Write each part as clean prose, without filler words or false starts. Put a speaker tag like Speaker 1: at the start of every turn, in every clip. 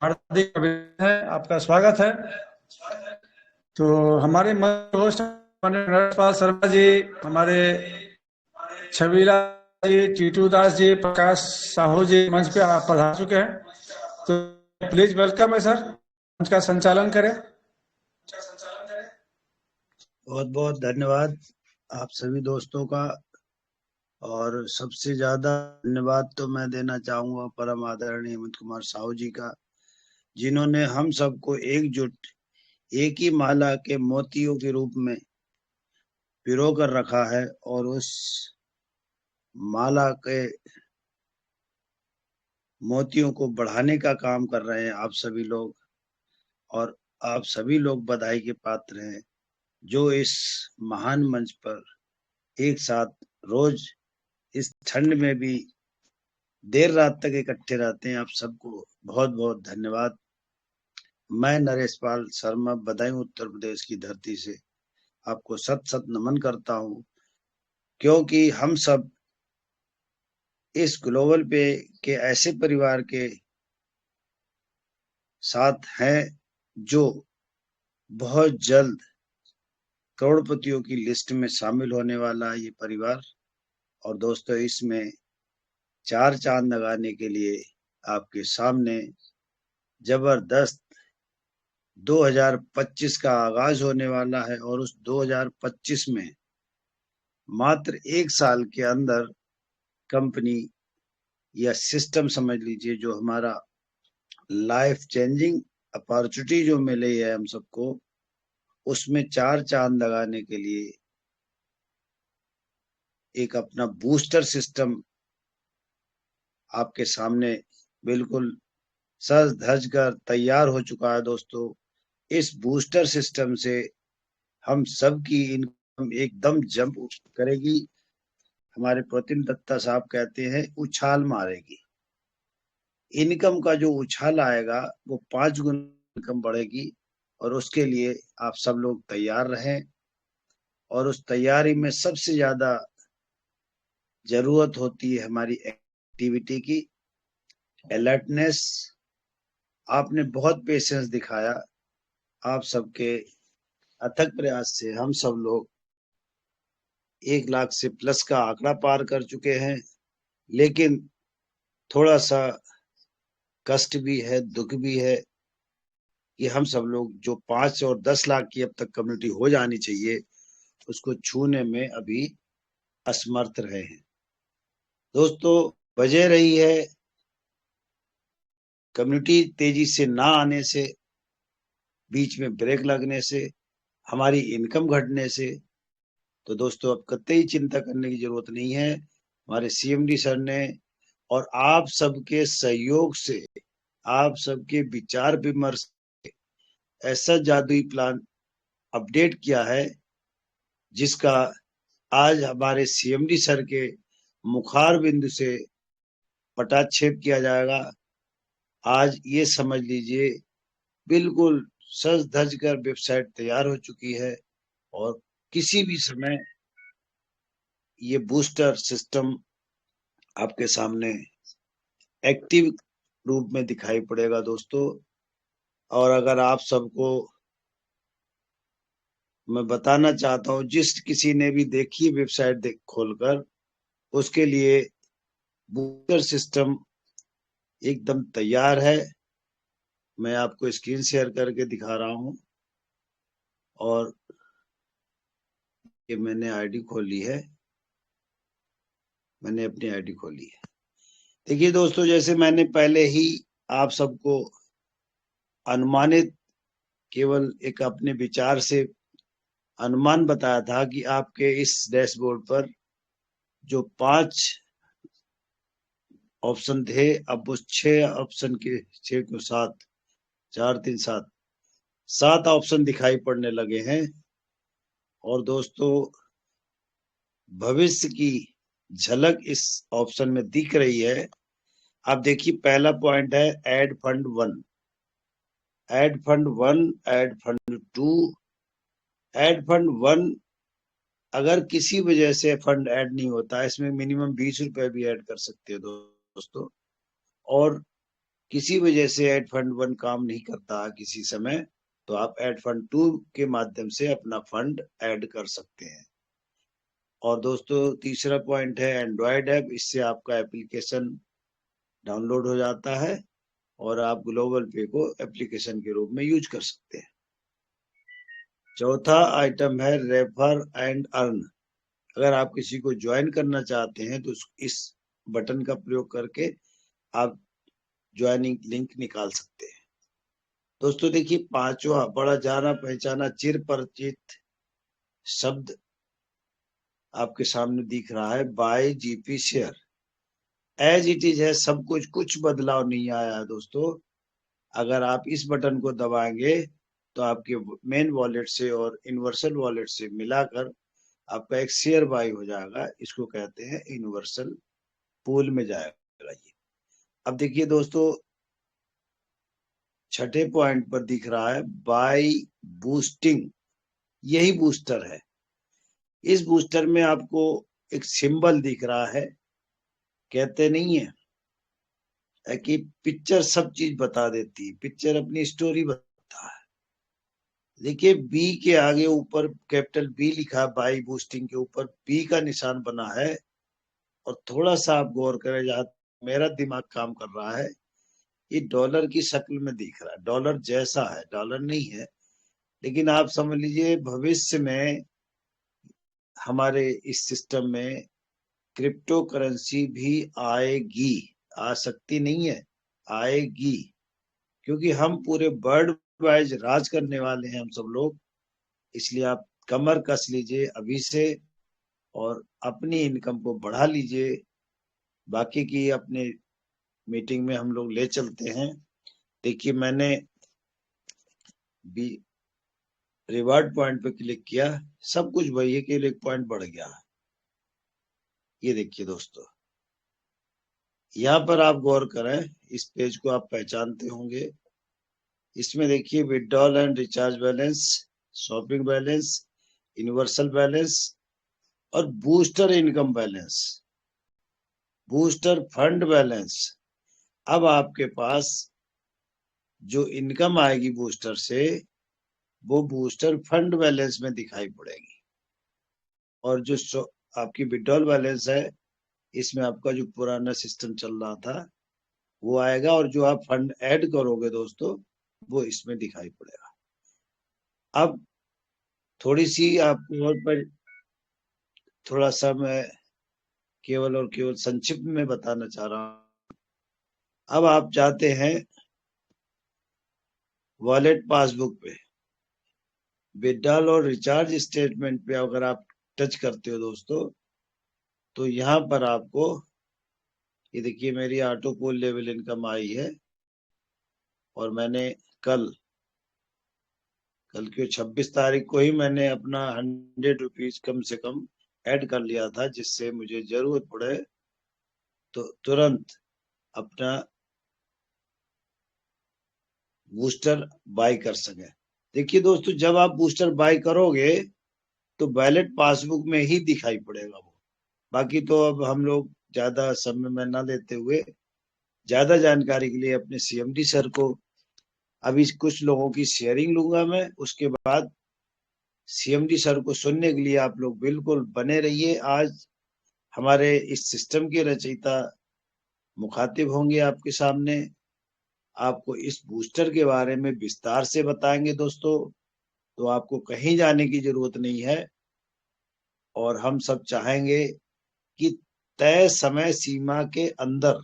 Speaker 1: हार्दिक अभिनंदन है, आपका स्वागत है। तो हमारे होस्ट नरपाल शर्मा जी, हमारे छबीला जी, टीटू दास जी, प्रकाश साहू जी मंच पे आप पधार चुके हैं। तो प्लीज वेलकम है सर, मंच का संचालन करें।
Speaker 2: बहुत बहुत धन्यवाद आप सभी दोस्तों का। और सबसे ज्यादा धन्यवाद तो मैं देना चाहूंगा परम आदरणीय हेमंत कुमार साहू जी का, जिन्होंने हम सबको एकजुट एक ही माला के मोतियों के रूप में पिरो कर रखा है और उस माला के मोतियों को बढ़ाने का काम कर रहे हैं आप सभी लोग। और आप सभी लोग बधाई के पात्र हैं जो इस महान मंच पर एक साथ रोज इस ठंड में भी देर रात तक इकट्ठे रहते हैं। आप सबको बहुत बहुत धन्यवाद। मैं नरेश पाल शर्मा बदायूं उत्तर प्रदेश की धरती से आपको सत सत नमन करता हूं, क्योंकि हम सब इस ग्लोबल पे के ऐसे परिवार के साथ हैं जो बहुत जल्द करोड़पतियों की लिस्ट में शामिल होने वाला है ये परिवार। और दोस्तों, इसमें चार चांद लगाने के लिए आपके सामने जबरदस्त 2025 का आगाज होने वाला है। और उस 2025 में मात्र एक साल के अंदर कंपनी या सिस्टम समझ लीजिए, जो हमारा लाइफ चेंजिंग अपॉर्चुनिटी जो मिली है हम सबको, उसमें चार चांद लगाने के लिए एक अपना बूस्टर सिस्टम आपके सामने बिल्कुल सज धज कर तैयार हो चुका है। दोस्तों, इस बूस्टर सिस्टम से हम सब की इनकम एकदम जंप करेगी। हमारे प्रतिम दत्ता साहब कहते हैं उछाल मारेगी। इनकम का जो उछाल आएगा वो 5 गुना इनकम बढ़ेगी। और उसके लिए आप सब लोग तैयार रहें। और उस तैयारी में सबसे ज्यादा जरूरत होती है हमारी एक्टिविटी की, अलर्टनेस। आपने बहुत पेशेंस दिखाया। आप सबके अथक प्रयास से हम सब लोग 1 लाख से प्लस का आंकड़ा पार कर चुके हैं। लेकिन थोड़ा सा कष्ट भी है, दुख भी है कि हम सब लोग जो 5 और 10 लाख की अब तक कम्युनिटी हो जानी चाहिए, उसको छूने में अभी असमर्थ रहे हैं। दोस्तों, वजह रही है कम्युनिटी तेजी से ना आने से, बीच में ब्रेक लगने से, हमारी इनकम घटने से। तो दोस्तों, अब कतई चिंता करने की जरूरत नहीं है। हमारे सीएमडी सर ने और आप सबके सहयोग से, आप सबके विचार विमर्श से ऐसा जादुई प्लान अपडेट किया है, जिसका आज हमारे सीएमडी सर के मुखार बिंदु से पटाक्षेप किया जाएगा। आज ये समझ लीजिए बिल्कुल सज धज कर वेबसाइट तैयार हो चुकी है। और किसी भी समय ये बूस्टर सिस्टम आपके सामने एक्टिव रूप में दिखाई पड़ेगा दोस्तों। और अगर आप सबको मैं बताना चाहता हूँ, जिस किसी ने भी देखी वेबसाइट देख खोलकर, उसके लिए बूस्टर सिस्टम एकदम तैयार है। मैं आपको स्क्रीन शेयर करके दिखा रहा हूँ। और ये मैंने आईडी खोली है, मैंने अपनी आईडी खोली है। देखिए दोस्तों, जैसे मैंने पहले ही आप सबको अनुमानित केवल एक अपने विचार से अनुमान बताया था कि आपके इस डैशबोर्ड पर जो 5 ऑप्शन थे, अब उस 6 ऑप्शन के 6 को 7, 4 3 7 7 ऑप्शन दिखाई पड़ने लगे हैं। और दोस्तों, भविष्य की झलक इस ऑप्शन में दिख रही है। आप देखिए, पहला पॉइंट है add fund 1, add fund 1, add fund 2। Add fund 1, अगर किसी वजह से फंड ऐड नहीं होता, इसमें मिनिमम 20 रुपए भी ऐड कर सकते हो दोस्तों। और किसी वजह से ऐड फंड 1 काम नहीं करता किसी समय, तो आप ऐड फंड 2 के माध्यम से अपना फंड ऐड कर सकते हैं। और दोस्तों तीसरा पॉइंट है एंड्रॉयड ऐप। इससे आपका एप्लीकेशन डाउनलोड हो जाता है और आप ग्लोबल पे को एप्लीकेशन के रूप में यूज कर सकते हैं। चौथा आइटम है रेफर एंड अर्न। अगर आप किसी को ज्वाइन करना चाहते हैं तो इस बटन का प्रयोग करके आप ज्वाइनिंग लिंक निकाल सकते हैं। दोस्तों देखिए, पांचवा बड़ा जाना पहचाना चिर परिचित शब्द आपके सामने दिख रहा है, by GP share. As it is है सब कुछ बदलाव नहीं आया है दोस्तों। अगर आप इस बटन को दबाएंगे तो आपके मेन वॉलेट से और यूनिवर्सल वॉलेट से मिलाकर आपका एक शेयर बाय हो जाएगा। इसको कहते हैं यूनिवर्सल पूल में जाएगा ये। अब देखिए दोस्तों, छठे पॉइंट पर दिख रहा है बाय बूस्टिंग। यही बूस्टर है। इस बूस्टर में आपको एक सिंबल दिख रहा है। कहते नहीं है कि पिक्चर सब चीज बता देती है, पिक्चर अपनी स्टोरी बताता है। देखिए बी के आगे ऊपर कैपिटल बी लिखा है, बाई बूस्टिंग के ऊपर बी का निशान बना है। और थोड़ा सा आप गौर करें, जहां मेरा दिमाग काम कर रहा है, ये डॉलर की शक्ल में दिख रहा है। डॉलर जैसा है, डॉलर नहीं है, लेकिन आप समझ लीजिए भविष्य में हमारे इस सिस्टम में क्रिप्टो करेंसी भी आएगी। आ सकती नहीं है, आएगी। क्योंकि हम पूरे वर्ल्ड वाइज राज करने वाले हैं हम सब लोग। इसलिए आप कमर कस लीजिए अभी से और अपनी इनकम को बढ़ा लीजिए। बाकी की अपने मीटिंग में हम लोग ले चलते हैं। देखिए मैंने भी रिवार्ड पॉइंट पे क्लिक किया, सब कुछ वही है, केवल एक पॉइंट बढ़ गया। ये देखिए दोस्तों, यहाँ पर आप गौर करें, इस पेज को आप पहचानते होंगे। इसमें देखिए withdrawal and recharge balance, shopping balance, universal balance और booster income balance, booster fund balance. अब आपके पास जो इनकम आएगी बूस्टर से, वो बूस्टर फंड बैलेंस में दिखाई पड़ेगी। और जो आपकी विड्रॉल बैलेंस है, इसमें आपका जो पुराना सिस्टम चल रहा था वो आएगा। और जो आप फंड ऐड करोगे दोस्तों, वो इसमें दिखाई पड़ेगा। अब थोड़ी सी आपको और पर थोड़ा सा मैं केवल और केवल संक्षिप्त में बताना चाह रहा हूं। अब आप जाते हैं वॉलेट पासबुक पे, विड्रॉल और रिचार्ज स्टेटमेंट पे अगर आप टच करते हो दोस्तों, तो यहाँ पर आपको ये देखिए मेरी ऑटो पूल लेवल इनकम आई है। और मैंने कल की 26 तारीख को ही मैंने अपना 100 रुपीज कम से कम ऐड कर लिया था, जिससे मुझे जरूरत पड़े तो तुरंत अपना बूस्टर बाय कर सके। देखिए दोस्तों, जब आप बूस्टर बाय करोगे तो वॉलेट पासबुक में ही दिखाई पड़ेगा वो। बाकी तो अब हम लोग ज्यादा समय में ना लेते हुए, ज्यादा जानकारी के लिए अपने सीएमडी सर को अभी कुछ लोगों की शेयरिंग लूंगा मैं। उसके बाद सीएमडी सर को सुनने के लिए आप लोग बिल्कुल बने रहिए। आज हमारे इस सिस्टम के रचयिता मुखातिब होंगे आपके सामने, आपको इस बूस्टर के बारे में विस्तार से बताएंगे दोस्तों। तो आपको कहीं जाने की जरूरत नहीं है। और हम सब चाहेंगे कि तय समय सीमा के अंदर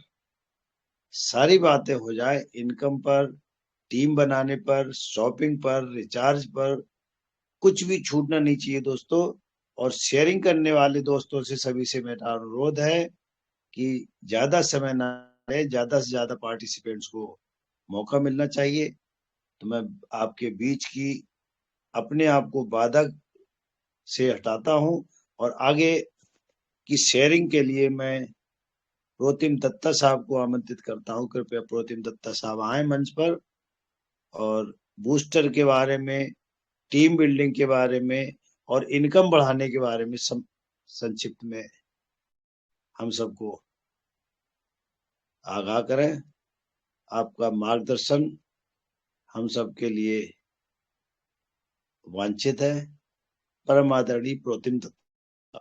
Speaker 2: सारी बातें हो जाए, इनकम पर, टीम बनाने पर, शॉपिंग पर, रिचार्ज पर। कुछ भी छूटना नहीं चाहिए दोस्तों। और शेयरिंग करने वाले दोस्तों से सभी से मेरा अनुरोध है कि ज्यादा समय ना ले, ज्यादा से ज्यादा पार्टिसिपेंट्स को मौका मिलना चाहिए। तो मैं आपके बीच की अपने आप को बाधक से हटाता हूं और आगे की शेयरिंग के लिए मैं प्रोतिम दत्ता साहब को आमंत्रित करता हूं। कृपया प्रोतिम दत्ता साहब आए मंच पर और बूस्टर के बारे में, टीम बिल्डिंग के बारे में और इनकम बढ़ाने के बारे में संक्षिप्त में हम सबको आगाह करें। आपका मार्गदर्शन हम सब के लिए वांछित है। परम आदरणीय प्रोतिम दत्ता।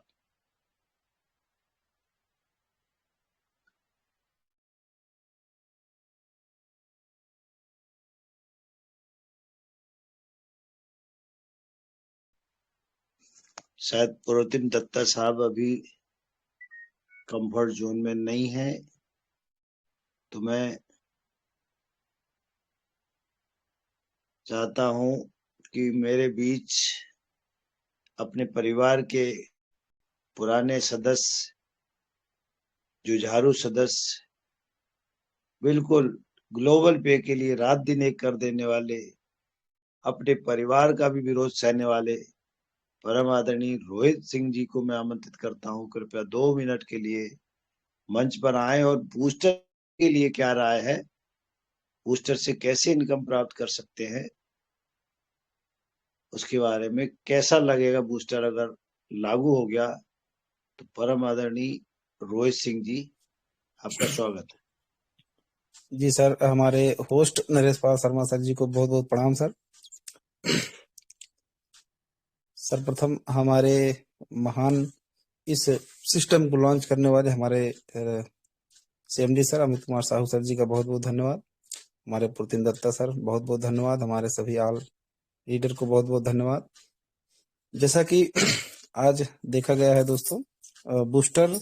Speaker 2: शायद प्रोतिम दत्ता साहब अभी कंफर्ट जोन में नहीं है, तो मैं चाहता हूं कि मेरे बीच अपने परिवार के पुराने सदस्य, जुझारू सदस्य, बिल्कुल ग्लोबल पे के लिए रात दिन एक कर देने वाले, अपने परिवार का भी विरोध सहने वाले परम आदरणीय रोहित सिंह जी को मैं आमंत्रित करता हूं। कृपया 2 मिनट के लिए मंच पर आए और बूस्टर के लिए क्या राय है, बूस्टर से कैसे इनकम प्राप्त कर सकते हैं, उसके बारे में कैसा लगेगा बूस्टर अगर लागू हो गया, तो परम आदरणीय रोहित सिंह जी, आपका स्वागत है।
Speaker 3: जी सर, हमारे होस्ट नरेश पाल शर्मा सर जी को बहुत बहुत प्रणाम सर। सर्वप्रथम हमारे महान इस सिस्टम को लॉन्च करने वाले हमारे CMD sir Amit Kumar Sahu sir ji का बहुत बहुत धन्यवाद। हमारे पुतिन दत्ता सर बहुत बहुत धन्यवाद। हमारे सभी ऑल लीडर को बहुत बहुत धन्यवाद। जैसा कि आज देखा गया है दोस्तों, बूस्टर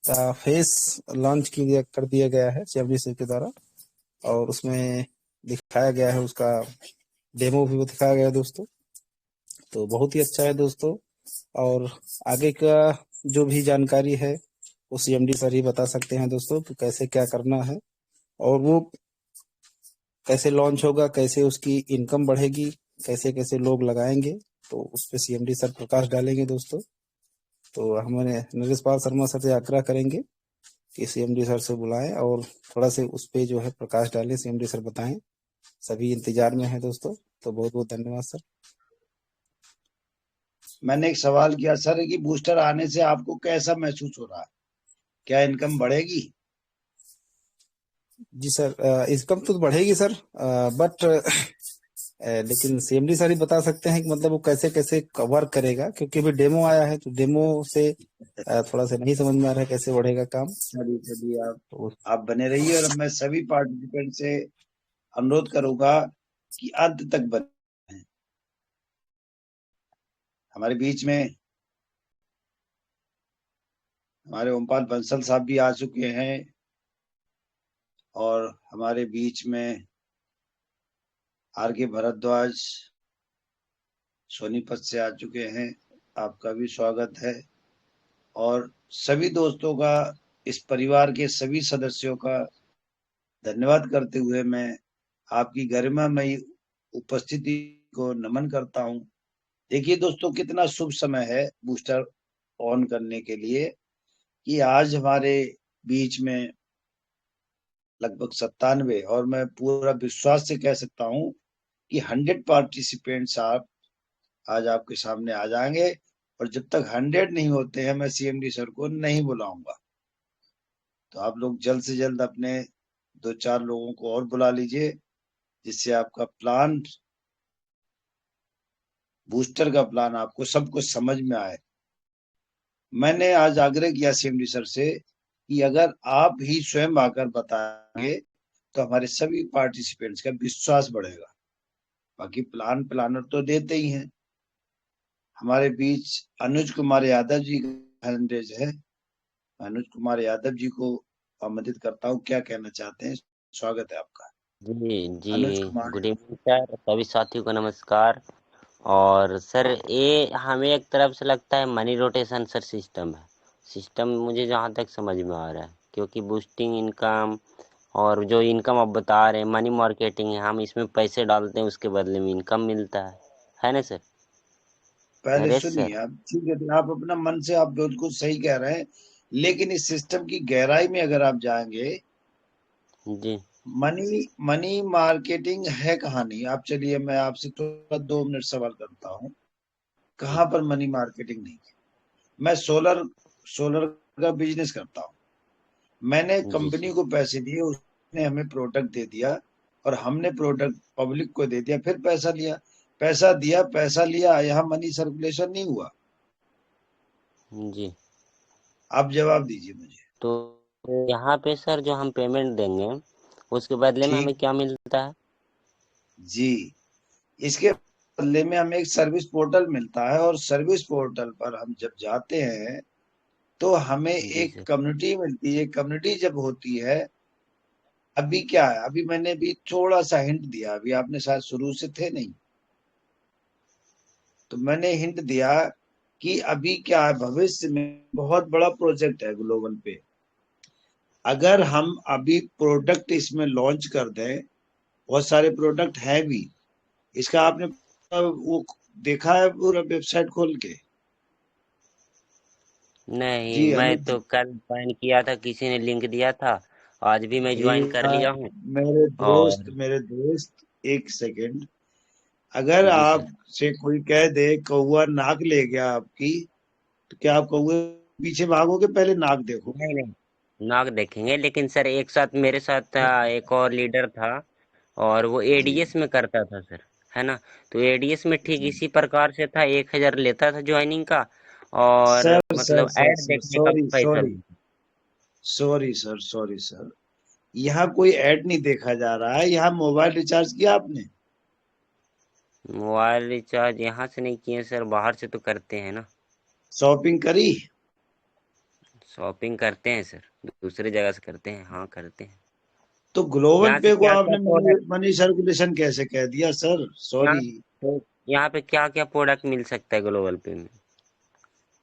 Speaker 3: का फेस लॉन्च कर दिया गया है सीएमडी सर के द्वारा, और उसमें दिखाया गया है, उसका डेमो भी दिखाया गया है दोस्तों। तो बहुत ही अच्छा है दोस्तों, और आगे का जो भी जानकारी है वो सीएमडी सर ही बता सकते हैं दोस्तों कि कैसे क्या करना है, और वो कैसे लॉन्च होगा, कैसे उसकी इनकम बढ़ेगी, कैसे कैसे लोग लगाएंगे, तो उस पर सीएमडी सर प्रकाश डालेंगे दोस्तों। तो हमारे नरेश पाल शर्मा सर से आग्रह करेंगे कि सीएमडी सर से बुलाएं और थोड़ा से उस पे जो है प्रकाश डालें, सीएमडी सर बताएं। सभी इंतजार में है दोस्तों। तो बहुत बहुत धन्यवाद सर।
Speaker 2: मैंने एक सवाल किया सर कि बूस्टर आने से आपको कैसा महसूस हो रहा है, क्या इनकम बढ़ेगी?
Speaker 3: जी सर, इनकम तो बढ़ेगी सर, बट लेकिन सीएमडी सर ही बता सकते हैं कि मतलब वो कैसे कैसे वर्क करेगा, क्योंकि अभी डेमो आया है, तो डेमो से थोड़ा सा नहीं समझ में आ रहा है कैसे बढ़ेगा काम।
Speaker 2: चलिए
Speaker 3: तो
Speaker 2: आप बने रहिए, और मैं सभी पार्टिसिपेंट से अनुरोध करूंगा कि अंत तक बने। हमारे बीच में हमारे ओमपाल बंसल साहब भी आ चुके हैं, और हमारे बीच में आर.के. भारद्वाज सोनीपत से आ चुके हैं, आपका भी स्वागत है। और सभी दोस्तों का, इस परिवार के सभी सदस्यों का धन्यवाद करते हुए मैं आपकी गरिमामयी उपस्थिति को नमन करता हूं। देखिए दोस्तों, कितना शुभ समय है बूस्टर ऑन करने के लिए, कि आज हमारे बीच में लगभग 97, और मैं पूरा विश्वास से कह सकता हूं कि 100 पार्टिसिपेंट्स आप आज आपके सामने आ जाएंगे, और जब तक 100 नहीं होते हैं मैं सीएमडी सर को नहीं बुलाऊंगा। तो आप लोग जल्द से जल्द अपने 2-4 लोगों को और बुला लीजिए, जिससे आपका प्लान, बूस्टर का प्लान आपको सब कुछ समझ में आए। मैंने आज आग्रह किया सीएमडी सर से कि अगर आप ही स्वयं आकर बताएंगे तो हमारे सभी पार्टिसिपेंट्स का विश्वास बढ़ेगा। बाकी प्लानर तो देते ही हैं। हमारे बीच अनुज कुमार यादव जी का हैंड है। अनुज कुमार यादव जी को आमंत्रित करता हूँ, क्या कहना चाहते हैं? स्वागत है आपका।
Speaker 4: जी जी,
Speaker 2: Anuj Kumar.
Speaker 4: Good evening sir, सभी साथियों को नमस्कार। और सर, ये हमें एक तरफ से लगता है मनी रोटेशन सर सिस्टम है। सिस्टम मुझे जहाँ तक समझ में आ रहा है, क्योंकि बूस्टिंग इनकम और जो इनकम आप बता रहे हैं मनी मार्केटिंग है, हम इसमें पैसे डालते हैं, उसके बदले में इनकम मिलता है ना सर?
Speaker 2: पहले
Speaker 4: नरेश सर।
Speaker 2: सुनिए आप, ठीक है, तो आप अपना मन से आप बिल्कुल सही कह रहे हैं, लेकिन इस सिस्टम की गहराई में अगर आप जाएंगे,
Speaker 4: जी
Speaker 2: मनी मार्केटिंग है कहानी। आप चलिए, मैं आपसे थोड़ा 2 मिनट सवाल करता हूँ, कहाँ पर मनी मार्केटिंग नहीं है? मैं सोलर सोलर का बिजनेस करता हूँ। मैंने
Speaker 4: जी
Speaker 2: कंपनी
Speaker 4: सर।
Speaker 2: को पैसे दिए, उसने ने हमें प्रोडक्ट दे दिया और हमने प्रोडक्ट पब्लिक को दे दिया, फिर पैसा लिया, पैसा दिया, पैसा लिया, यहाँ मनी सर्कुलेशन नहीं हुआ।
Speaker 4: जी।
Speaker 2: आप जवाब दीजिए मुझे।
Speaker 4: तो यहाँ पे सर जो हम पेमेंट देंगे उसके बदले में हमें
Speaker 2: ठीक,
Speaker 4: क्या मिलता है?
Speaker 2: जी, इसके बदले में हमें एक सर्विस पोर्टल मिलता है और सर्विस पोर्टल पर हम जब जाते हैं तो हमें
Speaker 4: जी
Speaker 2: एक
Speaker 4: सर।
Speaker 2: कम्युनिटी मिलती है। कम्युनिटी जब होती है, अभी क्या है, अभी मैंने भी थोड़ा सा हिंट दिया, अभी आपने शायद शुरू से थे नहीं, तो मैंने हिंट दिया कि अभी क्या है, भविष्य में बहुत बड़ा प्रोजेक्ट है ग्लोबल पे। अगर हम अभी प्रोडक्ट इसमें लॉन्च कर दें, बहुत सारे प्रोडक्ट हैं भी, इसका आपने वो देखा है पूरा वेबसाइट खोल के?
Speaker 4: नहीं,
Speaker 2: जी
Speaker 4: मैं
Speaker 2: अनुज
Speaker 4: तो
Speaker 2: जी।
Speaker 4: कल ज्वाइन किया था, किसी ने लिंक दिया था, आज भी मैं ज्वाइन कर
Speaker 2: भैया
Speaker 4: लिया हूँ। और
Speaker 2: मेरे दोस्त, एक सेकंड, अगर
Speaker 4: जी सर।
Speaker 2: आपसे कोई कह दे कौआ नाक ले गया आपकी, तो क्या आप कौए के पीछे भागोगे, पहले नाक देखोगे?
Speaker 4: नहीं नहीं, नाक देखेंगे, लेकिन सर एक साथ मेरे साथ एक और लीडर था और वो
Speaker 2: जी
Speaker 4: एडीएस में करता था सर, है ना? तो एडीएस में ठीक
Speaker 2: जी।
Speaker 4: इसी प्रकार से था, 1,000 लेता था ज्वाइनिंग का और
Speaker 2: सर सर
Speaker 4: मतलब
Speaker 2: सर
Speaker 4: ऐड
Speaker 2: सर
Speaker 4: देखने का भी
Speaker 2: सॉरी
Speaker 4: पैसा
Speaker 2: सॉरी
Speaker 4: लेता।
Speaker 2: सॉरी सर, यहाँ कोई ऐड नहीं देखा जा रहा है। यहाँ मोबाइल रिचार्ज किया आपने?
Speaker 4: मोबाइल रिचार्ज यहाँ से नहीं किए सर, बाहर से तो करते हैं ना।
Speaker 2: शॉपिंग करी?
Speaker 4: शॉपिंग करते हैं सर, दूसरी जगह से करते हैं, हाँ करते हैं।
Speaker 2: तो ग्लोबल
Speaker 4: यहाँ से
Speaker 2: पे को
Speaker 4: क्या क्या
Speaker 2: आपने मनी
Speaker 4: प्रोडक्ट,
Speaker 2: मनी सर्कुलेशन कैसे कह दिया सर?
Speaker 4: यहाँ
Speaker 2: सॉरी
Speaker 4: तो यहाँ पे क्या क्या प्रोडक्ट मिल सकता है ग्लोबल पे में?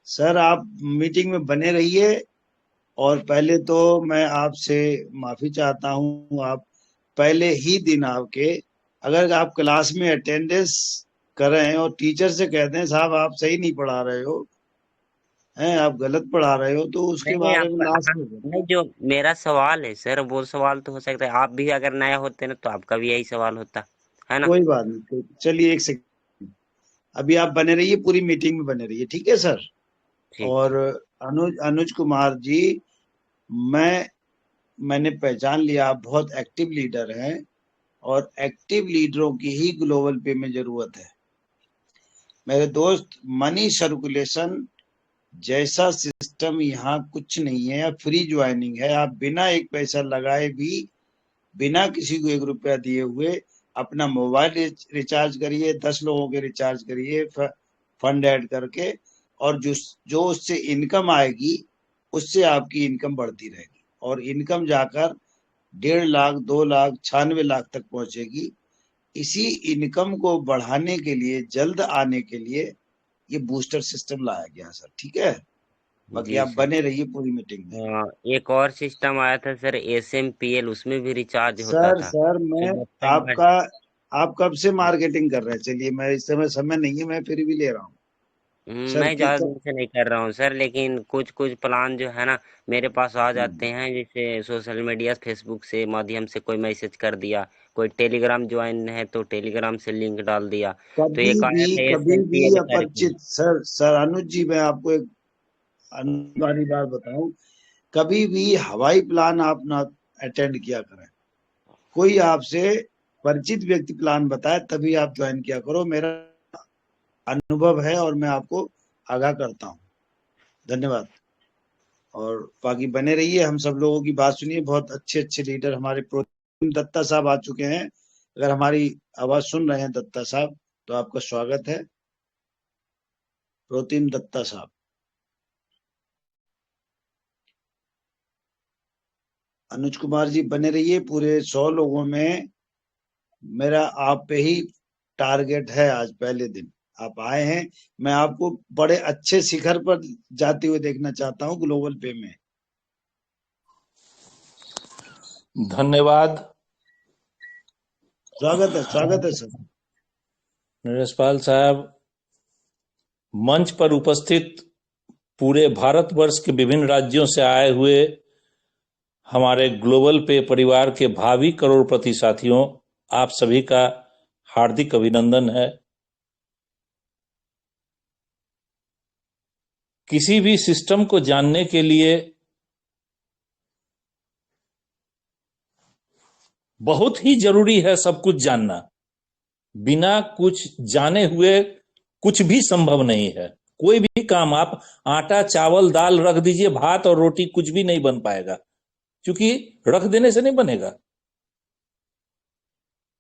Speaker 2: सर, आप मीटिंग में बने रहिए। और पहले तो मैं आपसे माफी चाहता हूँ, आप पहले ही दिन आपके, अगर आप क्लास में अटेंडेंस करें और टीचर से कहते हैं साहब आप सही नहीं पढ़ा रहे हो, हैं आप गलत पढ़ा रहे हो, तो उसके
Speaker 4: नहीं
Speaker 2: बारे
Speaker 4: आप,
Speaker 2: में लास्ट
Speaker 4: हाँ,
Speaker 2: में बोलना।
Speaker 4: नहीं जो मेरा सवाल है सर वो सवाल तो हो सकता है, आप भी अगर नया होते ना तो आपका भी यही सवाल होता, है ना?
Speaker 2: कोई बात नहीं, चलिए एक सेकंड, अभी आप बने रहिए, पूरी मीटिंग में बने रहिए, ठीक है सर?
Speaker 4: ठीक
Speaker 2: और
Speaker 4: ठीक।
Speaker 2: अनुज अनुज कुमार जी, मैं मैंने पहचान लिया आप बहुत एक्टिव लीडर हैं, और एक्टिव लीडरों की ही ग्लोबल पे में जरूरत है। मेरे दोस्त, मनी सर्कुलेशन जैसा सिस्टम यहाँ कुछ नहीं है। या फ्री ज्वाइनिंग है, आप बिना एक पैसा लगाए भी, बिना किसी को 1 रुपया दिए हुए अपना मोबाइल रिचार्ज करिए, 10 लोगों के रिचार्ज करिए फंड ऐड करके, और जो जो उससे इनकम आएगी उससे आपकी इनकम बढ़ती रहेगी, और इनकम जाकर 1.5 लाख, 2 लाख, 96 लाख तक पहुंचेगी। इसी इनकम को बढ़ाने के लिए, जल्द आने के लिए ये बूस्टर सिस्टम लाया गया सर, ठीक है? बाकी
Speaker 4: जी
Speaker 2: आप
Speaker 4: सर।
Speaker 2: बने रहिए पूरी मीटिंग में।
Speaker 4: एक और सिस्टम आया था सर, एसएमपीएल, उसमें भी रिचार्ज होता
Speaker 2: सर
Speaker 4: था।
Speaker 2: सर
Speaker 4: तो
Speaker 2: मैं
Speaker 4: जब तक मैं,
Speaker 2: आपका, आप कब से मार्केटिंग कर रहे हैं? चलिए, मैं इस समय नहीं है, मैं फिर भी ले रहा हूँ सर
Speaker 4: मैं
Speaker 2: की
Speaker 4: ज़्यादा दिन से नहीं कर रहा हूँ सर, लेकिन कुछ कुछ प्लान जो है ना मेरे पास आ जाते हैं, जैसे सोशल मीडिया फेसबुक से माध्यम से कोई मैसेज कर दिया, कोई टेलीग्राम ज्वाइन है तो टेलीग्राम से लिंक डाल दिया। तो एक आया था
Speaker 2: कभी भी
Speaker 4: एसएमपीएल करके।
Speaker 2: अपरिचित, सर अनुज जी, मैं आपको एक अनिवार्य बात बताऊं, कभी भी हवाई प्लान आप ना अटेंड किया करें। कोई आपसे परिचित व्यक्ति प्लान बताए तभी आप ज्वाइन किया करो, मेरा अनुभव है और मैं आपको आगाह करता हूँ। धन्यवाद। और बाकी बने रहिए, हम सब लोगों की बात सुनिए। बहुत अच्छे अच्छे लीडर हमारे प्रोतिम दत्ता साहब आ चुके हैं। अगर हमारी आवाज सुन रहे हैं दत्ता साहब, तो आपका स्वागत है, प्रोतिम दत्ता साहब। अनुज कुमार जी बने रहिए, पूरे 100 लोगों में मेरा आप पे ही टारगेट है। आज पहले दिन आप आए हैं, मैं आपको बड़े अच्छे शिखर पर जाते हुए देखना चाहता हूँ ग्लोबल पे में।
Speaker 5: धन्यवाद
Speaker 2: स्वागत है सर।
Speaker 5: नरेशपाल साहब। मंच पर उपस्थित पूरे भारतवर्ष के विभिन्न राज्यों से आए हुए हमारे ग्लोबल पे परिवार के भावी करोड़पति साथियों, आप सभी का हार्दिक अभिनंदन है। किसी भी सिस्टम को जानने के लिए बहुत ही जरूरी है सब कुछ जानना। बिना कुछ जाने हुए कुछ भी संभव नहीं है। कोई भी काम आप आटा चावल दाल रख दीजिए, भात और रोटी कुछ भी नहीं बन पाएगा, क्योंकि रख देने से नहीं बनेगा,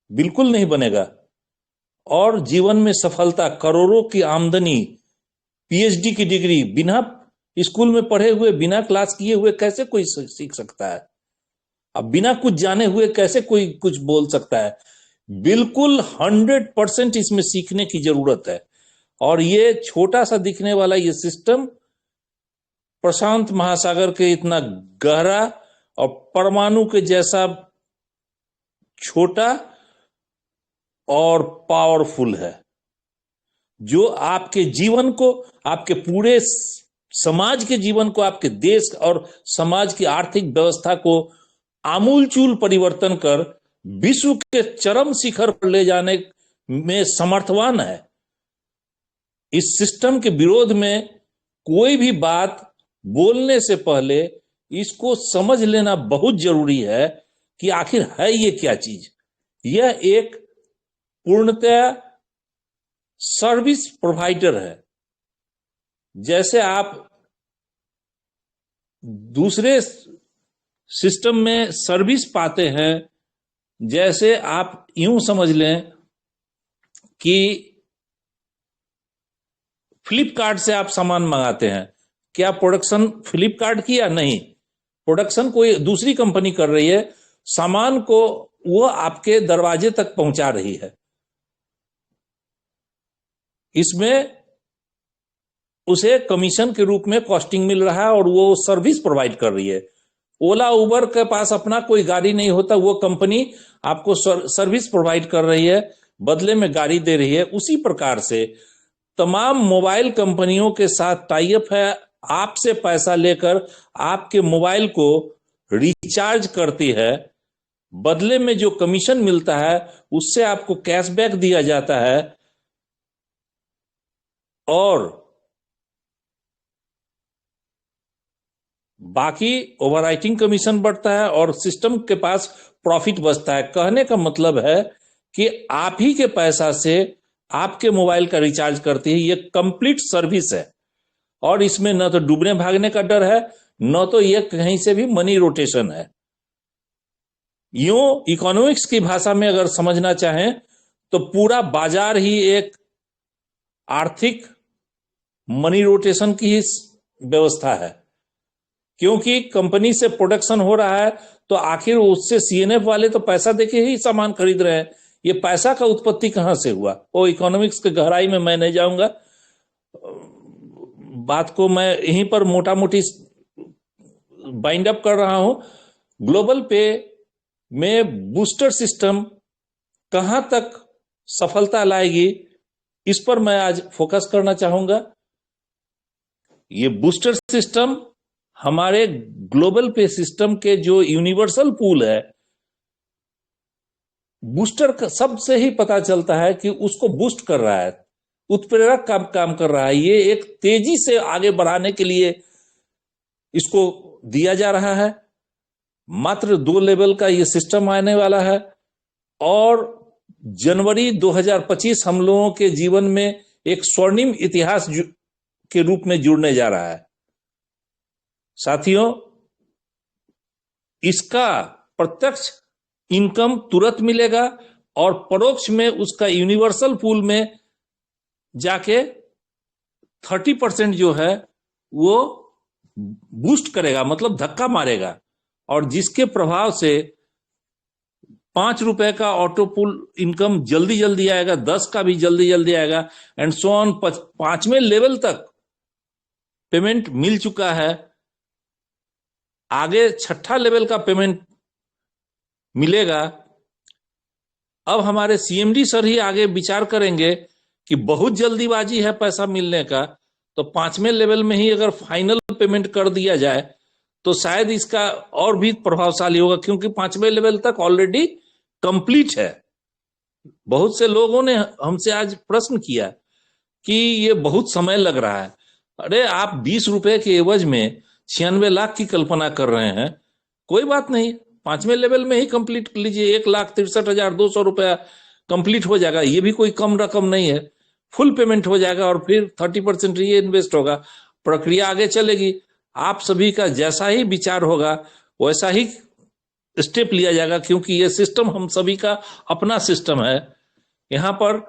Speaker 5: बिल्कुल नहीं बनेगा। और जीवन में सफलता, करोड़ों की आमदनी, पीएचडी की डिग्री बिना स्कूल में पढ़े हुए, बिना क्लास किए हुए कैसे कोई सीख सकता है? अब बिना कुछ जाने हुए कैसे कोई कुछ बोल सकता है? बिल्कुल 100% इसमें सीखने की जरूरत है। और ये छोटा सा दिखने वाला ये सिस्टम प्रशांत महासागर के इतना गहरा और परमाणु के जैसा छोटा और पावरफुल है, जो आपके जीवन को, आपके पूरे समाज के जीवन को, आपके देश और समाज की आर्थिक व्यवस्था को आमूलचूल परिवर्तन कर विश्व के चरम शिखर पर ले जाने में समर्थवान है। इस सिस्टम के विरोध में कोई भी बात बोलने से पहले इसको समझ लेना बहुत जरूरी है कि आखिर है ये क्या चीज। यह एक पूर्णतया सर्विस प्रोवाइडर है। जैसे आप दूसरे सिस्टम में सर्विस पाते हैं, जैसे आप यूं समझ लें कि फ्लिपकार्ट से आप सामान मंगाते हैं, क्या प्रोडक्शन फ्लिपकार्ट की या नहीं? प्रोडक्शन कोई दूसरी कंपनी कर रही है, सामान को वो आपके दरवाजे तक पहुंचा रही है। इसमें उसे कमीशन के रूप में कॉस्टिंग मिल रहा है और वो सर्विस प्रोवाइड कर रही है। ओला उबर के पास अपना कोई गाड़ी नहीं होता, वो कंपनी आपको सर्विस प्रोवाइड कर रही है, बदले में गाड़ी दे रही है। उसी प्रकार से तमाम मोबाइल कंपनियों के साथ टाई अप है, आपसे पैसा लेकर आपके मोबाइल को रिचार्ज करती है, बदले में जो कमीशन मिलता है उससे आपको कैशबैक दिया जाता है और बाकी ओवरराइटिंग कमीशन बढ़ता है और सिस्टम के पास प्रॉफिट बचता है। कहने का मतलब है कि आप ही के पैसा से आपके मोबाइल का रिचार्ज करती है। ये कंप्लीट सर्विस है और इसमें न तो डूबने भागने का डर है, न तो ये कहीं से भी मनी रोटेशन है। यूं इकोनॉमिक्स की भाषा में अगर समझना चाहें तो पूरा बाजार ही एक आर्थिक मनी रोटेशन की ही व्यवस्था है, क्योंकि कंपनी से प्रोडक्शन हो रहा है तो आखिर उससे सीएनएफ वाले तो पैसा देके ही सामान खरीद रहे हैं। ये पैसा का उत्पत्ति कहां से हुआ, वो इकोनॉमिक्स के गहराई में मैं नहीं जाऊंगा, बात को मैं यहीं पर मोटा मोटी बाइंड अप कर रहा हूं। ग्लोबल पे में बूस्टर सिस्टम कहां तक सफलता लाएगी, इस पर मैं आज फोकस करना चाहूंगा। ये बूस्टर सिस्टम हमारे ग्लोबल पे सिस्टम के जो यूनिवर्सल पूल है, बूस्टर का सबसे ही पता चलता है कि उसको बूस्ट कर रहा है, उत्प्रेरक काम कर रहा है। ये एक तेजी से आगे बढ़ाने के लिए इसको दिया जा रहा है। मात्र 2 लेवल का ये सिस्टम आने वाला है और जनवरी 2025 हम लोगों के जीवन में एक स्वर्णिम इतिहास के रूप में जुड़ने जा रहा है। साथियों, इसका प्रत्यक्ष इनकम तुरंत मिलेगा और परोक्ष में उसका यूनिवर्सल पूल में जाके 30% जो है वो बूस्ट करेगा, मतलब धक्का मारेगा, और जिसके प्रभाव से 5 रुपए का ऑटो पुल इनकम जल्दी जल्दी आएगा, 10 का भी जल्दी जल्दी आएगा एंड सो ऑन। 5वें लेवल तक पेमेंट मिल चुका है, आगे 6ठा लेवल का पेमेंट मिलेगा। अब हमारे सीएमडी सर ही आगे विचार करेंगे कि बहुत जल्दीबाजी है पैसा मिलने का, तो 5वें लेवल में ही अगर फाइनल पेमेंट कर दिया जाए तो शायद इसका और भी प्रभावशाली होगा, क्योंकि 5वें लेवल तक ऑलरेडी कंप्लीट है। बहुत से लोगों ने हमसे आज प्रश्न किया कि ये बहुत समय लग रहा है। अरे आप 20 रुपए के एवज में 96 लाख की कल्पना कर रहे हैं, कोई बात नहीं, 5वें लेवल में ही कंप्लीट लीजिए, 1,63,200 रुपया कंप्लीट हो जाएगा। ये भी कोई कम रकम नहीं है, फुल पेमेंट हो जाएगा और फिर 30% ये इन्वेस्ट होगा। प्रक्रिया आगे चलेगी, आप सभी का जैसा ही विचार होगा वैसा ही स्टेप लिया जाएगा, क्योंकि ये सिस्टम हम सभी का अपना सिस्टम है। यहाँ पर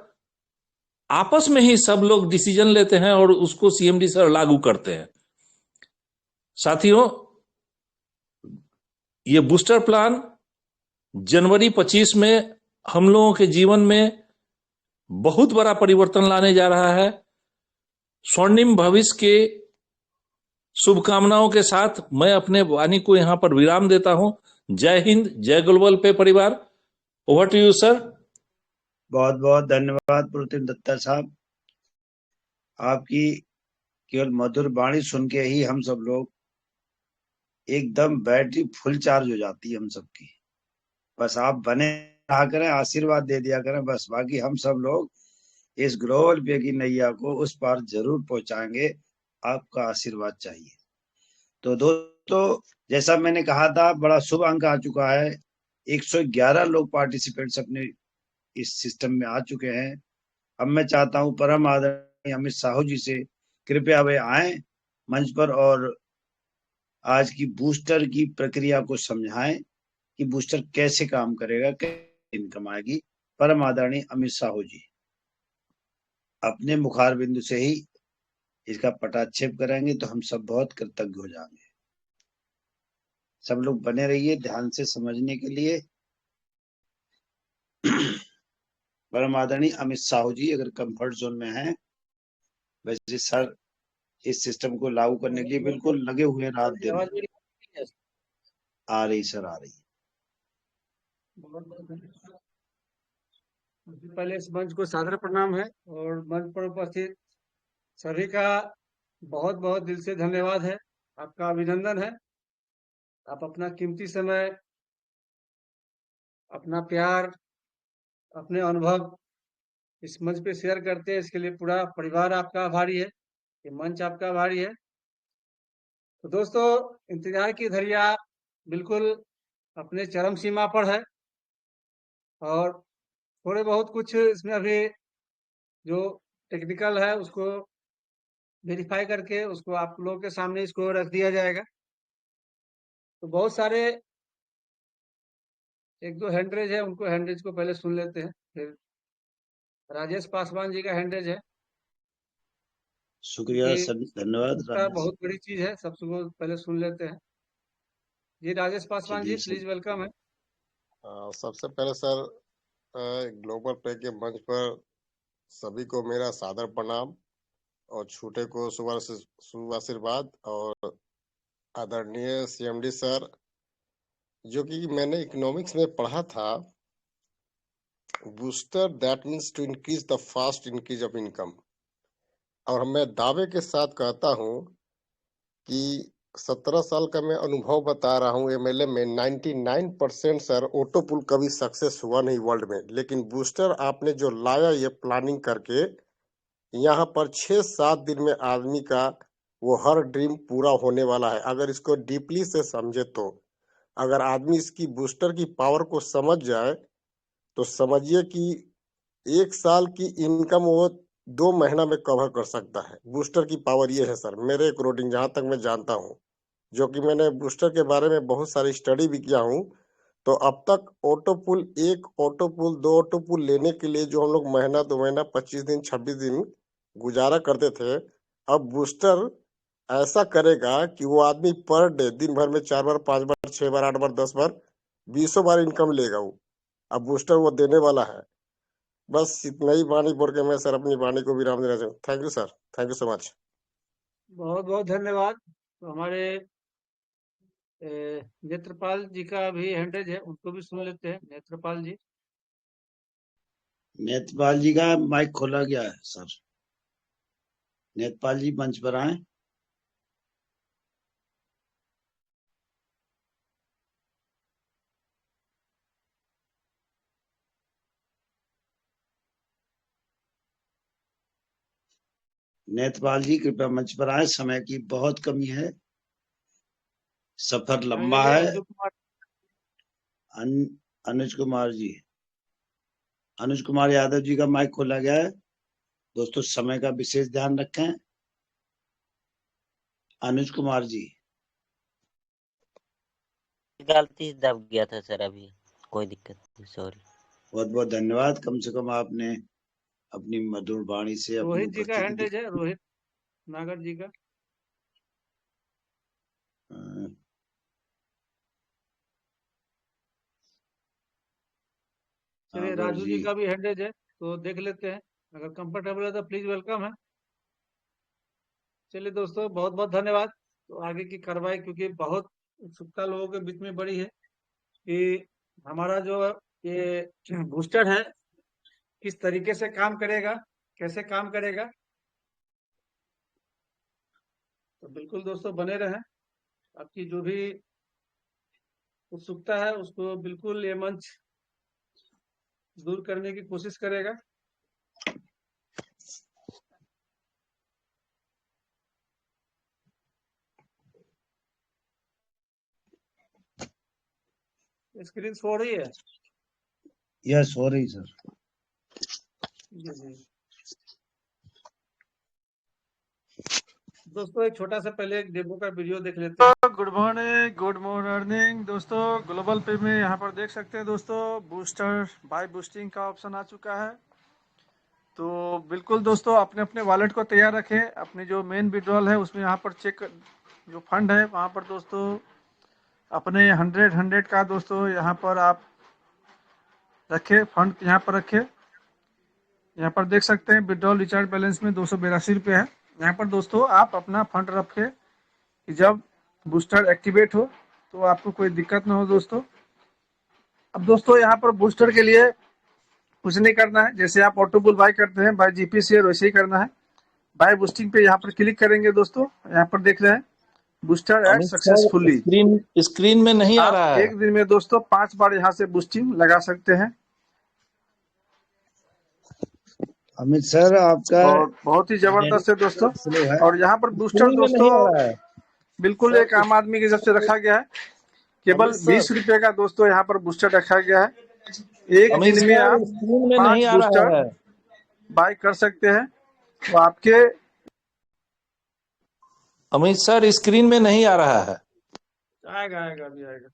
Speaker 5: आपस में ही सब लोग डिसीजन लेते हैं और उसको सीएमडी सर लागू करते हैं। साथियों, ये बूस्टर प्लान जनवरी 25 में हम लोगों के जीवन में बहुत बड़ा परिवर्तन लाने जा रहा है। स्वर्णिम भविष्य के शुभकामनाओं के साथ मैं अपने वाणी को यहां पर विराम देता हूं। जय हिंद, जय ग्लोबल पे परिवार। Over to you sir.
Speaker 2: बहुत बहुत धन्यवाद प्रतिम दत्ता साहब। आपकी केवल मधुर वाणी सुन के ही हम सब लोग एकदम बैटरी फुल चार्ज हो जाती है हम सबकी। बस आप बने रहा करें, आशीर्वाद दे दिया करें बस। बाकी हम सब लोग इस ग्लोबल पे की नैया को उस पार जरूर पहुंचाएंगे, आपका आशीर्वाद चाहिए। तो दोस्तों, जैसा मैंने कहा था, बड़ा शुभ अंक आ चुका है। 111 लोग पार्टिसिपेंट्स अपने इस सिस्टम में आ चुके हैं। अब मैं चाहता हूं परम आदरणीय अमित साहू जी से कृपया वे आए मंच पर और आज की बूस्टर की प्रक्रिया को समझाएं कि बूस्टर कैसे काम करेगा, कैसे इनकम आएगी। परम आदरणीय अमित साहू जी अपने मुखार बिंदु से ही इसका पटाक्षेप करेंगे तो हम सब बहुत कृतज्ञ हो जाएंगे। सब लोग बने रहिए ध्यान से समझने के लिए। परम आदरणीय अमित साहू जी अगर कंफर्ट जोन में हैं, वैसे सर इस सिस्टम को लागू करने के लिए बिल्कुल लगे हुए हैं रात दिन। आ रही सर, आ रही।
Speaker 1: पहले इस मंच को सादर प्रणाम है और मंच पर उपस्थित सभी का बहुत बहुत दिल से धन्यवाद है, आपका अभिनंदन है। आप अपना कीमती समय, अपना प्यार, अपने अनुभव इस मंच पे शेयर करते हैं, इसके लिए पूरा परिवार आपका आभारी है, ये मंच आपका आभारी है। तो दोस्तों, इंतजार की धैर्य बिल्कुल अपने चरम सीमा पर है और थोड़े बहुत कुछ इसमें अभी जो टेक्निकल है उसको वेरीफाई करके उसको आप लोगों के सामने इसको रख दिया जाएगा। तो बहुत सारे एक दो हैंडरेज है, उनको हैंडरेज को पहले सुन लेते हैं। फिर राजेश पासवान जी का हैंडरेज है,
Speaker 2: शुक्रिया सर, धन्यवाद
Speaker 1: उसका
Speaker 2: राजेश।
Speaker 1: बहुत बड़ी चीज है, सबको पहले सुन लेते हैं। जी राजेश पासवान जी,
Speaker 2: चलिए
Speaker 1: प्लीज वेलकम है।
Speaker 6: सबसे पहले सर, ग्लोबल पे के मंच पर सभी को मेरा सादर प्रणाम और छोटे को शुभ आशीर्वाद। और आदरणीय सीएमडी सर, जो कि मैंने इकोनॉमिक्स में पढ़ा था, booster that means to increase the fast increase of income. और मैं दावे के साथ कहता हूं कि 17 साल का मैं अनुभव बता रहा हूं एमएलए में, 99% सर ऑटो पुल कभी सक्सेस हुआ नहीं वर्ल्ड में। लेकिन बूस्टर आपने जो लाया ये प्लानिंग करके, यहाँ पर 6-7 दिन में आदमी का वो हर ड्रीम पूरा होने वाला है। अगर इसको डीपली से समझे तो, अगर आदमी इसकी बूस्टर की पावर को समझ जाए तो समझिए कि 1 साल की इनकम वो 2 महीना में कवर कर सकता है। बूस्टर की पावर ये है सर, मेरे अकॉर्डिंग जहां तक मैं जानता हूँ, जो कि मैंने बूस्टर के बारे में बहुत सारी स्टडी भी किया हूँ। तो अब तक ऑटो पुल, 1 ऑटो पुल, 2 ऑटो पुल लेने के लिए जो हम लोग महीना 2 महीना 25 दिन 26 दिन गुजारा करते थे, अब बूस्टर ऐसा करेगा कि वो आदमी पर डे दिन भर में 4 बार 5 बार 6 बार 8 बार 10 बार 20 बार इनकम लेगा वो। अब बूस्टर वो देने वाला है। बस इतना ही वाणी बोल के मैं सर अपनी वाणी को विराम देना चाहूँ। Thank you sir, thank you so much.
Speaker 1: बहुत बहुत धन्यवाद। तो हमारे नेत्रपाल जी का भी हैंडरेज है, उनको भी सुन लेते हैं। नेत्रपाल जी।
Speaker 2: नेत्रपाल जी का माइक खोला गया है सर। नेत्रपाल जी मंच पर आए। नेत्रपाल जी कृपया मंच पर आए, समय की बहुत कमी है, सफर लंबा
Speaker 1: आएंगे
Speaker 2: है।
Speaker 1: अंजू कुमार।
Speaker 2: अनुज कुमार जी, अनुज कुमार यादव जी का माइक खोला गया है। दोस्तों समय का विशेष ध्यान रखें। अनुज कुमार जी,
Speaker 4: गलती से दब गया था सर, अभी कोई दिक्कत नहीं, सॉरी।
Speaker 2: बहुत बहुत धन्यवाद। कम से कम आपने अपनी मधुर वाणी से अपनी
Speaker 1: रोहित जी का
Speaker 2: उपस्थिति
Speaker 1: हैंडेज है, रोहित नागर जी का। चलिए
Speaker 2: नागर
Speaker 1: राजू जी का भी हैंडेज है, तो देख लेते हैं, अगर कंफर्टेबल है तो प्लीज वेलकम है। चलिए दोस्तों, बहुत बहुत धन्यवाद। तो आगे की कार्रवाई, क्योंकि बहुत उत्सुकता लोगों के बीच में बड़ी है कि हमारा जो ये बूस्टर है किस तरीके से काम करेगा, कैसे काम करेगा। तो बिल्कुल दोस्तों बने रहें, आपकी जो भी उत्सुकता है उसको बिल्कुल ये मंच दूर करने की कोशिश करेगा। स्क्रीन शो हो रही है?
Speaker 2: यस, हो रही सर।
Speaker 1: जी जी दोस्तों, एक छोटा सा पहले एक डेमो का वीडियो देख लेते हैं। गुड मॉर्निंग, गुड मॉर्निंग दोस्तों। ग्लोबल पे में यहाँ पर देख सकते हैं दोस्तों, बूस्टर बाय बूस्टिंग का ऑप्शन आ चुका है। तो बिल्कुल दोस्तों अपने अपने वॉलेट को तैयार रखें। अपनी जो मेन विड्रॉल है उसमें यहाँ पर चेक जो फंड है वहाँ पर दोस्तों अपने 100 का दोस्तों यहाँ पर आप रखे, फंड यहाँ पर रखे। यहाँ पर देख सकते हैं विड्रॉल रिचार्ज बैलेंस में 282 रुपये है। यहाँ पर दोस्तों आप अपना फंड रखे कि जब बूस्टर एक्टिवेट हो तो आपको कोई दिक्कत ना हो दोस्तों। अब दोस्तों यहाँ पर बूस्टर के लिए कुछ नहीं करना है, जैसे आप ऑटो बुल बाय करते हैं बाय जीपी शेयर, वैसे ही करना है। बाय बूस्टिंग पे यहाँ पर क्लिक करेंगे दोस्तों, यहाँ पर देख रहे हैं booster add
Speaker 5: Amit sir,
Speaker 1: successfully.
Speaker 5: Screen में नहीं आ
Speaker 1: आप
Speaker 5: रहा है।
Speaker 1: एक दिन में दोस्तों 5 बार यहाँ से बूस्टिंग लगा सकते हैं।
Speaker 2: अमित सर आपका
Speaker 1: और बहुत ही जबरदस्त है दोस्तों।
Speaker 2: स्लो है।
Speaker 1: और यहाँ पर बूस्टर
Speaker 5: स्क्रीन में नहीं आ
Speaker 1: दोस्तों
Speaker 5: रहा है।
Speaker 1: बिल्कुल एक आम आदमी के हिसाब से रखा गया है। केवल
Speaker 5: अमित सर,
Speaker 1: 20 रुपए का दोस्तों यहाँ पर बूस्टर रखा गया है। एक
Speaker 5: अमित
Speaker 1: दिन में
Speaker 5: सर,
Speaker 1: आप
Speaker 5: स्क्रीन में
Speaker 1: 5
Speaker 5: नहीं आ रहा
Speaker 1: बूस्टर
Speaker 5: है।
Speaker 1: बाय कर सकते हैं। तो आपके
Speaker 5: अमित सर, स्क्रीन में नहीं आ रहा है।
Speaker 1: आएगा आएगा अभी आएगा।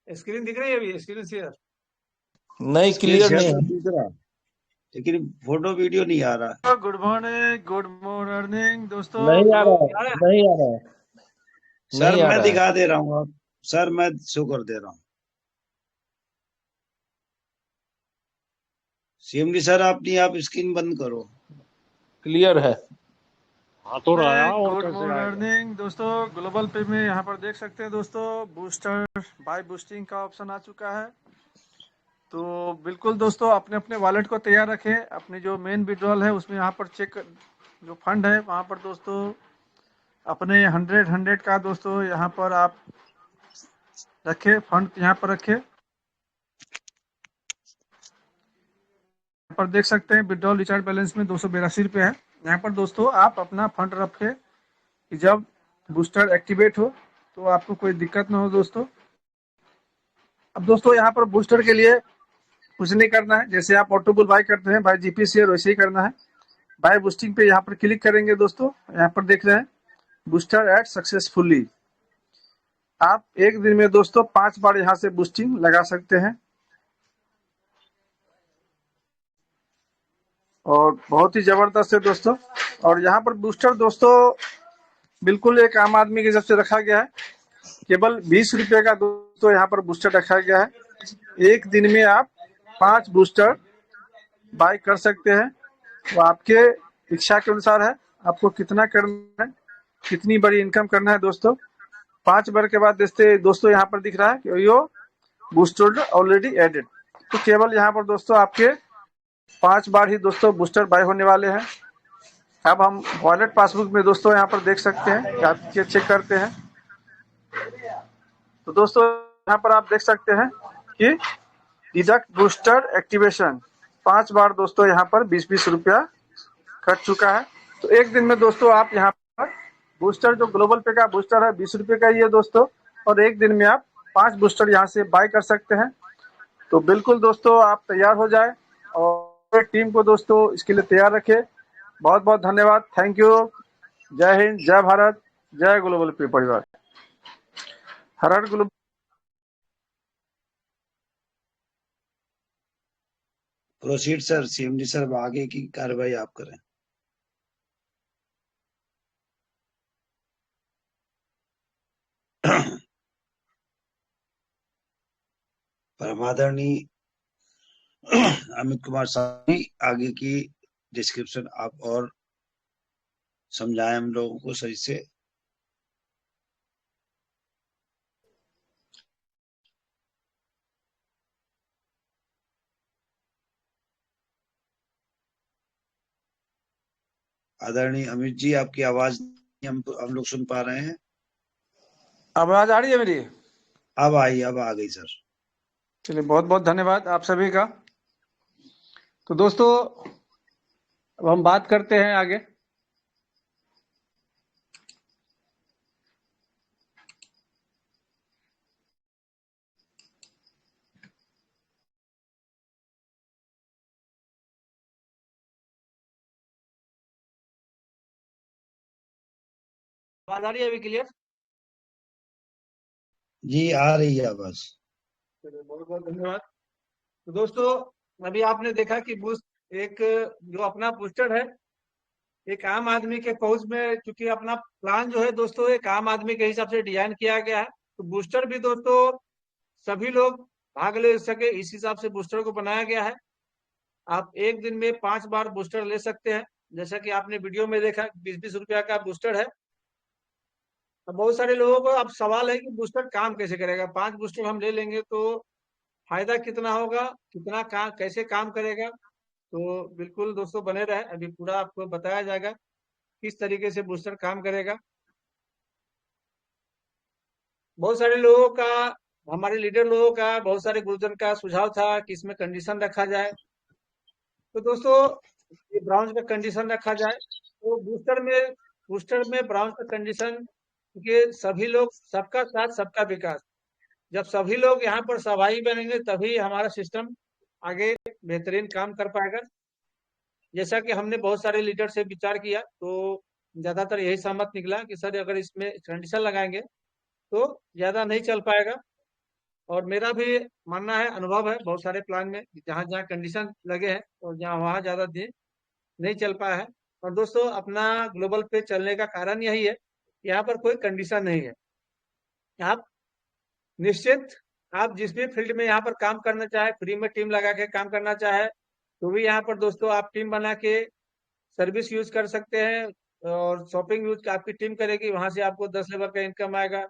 Speaker 1: स्क्रीन दिख रही है अभी? स्क्रीन शेयर
Speaker 5: नहीं, क्लियर नहीं है।
Speaker 2: दिख रहा, लेकिन फोटो वीडियो नहीं आ रहा।
Speaker 1: गुड मॉर्निंग, गुड मॉर्निंग दोस्तों।
Speaker 5: नहीं आ रहा है, नहीं आ रहा है।
Speaker 2: सर
Speaker 5: नहीं आ
Speaker 2: मैं
Speaker 5: रहा है।
Speaker 2: दिखा दे रहा हूँ, आप सर मैं शो कर दे रहा हूँ। सीएमडी सर अपनी आप स्क्रीन बंद करो।
Speaker 5: क्लियर है।
Speaker 7: तो रहा है और
Speaker 1: गुड
Speaker 7: कैसे आएगा?
Speaker 1: मॉर्निंग दोस्तों, ग्लोबल पे में यहाँ पर देख सकते हैं दोस्तों, बूस्टर बाय बूस्टिंग का ऑप्शन आ चुका है। तो बिल्कुल दोस्तों अपने अपने वॉलेट को तैयार रखें। अपनी जो मेन विड्रॉल है उसमें यहाँ पर चेक जो फंड है वहाँ पर दोस्तों अपने 100 का दोस्तों यहाँ पर आप रखे, फंड यहाँ पर रखे। यहाँ पर देख सकते हैं विड्रॉल रिचार्ज बैलेंस में 282 रुपये है। यहाँ पर दोस्तों आप अपना फंड रखे कि जब बूस्टर एक्टिवेट हो तो आपको कोई दिक्कत ना हो दोस्तों। अब दोस्तों यहाँ पर बूस्टर के लिए कुछ नहीं करना है, जैसे आप ऑटो बुल बाय करते हैं बाय जीपी शेयर, वैसे ही करना है। बाय बूस्टिंग पे यहाँ पर क्लिक करेंगे दोस्तों, यहाँ पर देख रहे हैं बूस्टर ऐड सक्सेसफुली। आप एक दिन में दोस्तों 5 बार यहाँ से बूस्टिंग लगा सकते हैं। और बहुत ही जबरदस्त है दोस्तों। और यहाँ पर बूस्टर दोस्तों बिल्कुल एक आम आदमी के हिसाब से रखा गया है। केवल 20 रुपए का दोस्तों यहाँ पर बूस्टर रखा गया है। एक दिन में आप 5 बूस्टर बाय कर सकते हैं। तो आपके इच्छा के अनुसार है, आपको कितना करना है, कितनी बड़ी इनकम करना है दोस्तों। 5 बार के बाद दोस्तों यहाँ पर दिख रहा है कि यो बूस्टर ऑलरेडी एडेड। तो केवल यहाँ पर दोस्तों आपके 5 बार ही दोस्तों बूस्टर बाय होने वाले हैं। अब हम वॉलेट पासबुक में दोस्तों यहाँ पर देख सकते हैं, आप चेक करते हैं तो दोस्तों यहाँ पर आप देख सकते हैं कि डिडक्ट बूस्टर एक्टिवेशन 5 बार दोस्तों यहाँ पर 20-20 रुपया कट चुका है। तो एक दिन में दोस्तों आप यहाँ पर बूस्टर जो ग्लोबल पे का बूस्टर है 20 रुपये का ही है दोस्तों, और एक दिन में आप 5 बूस्टर यहाँ से बाय कर सकते हैं। तो बिल्कुल दोस्तों आप तैयार हो जाए और टीम को दोस्तों इसके लिए तैयार रखें। बहुत बहुत धन्यवाद, थैंक यू। जय हिंद, जय भारत, जय ग्लोबल पे परिवार, हर हर global.
Speaker 2: Proceed sir, CMD sir, अब आगे की कार्रवाई आप करें। परमादरणीय अमित कुमार साहब, आगे की डिस्क्रिप्शन आप और समझाएं हम लोगों को सही से। आदरणीय अमित जी, आपकी आवाज हम लोग सुन पा रहे हैं।
Speaker 1: आवाज आ रही है मेरी?
Speaker 2: अब आई, अब आ गई सर।
Speaker 1: चलिए, बहुत बहुत धन्यवाद आप सभी का। तो दोस्तों अब हम बात करते हैं आगे। आवाज आ रही है अभी क्लियर?
Speaker 2: जी आ रही है आवाज।
Speaker 1: चलिए, बहुत बहुत धन्यवाद। तो दोस्तों अभी आपने देखा कि बूस्ट एक जो अपना बूस्टर है एक आम आदमी के पहुंच में, क्योंकि अपना प्लान जो है दोस्तों एक आम आदमी के हिसाब से डिजाइन किया गया है। तो बूस्टर भी दोस्तों सभी लोग भाग ले सके इस हिसाब से बूस्टर को बनाया गया है। आप एक दिन में 5 बार बूस्टर ले सकते हैं, जैसा कि आपने वीडियो में देखा 20-20 रुपया का बूस्टर है। अब बहुत सारे लोगों को अब सवाल है कि बूस्टर काम कैसे करेगा, 5 बूस्टर हम ले लेंगे तो फायदा कितना होगा, कितना काम कैसे काम करेगा। तो बिल्कुल दोस्तों बने रहे, अभी पूरा आपको बताया जाएगा किस तरीके से बूस्टर काम करेगा। बहुत सारे लोगों का, हमारे लीडर लोगों का, बहुत सारे गुरुजन का सुझाव था कि इसमें कंडीशन रखा जाए। तो दोस्तों ये ब्राउन्स का कंडीशन रखा जाए तो बूस्टर में ब्राउन्स का कंडीशन, क्योंकि सभी लोग, सबका साथ सबका विकास, जब सभी लोग यहाँ पर सहभागी बनेंगे तभी हमारा सिस्टम आगे बेहतरीन काम कर पाएगा। जैसा कि हमने बहुत सारे लीडर से विचार किया तो ज्यादातर यही सहमत निकला कि सर अगर इसमें कंडीशन लगाएंगे तो ज्यादा नहीं चल पाएगा। और मेरा भी मानना है, अनुभव है बहुत सारे प्लान में जहाँ जहाँ कंडीशन लगे हैं और जहाँ वहाँ ज्यादा दिन नहीं चल पाया है। और दोस्तों अपना ग्लोबल पे चलने का कारण यही है, यहाँ पर कोई कंडीशन नहीं है। आप निश्चित, आप जिस भी फील्ड में यहाँ पर काम करना चाहे, फ्री में टीम लगा के काम करना चाहे तो भी यहाँ पर दोस्तों आप टीम बना के सर्विस यूज कर सकते हैं और शॉपिंग यूज आपकी टीम करेगी, वहां से आपको 10 लेवल का इनकम आएगा।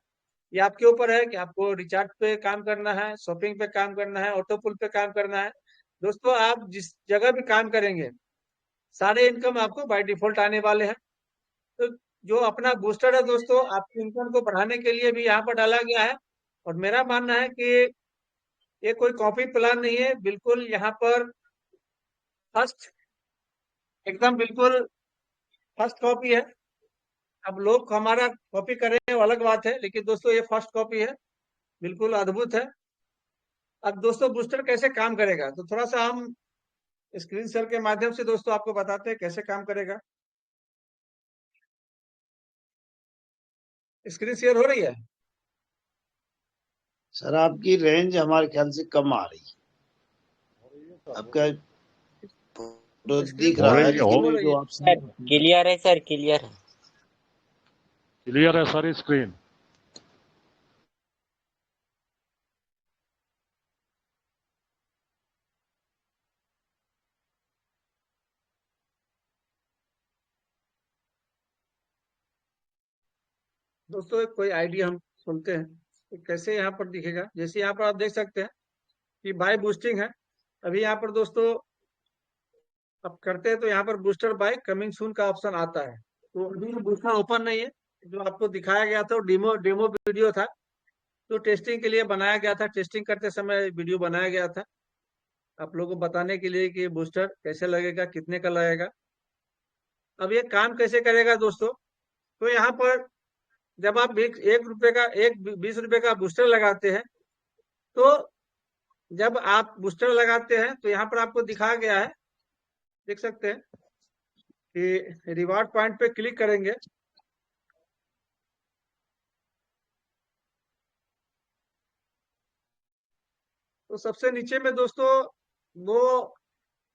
Speaker 1: ये आपके ऊपर है कि आपको रिचार्ज पे काम करना है, शॉपिंग पे काम करना है, ऑटो पुल पे काम करना है। दोस्तों आप जिस जगह भी काम करेंगे सारे इनकम आपको बाय डिफॉल्ट आने वाले हैं। तो जो अपना बूस्टर है दोस्तों आपकी इनकम को बढ़ाने के लिए भी यहाँ पर डाला गया है। और मेरा मानना है कि ये कोई कॉपी प्लान नहीं है, बिल्कुल यहाँ पर फर्स्ट, एकदम बिल्कुल फर्स्ट कॉपी है। अब लोग हमारा कॉपी करें वो अलग बात है, लेकिन दोस्तों ये फर्स्ट कॉपी है, बिल्कुल अद्भुत है। अब दोस्तों बूस्टर कैसे काम करेगा तो थोड़ा सा हम स्क्रीन शेयर के माध्यम से दोस्तों आपको बताते हैं कैसे काम करेगा। स्क्रीन शेयर हो रही है?
Speaker 2: सर आपकी रेंज हमारे ख्याल से कम आ रही है। आपका फोटो
Speaker 1: स्क्रीन
Speaker 2: दिख रहा है
Speaker 1: शेयर
Speaker 2: लेकिन
Speaker 1: हो
Speaker 2: वो
Speaker 1: रही
Speaker 2: जो
Speaker 1: है?
Speaker 2: ऑप्शन
Speaker 4: क्लियर है सर, क्लियर है।
Speaker 7: क्लियर है सारी स्क्रीन।
Speaker 1: दोस्तों कोई आइडिया हम सुनते हैं। तो कैसे यहाँ पर दिखेगा? जैसे यहाँ पर आप देख सकते हैं कि बाय बूस्टिंग है। अभी यहाँ पर दोस्तों आप करते हैं तो यहाँ पर बूस्टर बाय कमिंग सून का ऑप्शन आता है। तो अभी बूस्टर ओपन नहीं है। जो आपको दिखाया गया था वो डेमो डेमो वीडियो था, तो टेस्टिंग के लिए बनाया गया था। टेस्टिंग करते समय वीडियो बनाया गया था आप लोगों को बताने के लिए कि बूस्टर कैसे लगेगा, कितने का लगेगा। अब ये काम कैसे करेगा दोस्तों? तो यहाँ पर जब आप एक रुपए का, एक 20 रुपए का बूस्टर लगाते हैं, तो जब आप बूस्टर लगाते हैं तो यहाँ पर आपको दिखाया गया है, देख सकते हैं कि रिवार्ड पॉइंट पे क्लिक करेंगे तो सबसे नीचे में दोस्तों वो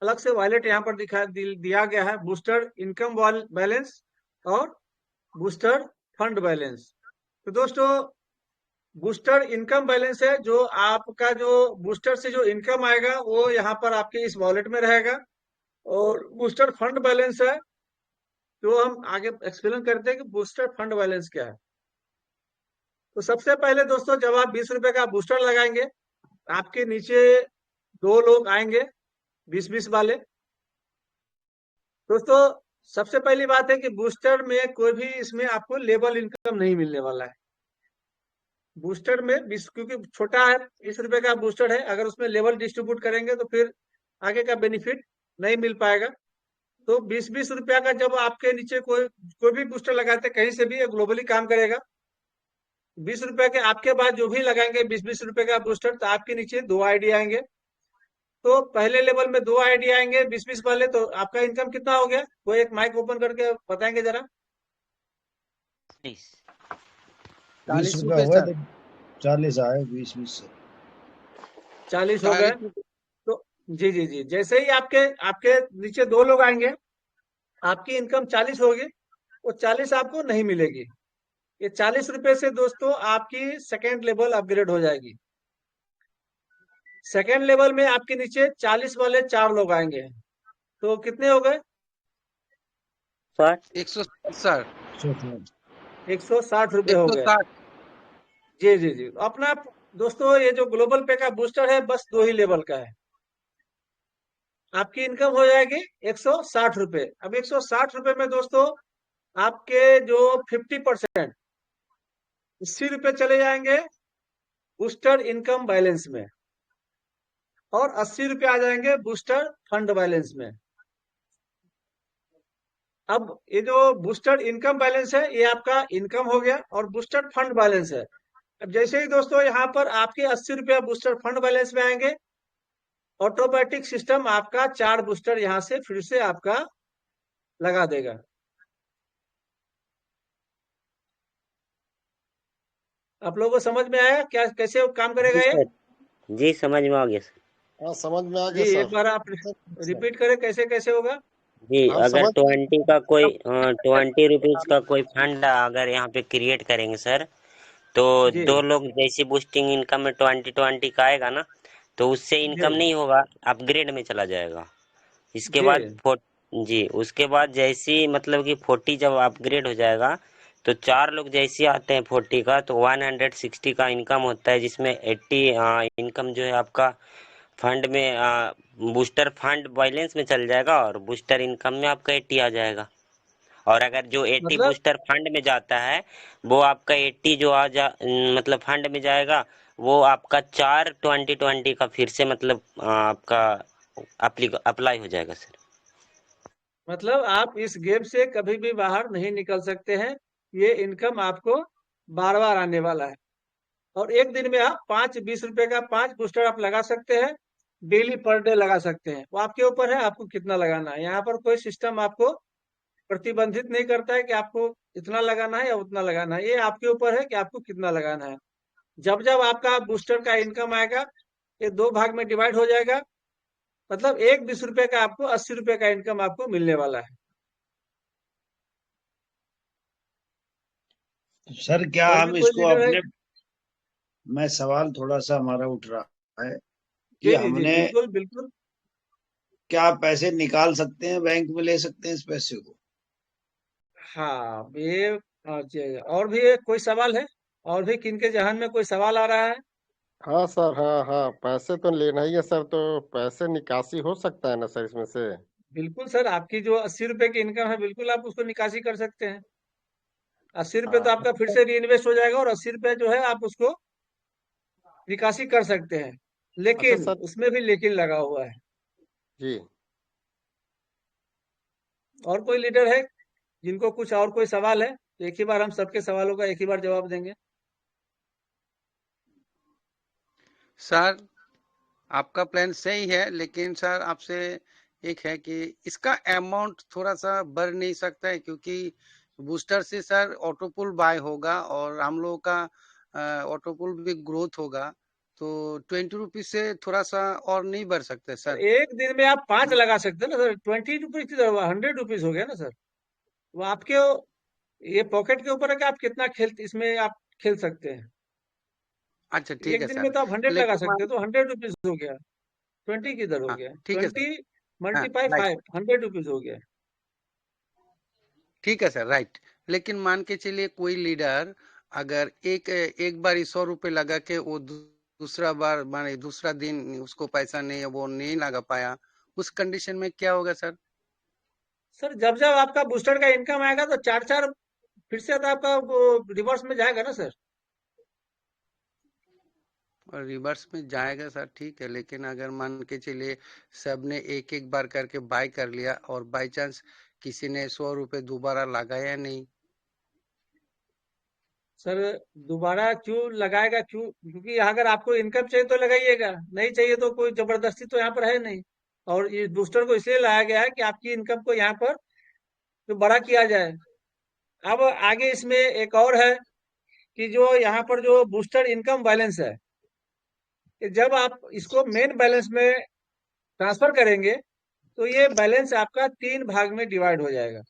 Speaker 1: अलग से वॉलेट यहाँ पर दिया गया है, बूस्टर इनकम बैलेंस और बूस्टर फंड बैलेंस। तो दोस्तों बूस्टर इनकम बैलेंस है, जो आपका जो बूस्टर से जो इनकम आएगा वो यहाँ पर आपके इस वॉलेट में रहेगा। और बूस्टर फंड बैलेंस है, जो हम आगे एक्सप्लेन करते हैं कि बूस्टर फंड बैलेंस क्या है। तो सबसे पहले दोस्तों जब आप 20 रुपए का बूस्टर लगाएंगे, आपके नीचे 2 लोग आएंगे 20-20 वाले। दोस्तों सबसे पहली बात है कि बूस्टर में कोई भी इसमें आपको लेबल इनकम नहीं मिलने वाला है। बूस्टर में 20, क्योंकि छोटा है, 20 रुपए का बूस्टर है, अगर उसमें लेवल डिस्ट्रीब्यूट करेंगे तो फिर आगे का बेनिफिट नहीं मिल पाएगा। तो 20-20 रुपया का जब आपके नीचे कोई कोई भी बूस्टर लगाते कहीं से भी, ग्लोबली काम करेगा। 20 रुपए के आपके बाद जो भी लगाएंगे 20-20 रुपए का बूस्टर, तो आपके नीचे 2 आईडी आएंगे। तो पहले लेवल में 2 आईडी आएंगे 20-20 वाले, तो आपका इनकम कितना हो गया? वो एक माइक ओपन करके बताएंगे जरा।
Speaker 2: 20
Speaker 1: 40
Speaker 2: रुपया
Speaker 1: रुपए
Speaker 2: हुआ
Speaker 1: सर,
Speaker 2: तो 40 आए 20 से
Speaker 1: 40 हो गए। तो जी जी जी, जैसे ही आपके आपके नीचे 2 लोग आएंगे, आपकी इनकम 40 होगी। वो 40 आपको नहीं मिलेगी। ये 40 रुपए से दोस्तों आपकी सेकेंड लेवल अपग्रेड हो जाएगी। सेकेंड लेवल में आपके नीचे 40 वाले 4 लोग आएंगे, तो कितने हो गए?
Speaker 8: 160
Speaker 1: 160 रुपए हो गए।
Speaker 8: 160
Speaker 1: जी जी जी, अपना दोस्तों ये जो ग्लोबल पे का बूस्टर है बस 2 ही लेवल का है। आपकी इनकम हो जाएगी 160 रुपए। अब 160 रुपए में दोस्तों आपके जो 50%, 80 रुपए चले जाएंगे बूस्टर इनकम बैलेंस में, और 80 रुपए आ जाएंगे बूस्टर फंड बैलेंस में। अब ये जो बूस्टर इनकम बैलेंस है ये आपका इनकम हो गया, और बूस्टर फंड बैलेंस है। अब जैसे ही दोस्तों यहाँ पर आपके 80 रुपया बूस्टर फंड बैलेंस में आएंगे, ऑटोमेटिक सिस्टम आपका 4 बूस्टर यहाँ से फिर से आपका लगा देगा। आप लोगों को समझ में आया क्या कैसे काम करेगा
Speaker 4: जी
Speaker 1: ये?
Speaker 4: सर, जी समझ में आ गया सर।
Speaker 6: हाँ समझ में आ
Speaker 1: जी
Speaker 6: गया
Speaker 1: एक बार आप
Speaker 6: सर।
Speaker 1: रिपीट करें कैसे कैसे होगा।
Speaker 4: जी
Speaker 6: हम
Speaker 4: अगर
Speaker 6: समझ
Speaker 4: 20 का कोई 20 रुपीज का कोई फंड अगर यहाँ पे क्रिएट करेंगे सर, तो
Speaker 1: जी
Speaker 4: 2 लोग जैसी बूस्टिंग इनकम में 20 का आएगा ना, तो उससे
Speaker 1: जी
Speaker 4: इनकम नहीं होगा, अपग्रेड में चला जाएगा। इसके
Speaker 1: जी
Speaker 4: बाद जी उसके बाद जैसी मतलब कि 40 जब अपग्रेड हो जाएगा, तो 4 लोग जैसे आते हैं 40 का, तो 160 का इनकम होता है, जिसमें 80 इनकम जो है आपका फंड में बूस्टर फंड बैलेंस में चल जाएगा, और बूस्टर इनकम में आपका 80 आ जाएगा। और अगर जो 80
Speaker 1: मतलब
Speaker 4: बूस्टर फंड में जाता है, वो आपका 80 जो मतलब फंड में जाएगा, वो आपका 4 20 का फिर से मतलब आपका अप्लाई हो जाएगा सर।
Speaker 1: मतलब आप इस गेम से कभी भी बाहर नहीं निकल सकते हैं। ये इनकम आपको बार बार आने वाला है, और एक दिन में आप 5-20 रुपए का 5 बूस्टर आप लगा सकते हैं। डेली पर डे लगा सकते हैं, वो आपके ऊपर है आपको कितना लगाना है। यहाँ पर कोई सिस्टम आपको प्रतिबंधित नहीं करता है कि आपको इतना लगाना है या उतना लगाना है। ये आपके ऊपर है कि आपको कितना लगाना है। जब जब आपका बूस्टर का इनकम आएगा, ये 2 भाग में डिवाइड हो जाएगा। मतलब एक 20 रुपए का आपको 80 रुपए का इनकम आपको मिलने वाला है।
Speaker 2: सर क्या
Speaker 1: और भी
Speaker 2: हम
Speaker 1: कोई
Speaker 2: इसको
Speaker 1: लीडर है?
Speaker 2: अपने, मैं सवाल थोड़ा सा हमारा उठ रहा है कि
Speaker 1: जी जी जी,
Speaker 2: हमने
Speaker 1: बिल्कुल बिल्कुल।
Speaker 2: क्या पैसे निकाल सकते हैं, बैंक में ले सकते हैं इस पैसे को?
Speaker 1: हाँ ये जी, और भी कोई सवाल है? और भी किन के जहन में कोई सवाल आ रहा है?
Speaker 6: हाँ सर, हाँ हाँ, पैसे तो लेना ही है सर, तो पैसे निकासी हो सकता है ना सर इसमें से?
Speaker 1: बिल्कुल सर, आपकी जो 80 रुपए की इनकम है, बिल्कुल आप उसको निकासी कर सकते हैं। 80 रुपए तो आपका फिर से री इन्वेस्ट हो जाएगा, और 80 रुपए जो है आप उसको निकासी कर सकते हैं।
Speaker 6: अच्छा
Speaker 1: लेकिन
Speaker 6: सर।
Speaker 1: उसमें भी लेकिन लगा हुआ है।
Speaker 6: जी।
Speaker 1: और कोई लीडर है जिनको कुछ और कोई सवाल है? तो एक ही बार हम सबके सवालों का एक ही बार जवाब देंगे।
Speaker 8: सर आपका प्लान सही है, लेकिन सर आपसे एक है कि इसका अमाउंट थोड़ा सा बढ़ नहीं सकता है, क्योंकि बूस्टर से सर ऑटोपुल बाय होगा और हम लोगों का ऑटोपुल भी ग्रोथ होगा, तो 20 रुपीज से थोड़ा सा और नहीं बढ़ सकते
Speaker 1: तो
Speaker 8: सर?
Speaker 1: एक दिन में आप 5 लगा सकते हैं ना सर। 20 रुपीज की जगह 100 रुपीज हो गया ना सर। वो आपके ये पॉकेट के ऊपर है कि आप कितना खेल इसमें आप खेल सकते हैं।
Speaker 8: अच्छा ठीक
Speaker 1: एक
Speaker 8: है
Speaker 1: दिन
Speaker 8: सर,
Speaker 1: में तो आप 100 लगा
Speaker 8: लेकिन
Speaker 1: सकते हैं, तो 100 रुपीज हो गया। 20 किधर हो
Speaker 8: हाँ
Speaker 1: गया?
Speaker 8: ठीक है सर।
Speaker 1: 20
Speaker 8: हाँ
Speaker 1: मल्टीप्लाई
Speaker 8: राइट,
Speaker 1: 5, 100 रुपीज हो गया।
Speaker 8: ठीक है सर, राइट। लेकिन मान के चलिए कोई लीडर अगर एक बार ही 100 रुपए लगा के वो दूसरा बार माने दूसरा दिन उसको पैसा नहीं, वो नहीं लगा पाया, उस कंडीशन में क्या होगा सर?
Speaker 1: सर जब जब आपका बूस्टर का इनकम आएगा तो 4-4 फिर से तो आपका वो रिवर्स में जाएगा ना सर।
Speaker 8: और रिवर्स में जाएगा सर, ठीक है, लेकिन अगर मान के चलिए सबने एक एक बार करके बाय कर लिया और बाय चांस किसी ने 100 रुपए दोबारा लगाया नहीं?
Speaker 1: सर दोबारा क्यों लगाएगा? क्यों? क्योंकि अगर आपको इनकम चाहिए तो लगाइएगा, नहीं चाहिए तो कोई जबरदस्ती तो यहाँ पर है नहीं। और ये बूस्टर को इसलिए लाया गया है कि आपकी इनकम को यहाँ पर जो बड़ा किया जाए। अब आगे इसमें एक और है कि जो यहाँ पर जो बूस्टर इनकम बैलेंस है, कि जब आप इसको मेन बैलेंस में ट्रांसफर करेंगे तो ये बैलेंस आपका 3 भाग में डिवाइड हो जाएगा।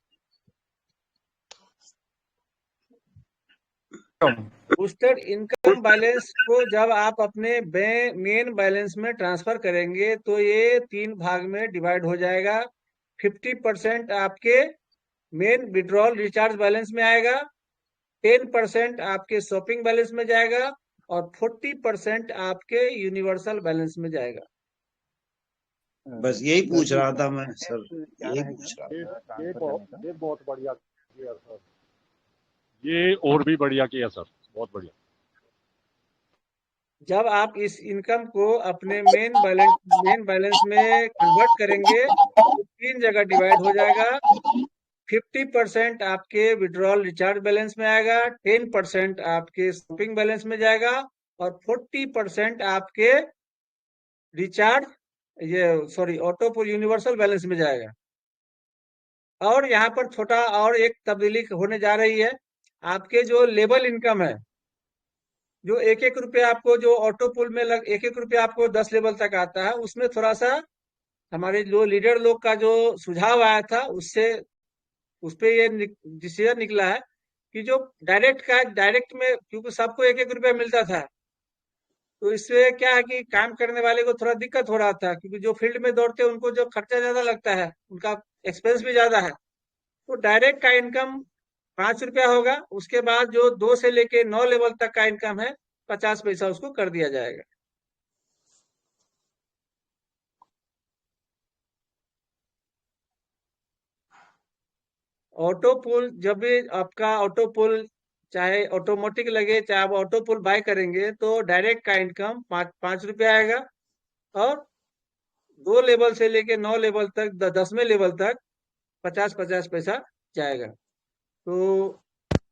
Speaker 1: बूस्टर इनकम बैलेंस को जब आप अपने मेन बैलेंस में ट्रांसफर करेंगे तो ये 3 भाग में डिवाइड हो जाएगा। 50% आपके मेन विड्रॉल रिचार्ज बैलेंस में आएगा, 10% आपके शॉपिंग बैलेंस में जाएगा, और 40% आपके यूनिवर्सल बैलेंस में जाएगा।
Speaker 2: बस यही पूछ रहा था मैं सर, यही पूछ रहा था।
Speaker 7: ये बहुत बढ़िया किया सर, ये और भी बढ़िया किया सर, बहुत बढ़िया।
Speaker 1: जब आप इस इनकम को अपने मेन बैलेंस में कन्वर्ट करेंगे तो 3 जगह डिवाइड हो जाएगा। 50% आपके विड्रॉल रिचार्ज बैलेंस में आएगा, 10% आपके शॉपिंग बैलेंस में जाएगा, और 40% आपके ऑटो पर यूनिवर्सल बैलेंस में जाएगा। और यहाँ पर छोटा और एक तब्दीली होने जा रही है। आपके जो लेवल इनकम है, जो एक एक रुपये आपको जो ऑटो पुल में एक एक रुपये आपको 10 लेवल तक आता है, उसमें थोड़ा सा हमारे जो लीडर लोग का जो सुझाव आया था उससे उस पे ये डिसीजन निकला है कि जो डायरेक्ट में, क्योंकि सबको एक एक रुपया मिलता था, तो इससे क्या है कि काम करने वाले को थोड़ा दिक्कत हो रहा था, क्योंकि जो फील्ड में दौड़ते हैं उनको जो खर्चा ज्यादा लगता है, उनका एक्सपेंस भी ज्यादा है। तो डायरेक्ट का इनकम 5 रुपया होगा, उसके बाद जो 2 से लेके 9 लेवल तक का इनकम है 50 पैसा उसको कर दिया जाएगा। ऑटो पुल जब भी आपका ऑटो पुल चाहे ऑटोमेटिक लगे चाहे आप ऑटो पुल बाय करेंगे तो डायरेक्ट का इनकम 5 रुपया आएगा, और 2 लेवल से लेके 9 लेवल तक 10वें लेवल तक 50-50 पैसा जाएगा। तो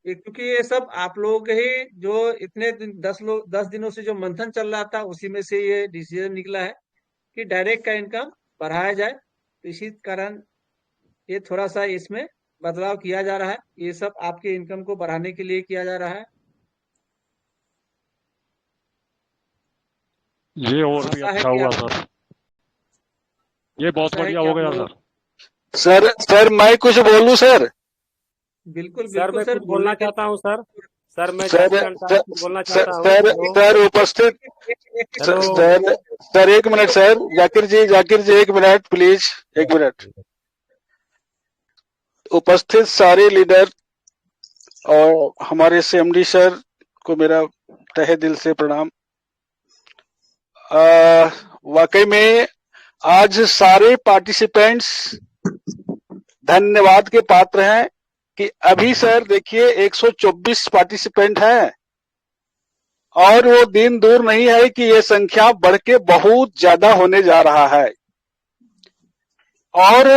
Speaker 1: क्योंकि ये सब आप लोग ही जो इतने दिन 10 दिनों से जो मंथन चल रहा था उसी में से ये डिसीजन निकला है कि डायरेक्ट का इनकम बढ़ाया जाए। तो इसी कारण ये थोड़ा सा इसमें बदलाव किया जा रहा है। ये सब आपके इनकम को बढ़ाने के लिए किया जा रहा है।
Speaker 7: ये और भी
Speaker 1: आशा है
Speaker 7: अच्छा
Speaker 1: कि
Speaker 7: हुआ
Speaker 1: आप
Speaker 7: सर, ये बहुत
Speaker 1: आशा है
Speaker 7: बढ़िया
Speaker 1: कि
Speaker 7: हो
Speaker 1: आप
Speaker 7: गया
Speaker 1: लोग
Speaker 7: सर।
Speaker 9: सर मैं कुछ बोलूं सर?
Speaker 1: बिल्कुल
Speaker 10: सर
Speaker 1: बिल्कुल
Speaker 10: मैं
Speaker 1: सर,
Speaker 10: कुछ बोलना चाहता हूँ सर। सर मैं
Speaker 9: सर
Speaker 10: जाकिर अंसारी
Speaker 9: सर
Speaker 10: कुछ बोलना
Speaker 9: सर
Speaker 10: चाहता हूँ।
Speaker 9: सर
Speaker 10: हेलो
Speaker 9: सर उपस्थित
Speaker 10: हेलो
Speaker 9: सर सर एक मिनट सर, जाकिर जी एक मिनट प्लीज, एक मिनट। उपस्थित सारे लीडर और हमारे सीएमडी सर को मेरा तहे दिल से प्रणाम। वाकई में आज सारे पार्टिसिपेंट्स धन्यवाद के पात्र हैं कि अभी सर देखिए 124 पार्टिसिपेंट हैं और वो दिन दूर नहीं है कि ये संख्या बढ़ के बहुत ज्यादा होने जा रहा है। और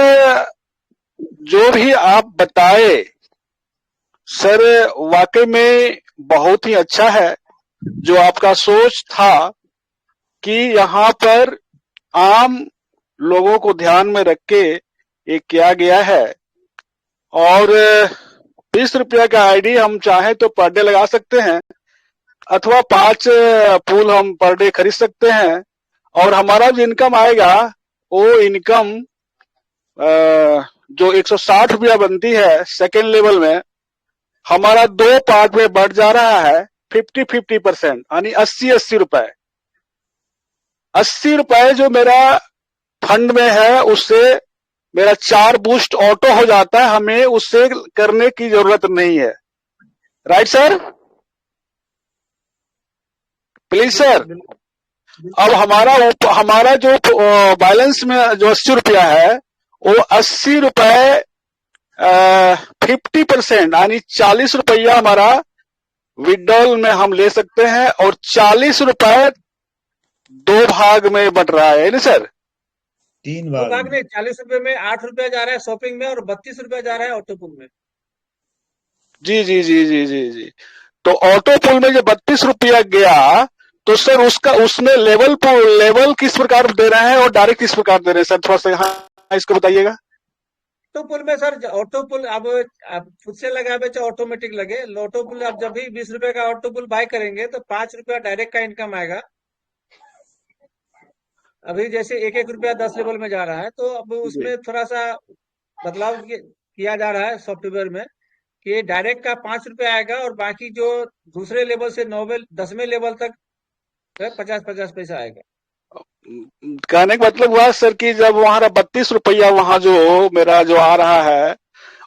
Speaker 9: जो भी आप बताए सर वाकई में बहुत ही अच्छा है। जो आपका सोच था कि यहाँ पर आम लोगों को ध्यान में रख के ये किया गया है और 20 रुपया का आईडी हम चाहें तो पर डे लगा सकते हैं अथवा 5 पूल हम पर डे खरीद सकते हैं और हमारा जो इनकम आएगा वो इनकम जो 160 रुपया बनती है सेकेंड लेवल में हमारा 2 पार्ट में बढ़ जा रहा है 50-50% यानी 80-80 रुपए। 80 रुपए जो मेरा फंड में है उससे मेरा 4 बूस्ट ऑटो हो जाता है, हमें उससे करने की जरूरत नहीं है। Right sir? Please sir. अब हमारा जो बैलेंस में जो 80 रुपया है वो 80 रुपए 50% यानी 40 रुपया हमारा विड्रॉल में हम ले सकते हैं और 40 रुपए 2 भाग में बट रहा है ना सर?
Speaker 11: 3
Speaker 10: दो
Speaker 11: भाग
Speaker 10: भाग
Speaker 11: में।
Speaker 10: में 40 रुपए में 8 रुपया जा रहा है शॉपिंग में और 32 रुपया जा रहा है ऑटो पुल में।
Speaker 9: जी जी जी जी जी जी। तो ऑटो पुल में जो 32 रुपया गया तो सर उसमें लेवल किस प्रकार दे रहे हैं और डायरेक्ट किस प्रकार दे रहे हैं सर? थोड़ा सा यहाँ इसको बताइएगा।
Speaker 10: ऑटो पुल में सर ऑटो पुल अब खुद से लगावे चाहे ऑटोमेटिक लगे। ऑटो पुल आप जब भी 20 रुपए का ऑटो पुल बाय करेंगे तो 5 रुपया डायरेक्ट का इनकम आएगा। अभी जैसे 1-1 रुपया 10 लेवल में जा रहा है तो अब उसमें थोड़ा सा बदलाव किया जा रहा है सॉफ्टवेयर में कि डायरेक्ट का 5 रुपया आएगा और बाकी जो दूसरे लेवल से 10वें लेवल तक 50-50 पैसा आएगा।
Speaker 9: कहने का मतलब हुआ सर कि जब वहां 32 रुपया वहां जो मेरा जो आ रहा है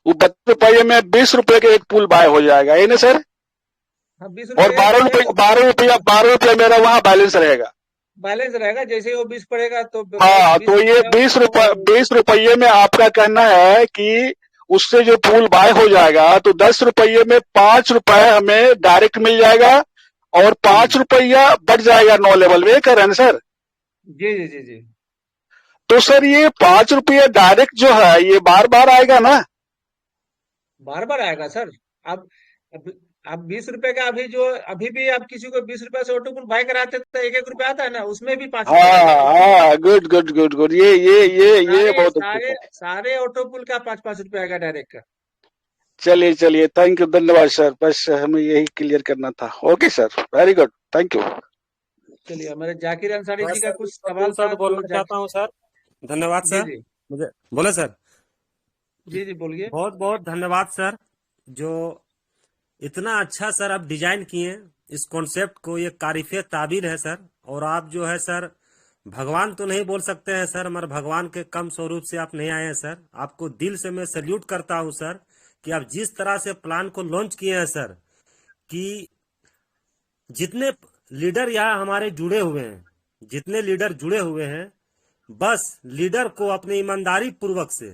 Speaker 9: वो 32 रुपये में 20 रुपए के एक पुल बाय हो जाएगा, ये ना सर?
Speaker 10: हाँ, 20
Speaker 9: और 12 रुपया मेरा वहां बैलेंस रहेगा।
Speaker 10: जैसे वो 20 पड़ेगा तो
Speaker 9: हाँ, तो ये 20 रुपये में आपका कहना है कि उससे जो पुल बाय हो जाएगा तो 10 रुपये में 5 रुपए हमें डायरेक्ट मिल जाएगा और 5 रुपया बढ़ जाएगा 9 लेवल में, कह रहे हैं सर?
Speaker 10: जी जी जी जी।
Speaker 9: तो सर ये 5 रुपये डायरेक्ट जो है ये बार बार आएगा ना?
Speaker 10: बार बार आएगा सर। अब 20 रुपए का अभी भी आप किसी को 20 रुपए से ऑटो पुल बाय कराते तो 1-1 रुपया आता है ना, उसमें भी 5
Speaker 9: हाँ, गुड ये बहुत अच्छा।
Speaker 10: सारे ऑटो पुल का 5-5 रुपया आएगा डायरेक्ट का।
Speaker 9: चलिए थैंक यू, धन्यवाद सर। बस हमें यही क्लियर करना था। Okay sir, very good, thank you.
Speaker 10: चलिए हमारे जाकिर अंसारी जी का कुछ
Speaker 12: सवाल
Speaker 10: सवाल
Speaker 12: बोलना चाहता हूँ सर। धन्यवाद सर।
Speaker 10: जी
Speaker 12: मुझे बोले सर।
Speaker 10: जी बोलिए।
Speaker 12: बहुत बहुत धन्यवाद सर, जो इतना अच्छा सर आप डिजाइन किए इस कॉन्सेप्ट को, ये तारीफ़े ताबीर है सर। और आप जो है सर भगवान तो नहीं बोल सकते हैं सर, मगर भगवान के कम स्वरूप से आप नहीं आए हैं सर। आपको दिल से मैं सल्यूट करता हूं सर कि आप जिस तरह से प्लान को लॉन्च किए हैं सर, कि जितने लीडर यहाँ हमारे जुड़े हुए हैं, बस लीडर को अपने ईमानदारी पूर्वक से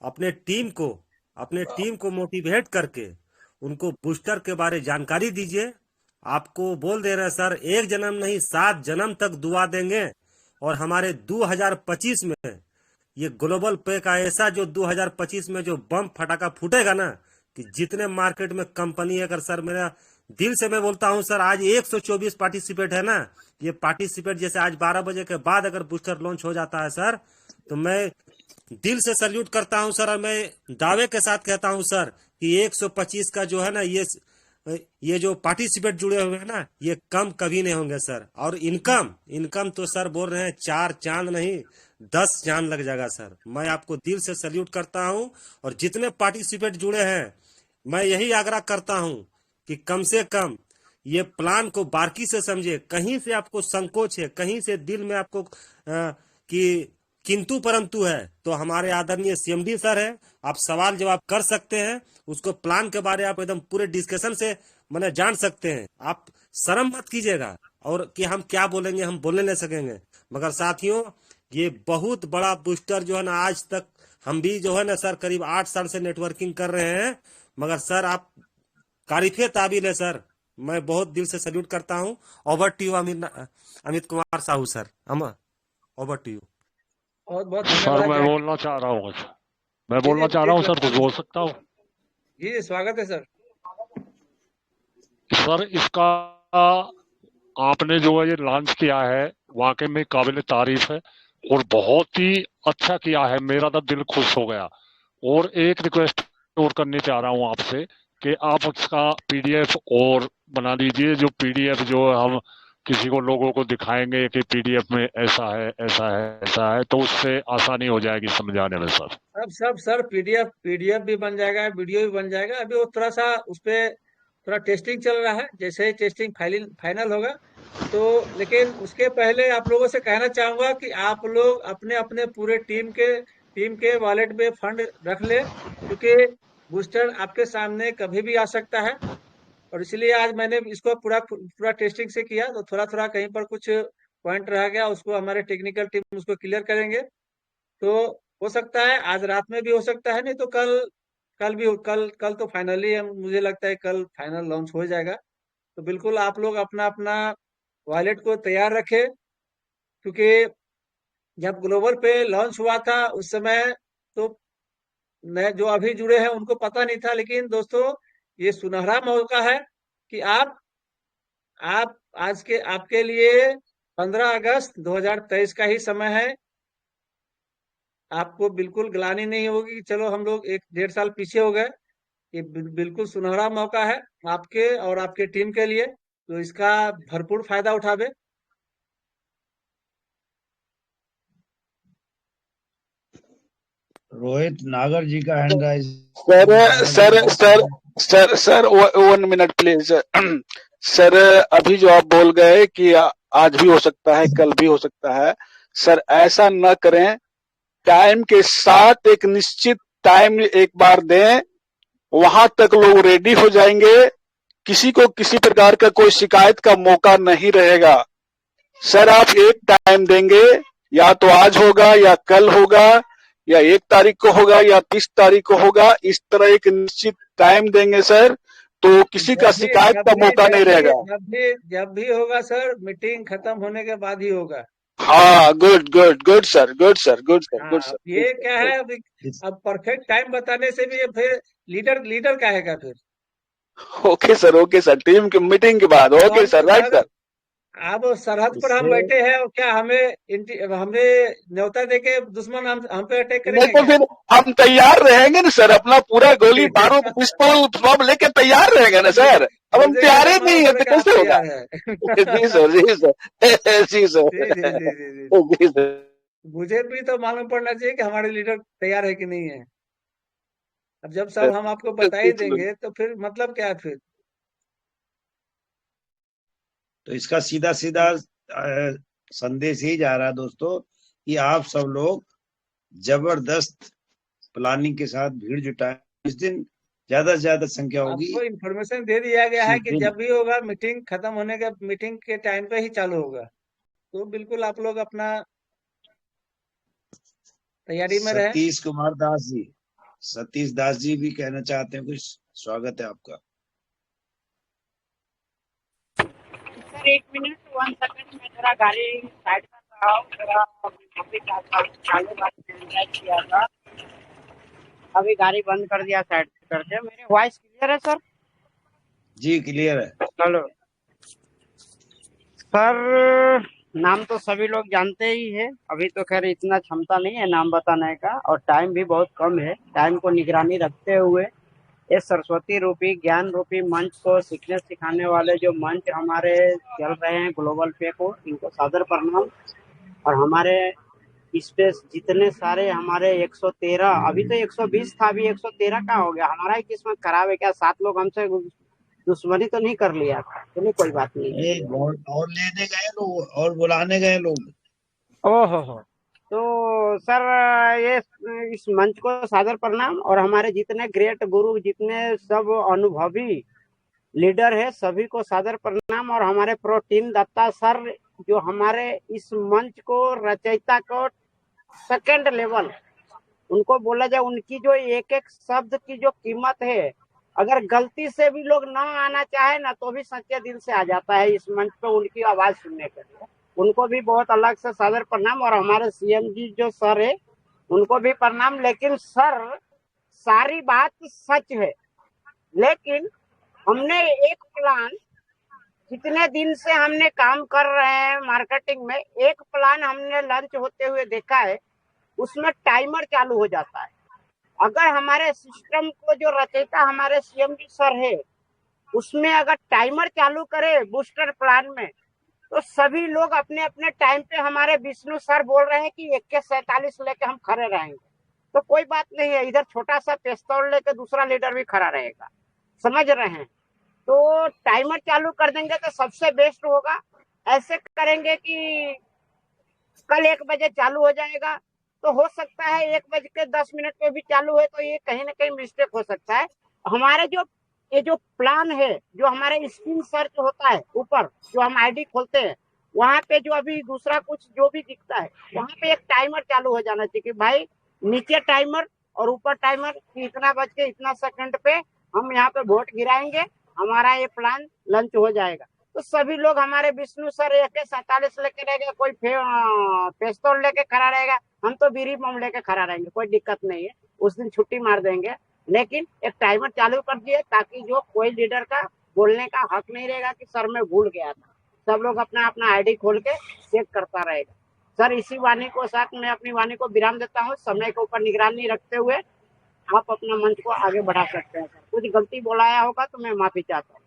Speaker 12: अपने टीम को मोटिवेट करके उनको बूस्टर के बारे जानकारी दीजिए। आपको बोल दे रहे हैं सर, 1 जन्म नहीं 7 जन्म तक दुआ देंगे और हमारे 2025 में ये ग्लोबल पे का ऐसा जो 2025 में जो बम फटाका फूटेगा ना, कि जितने मार्केट में कंपनी अगर सर मेरा दिल से मैं बोलता हूं सर, आज 124 पार्टिसिपेट है ना, ये पार्टिसिपेट जैसे आज 12 बजे के बाद अगर बूस्टर लॉन्च हो जाता है सर, तो मैं दिल से सल्यूट करता हूं सर। और मैं दावे के साथ कहता हूं सर कि 125 का जो है ना ये जो पार्टिसिपेट जुड़े हुए हैं ना, ये कम कभी नहीं होंगे सर। और इनकम तो सर बोल रहे हैं 4 चांद नहीं 10 चांद लग जाएगा सर। मैं आपको दिल से सल्यूट करता हूं और जितने पार्टिसिपेट जुड़े हैं मैं यही आग्रह करता हूं कि कम से कम ये प्लान को बारीकी से समझे। कहीं से आपको संकोच है, कहीं से दिल में आपको कि किंतु परंतु है, तो हमारे आदरणीय सीएमडी सर है, आप सवाल जवाब कर सकते हैं। उसको प्लान के बारे आप एकदम पूरे डिस्कशन से मैंने जान सकते हैं। आप शर्म मत कीजिएगा और कि हम क्या बोलेंगे, हम बोलने नहीं सकेंगे। मगर साथियों, ये बहुत बड़ा बूस्टर जो है ना, आज तक हम भी जो है ना सर करीब 8 साल से नेटवर्किंग कर रहे हैं, मगर सर आप कारिफे ताबिल है सर। मैं बहुत दिल से सल्यूट करता हूँ। Over to you Amit Kumar Sahu sir. Over to you.
Speaker 10: बहुत बहुत
Speaker 7: सर
Speaker 10: धन्यवाद।
Speaker 7: मैं बोलना चाह रहा हूँ कुछ। मैं
Speaker 10: जी
Speaker 7: बोलना
Speaker 10: जी
Speaker 7: चाह रहा हूँ
Speaker 10: प्लीज
Speaker 7: सर, कुछ बोल सकता हूँ?
Speaker 10: जी स्वागत है सर।
Speaker 7: सर इसका आपने जो है ये लॉन्च किया है, वाकई में काबिल तारीफ है और बहुत ही अच्छा किया है। मेरा तो दिल खुश हो गया। और एक रिक्वेस्ट और करनी चाह रहा हूँ आपसे कि आप उसका पीडीएफ और बना दीजिए। जो पीडीएफ जो हम किसी को लोगों को दिखाएंगे कि पीडीएफ में ऐसा है ऐसा है ऐसा है, तो उससे आसानी हो जाएगी समझाने में सर।
Speaker 10: सब सर पीडीएफ भी बन जाएगा, वीडियो भी बन जाएगा। अभी वो थोड़ा सा उस पे थोड़ा टेस्टिंग चल रहा है। जैसे ही टेस्टिंग फाइनल होगा तो, लेकिन उसके पहले आप लोगों से कहना चाहूंगा कि आप लोग अपने अपने पूरे टीम के वॉलेट में फंड रख ले, क्योंकि बूस्टर आपके सामने कभी भी आ सकता है। और इसलिए आज मैंने इसको पूरा पूरा टेस्टिंग से किया, तो थोड़ा थोड़ा कहीं पर कुछ पॉइंट रह गया, उसको हमारे टेक्निकल टीम उसको क्लियर करेंगे। तो हो सकता है आज रात में भी हो सकता है, नहीं तो कल तो फाइनली मुझे लगता है कल फाइनल लॉन्च हो जाएगा। तो बिल्कुल आप लोग अपना अपना वॉलेट को तैयार रखें, क्योंकि जब ग्लोबल पे लॉन्च हुआ था उस समय तो नए जो अभी जुड़े हैं उनको पता नहीं था। लेकिन दोस्तों, ये सुनहरा मौका है कि आप आज के आपके लिए 15 अगस्त 2023 का ही समय है। आपको बिल्कुल ग्लानि नहीं होगी कि चलो हम लोग 1-1.5 साल पीछे हो गए। ये बिल्कुल सुनहरा मौका है आपके और आपके टीम के लिए, तो इसका भरपूर फायदा उठावे।
Speaker 2: रोहित नागर जी का hand raise.
Speaker 9: Sir sir sir sir sir 1 minute please. Sir अभी जो आप बोल गए कि आज भी हो सकता है, कल भी हो सकता है, सर ऐसा न करें। टाइम के साथ एक निश्चित टाइम एक बार दें, वहां तक लोग रेडी हो जाएंगे। किसी को किसी प्रकार का कोई शिकायत का मौका नहीं रहेगा। सर आप एक टाइम देंगे, या तो आज होगा या कल होगा या 1 तारीख को होगा या 30 तारीख को होगा, इस तरह एक निश्चित टाइम देंगे सर, तो किसी का शिकायत का मौका नहीं रहेगा।
Speaker 10: जब भी होगा सर, मीटिंग खत्म होने के बाद ही होगा।
Speaker 9: हाँ, good good good sir, good sir, good sir, good sir.
Speaker 10: ये क्या है, अब परफेक्ट टाइम बताने से भी फिर लीडर कहेगा फिर।
Speaker 9: ओके सर, टीम की मीटिंग के बाद। Okay sir, right sir.
Speaker 10: अब सरहद पर हम बैठे हैं और क्या हमें न्योता देके दुश्मन हम पे अटैक करेंगे?
Speaker 9: नहीं तो फिर हम तैयार रहेंगे ना सर, अपना पूरा गोली बारूद पिस्तौल सब लेके तैयार रहेंगे ना सर। अब हम तैयार ही नहीं है तो कैसे होगा? जी सर, जी सर, जी सर, जी सर।
Speaker 10: मुझे भी तो मालूम पड़ना चाहिए कि हमारे लीडर तैयार है कि नहीं है। अब जब सब हम आपको बता ही देंगे तो फिर मतलब क्या है फिर?
Speaker 2: तो इसका सीधा सीधा संदेश ही जा रहा है दोस्तों कि आप सब लोग जबरदस्त प्लानिंग के साथ भीड़ जुटाएं। इस दिन ज्यादा से ज्यादा संख्या होगी।
Speaker 10: आपको इन्फॉर्मेशन दे दिया गया है कि जब भी होगा मीटिंग खत्म होने के मीटिंग के टाइम पे ही चालू होगा। तो बिल्कुल आप लोग अपना तैयारी में रहे।
Speaker 2: सतीश दास जी भी कहना चाहते हैं कुछ। स्वागत है आपका।
Speaker 11: सर 1 मिनट 1 सेकंड में जरा गाड़ी साइड कर रहा हूँ, जरा चालू गाड़ी किया था, अभी गाड़ी बंद कर दिया साइड करके। मेरे वॉइस क्लियर है सर?
Speaker 2: जी क्लियर है।
Speaker 11: हेलो सर, नाम तो सभी लोग जानते ही है। अभी तो खैर इतना क्षमता नहीं है नाम बताने का, और टाइम भी बहुत कम है। टाइम को निगरानी रखते हुए ये सरस्वती रूपी ज्ञान रूपी मंच को सीखने सिखाने वाले जो मंच हमारे चल रहे हैं ग्लोबल पे को, इनको सादर प्रणाम। और हमारे इस पे जितने सारे हमारे 113, अभी तो 120 था, अभी 113 का हो गया। हमारा ही किस्मत खराब है क्या, 7 लोग हमसे दुश्मनी तो नहीं कर लिया था? चलिए कोई बात नहीं।
Speaker 2: और लेने गए लोग और बुलाने गए लोग।
Speaker 11: ओहो, तो सर ये इस मंच को सादर प्रणाम। और हमारे जितने ग्रेट गुरु, जितने सब अनुभवी लीडर है, सभी को सादर प्रणाम। और हमारे प्रोटीन दत्ता सर जो हमारे इस मंच को रचयिता को सेकंड लेवल, उनको बोला जाए, उनकी जो एक एक शब्द की जो कीमत है, अगर गलती से भी लोग ना आना चाहे ना तो भी सच्चे दिल से आ जाता है इस मंच पे उनकी आवाज सुनने के लिए। उनको भी बहुत अलग से सादर प्रणाम। और हमारे सीएम जी जो सर है उनको भी प्रणाम। लेकिन सर, सारी बात सच है, लेकिन हमने एक प्लान, जितने दिन से हमने काम कर रहे हैं मार्केटिंग में, एक प्लान हमने लॉन्च होते हुए देखा है, उसमें टाइमर चालू हो जाता है। अगर हमारे सिस्टम को जो रचयिता हमारे सीएम जी सर है, उसमें अगर टाइमर चालू करे बूस्टर प्लान में, तो सभी लोग अपने अपने टाइम पे, हमारे विष्णु सर बोल रहे हैं कि 21:47 लेके हम खड़े रहेंगे, तो कोई बात नहीं है, इधर छोटा सा पिस्तौल लेके दूसरा लीडर भी खड़ा रहेगा, समझ रहे हैं। तो टाइमर चालू कर देंगे तो सबसे बेस्ट होगा। ऐसे करेंगे कि कल 1 बजे चालू हो जाएगा, तो हो सकता है 1:10 पे भी चालू है, तो ये कहीं ना कहीं मिस्टेक हो सकता है। हमारे जो ये जो प्लान है, जो हमारे स्क्रीन सर्च होता है ऊपर, जो हम आईडी खोलते हैं, वहां पे जो अभी दूसरा कुछ जो भी दिखता है, वहां पे एक टाइमर चालू हो जाना चाहिए कि भाई नीचे टाइमर और ऊपर टाइमर कि इतना बज के इतना सेकंड पे हम यहाँ पे वोट गिराएंगे, हमारा ये प्लान लॉन्च हो जाएगा। तो सभी लोग, हमारे विष्णु सर AK-47 लेके रहेगा, कोई पिस्तौल लेके खड़ा रहेगा, हम तो बीड़ी बम लेके खड़ा रहेंगे, कोई दिक्कत नहीं है, उस दिन छुट्टी मार देंगे। लेकिन एक टाइमर चालू कर दिए ताकि जो कोई लीडर का बोलने का हक नहीं रहेगा कि सर मैं भूल गया था, सब लोग अपना अपना आईडी खोल के चेक करता रहेगा। सर, इसी वाणी को साथ मैं अपनी वाणी को विराम देता हूँ। समय के ऊपर निगरानी रखते हुए आप अपना मंच को आगे बढ़ा सकते हैं। सर, कुछ गलती बोलाया होगा तो मैं माफी चाहता हूँ।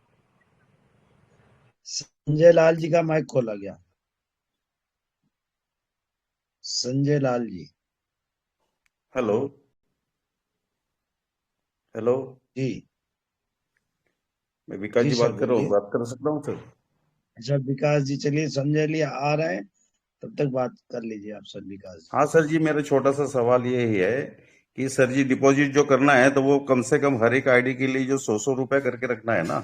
Speaker 2: संजय लाल जी का माइक खोला गया। संजय लाल जी।
Speaker 13: हेलो हेलो
Speaker 2: जी
Speaker 13: मैं विकास
Speaker 2: जी
Speaker 13: जी
Speaker 2: सर,
Speaker 13: बात कर रहा हूँ,
Speaker 2: बोलिए।
Speaker 13: बात कर सकता हूँ सर?
Speaker 2: अच्छा विकास जी, चलिए संजय जी आ रहे हैं, तब तक बात कर लीजिए आप सर विकास जी।
Speaker 13: हाँ सर जी, मेरा छोटा सा सवाल ये ही है कि सर जी डिपॉजिट जो करना है तो वो कम से कम हर एक आईडी के लिए जो 100 रुपए करके रखना है ना,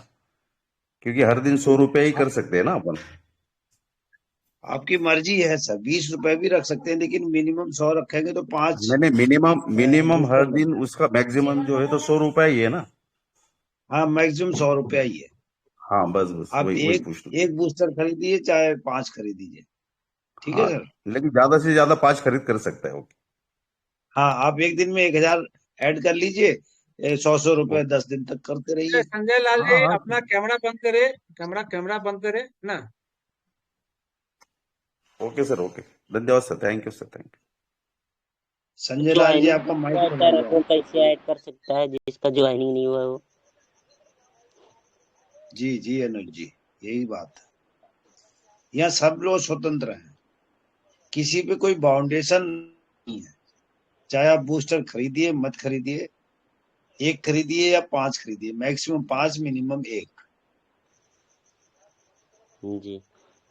Speaker 13: क्योंकि हर दिन 100 रुपए ही कर सकते हैं ना अपन।
Speaker 2: आपकी मर्जी है सर, 20 रुपए भी रख सकते हैं, लेकिन मिनिमम 100 रखेंगे तो 5
Speaker 13: मैंने मिनिमम हर
Speaker 2: बूस्टर
Speaker 13: दिन उसका मैक्सिमम जो है तो 100 रुपए ही है ना?
Speaker 2: हाँ, मैक्सिमम 100 रुपया ही है।
Speaker 13: हाँ बस
Speaker 2: आप
Speaker 13: वही पूछ रहा
Speaker 2: एक बूस्टर खरीदिए चाहे 5 खरीदीजिए, ठीक
Speaker 13: हूँ।
Speaker 2: है
Speaker 13: हाँ,
Speaker 2: सर।
Speaker 13: लेकिन ज्यादा से ज्यादा 5 खरीद कर सकते हो।
Speaker 2: हाँ, आप एक दिन में 1000 ऐड कर लीजिए, 100 रुपए 10 दिन तक करते रहिए।
Speaker 10: संजय लाल
Speaker 13: हाँ
Speaker 10: जी,
Speaker 13: हाँ
Speaker 10: अपना कैमरा बंद करे, कैमरा बंद करे ना।
Speaker 13: ओके सर, ओके, धन्यवाद sir, thank you sir, thank you.
Speaker 2: Sanjay Lal ji, आपका माइक खोला गया
Speaker 4: वो
Speaker 2: है।
Speaker 4: कैसे ऐड कर सकता है जिसका ज्वाइनिंग नहीं हुआ है वो?
Speaker 2: जी जी अनुज जी, यही बात है। यहाँ सब लोग स्वतंत्र हैं, किसी पे कोई बाउंडेशन नहीं है। चाहे आप बूस्टर खरीदिए मत खरीदिए, 1 खरीदिए या 5 खरीदिए, मैक्सिमम 5, मिनिमम 1।
Speaker 4: जी,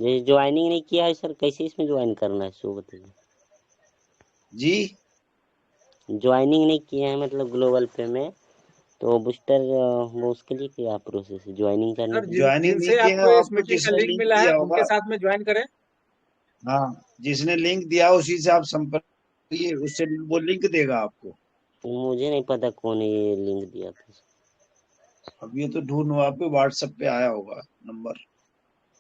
Speaker 4: ये ज्वाइनिंग नहीं किया है सर, कैसे इसमें ज्वाइन करना है सो बताइए।
Speaker 2: जी
Speaker 4: ज्वाइनिंग नहीं किया है मतलब ग्लोबल पे में, तो बूस्टर वो उसके लिए क्या प्रोसेस है ज्वाइनिंग करने
Speaker 10: सर,
Speaker 4: के लिए?
Speaker 2: ज्वाइनिंग नहीं
Speaker 10: जिनसे
Speaker 2: किया
Speaker 10: आपको
Speaker 2: है,
Speaker 10: इस
Speaker 2: आपको
Speaker 10: मीटिंग का
Speaker 2: जिसने
Speaker 10: लिंक
Speaker 2: लिंक
Speaker 10: मिला है
Speaker 2: दिया
Speaker 10: उनके
Speaker 2: होगा,
Speaker 10: साथ में ज्वाइन करें।
Speaker 2: हाँ, जिसने लिंक दिया उसी से आप संपर्क करिए, उससे वो लिंक देगा आपको।
Speaker 4: मुझे नहीं पता कौन ये लिंक दिया था।
Speaker 2: अब ये तो ढूंढो, आपके व्हाट्सएप पे आया होगा नंबर,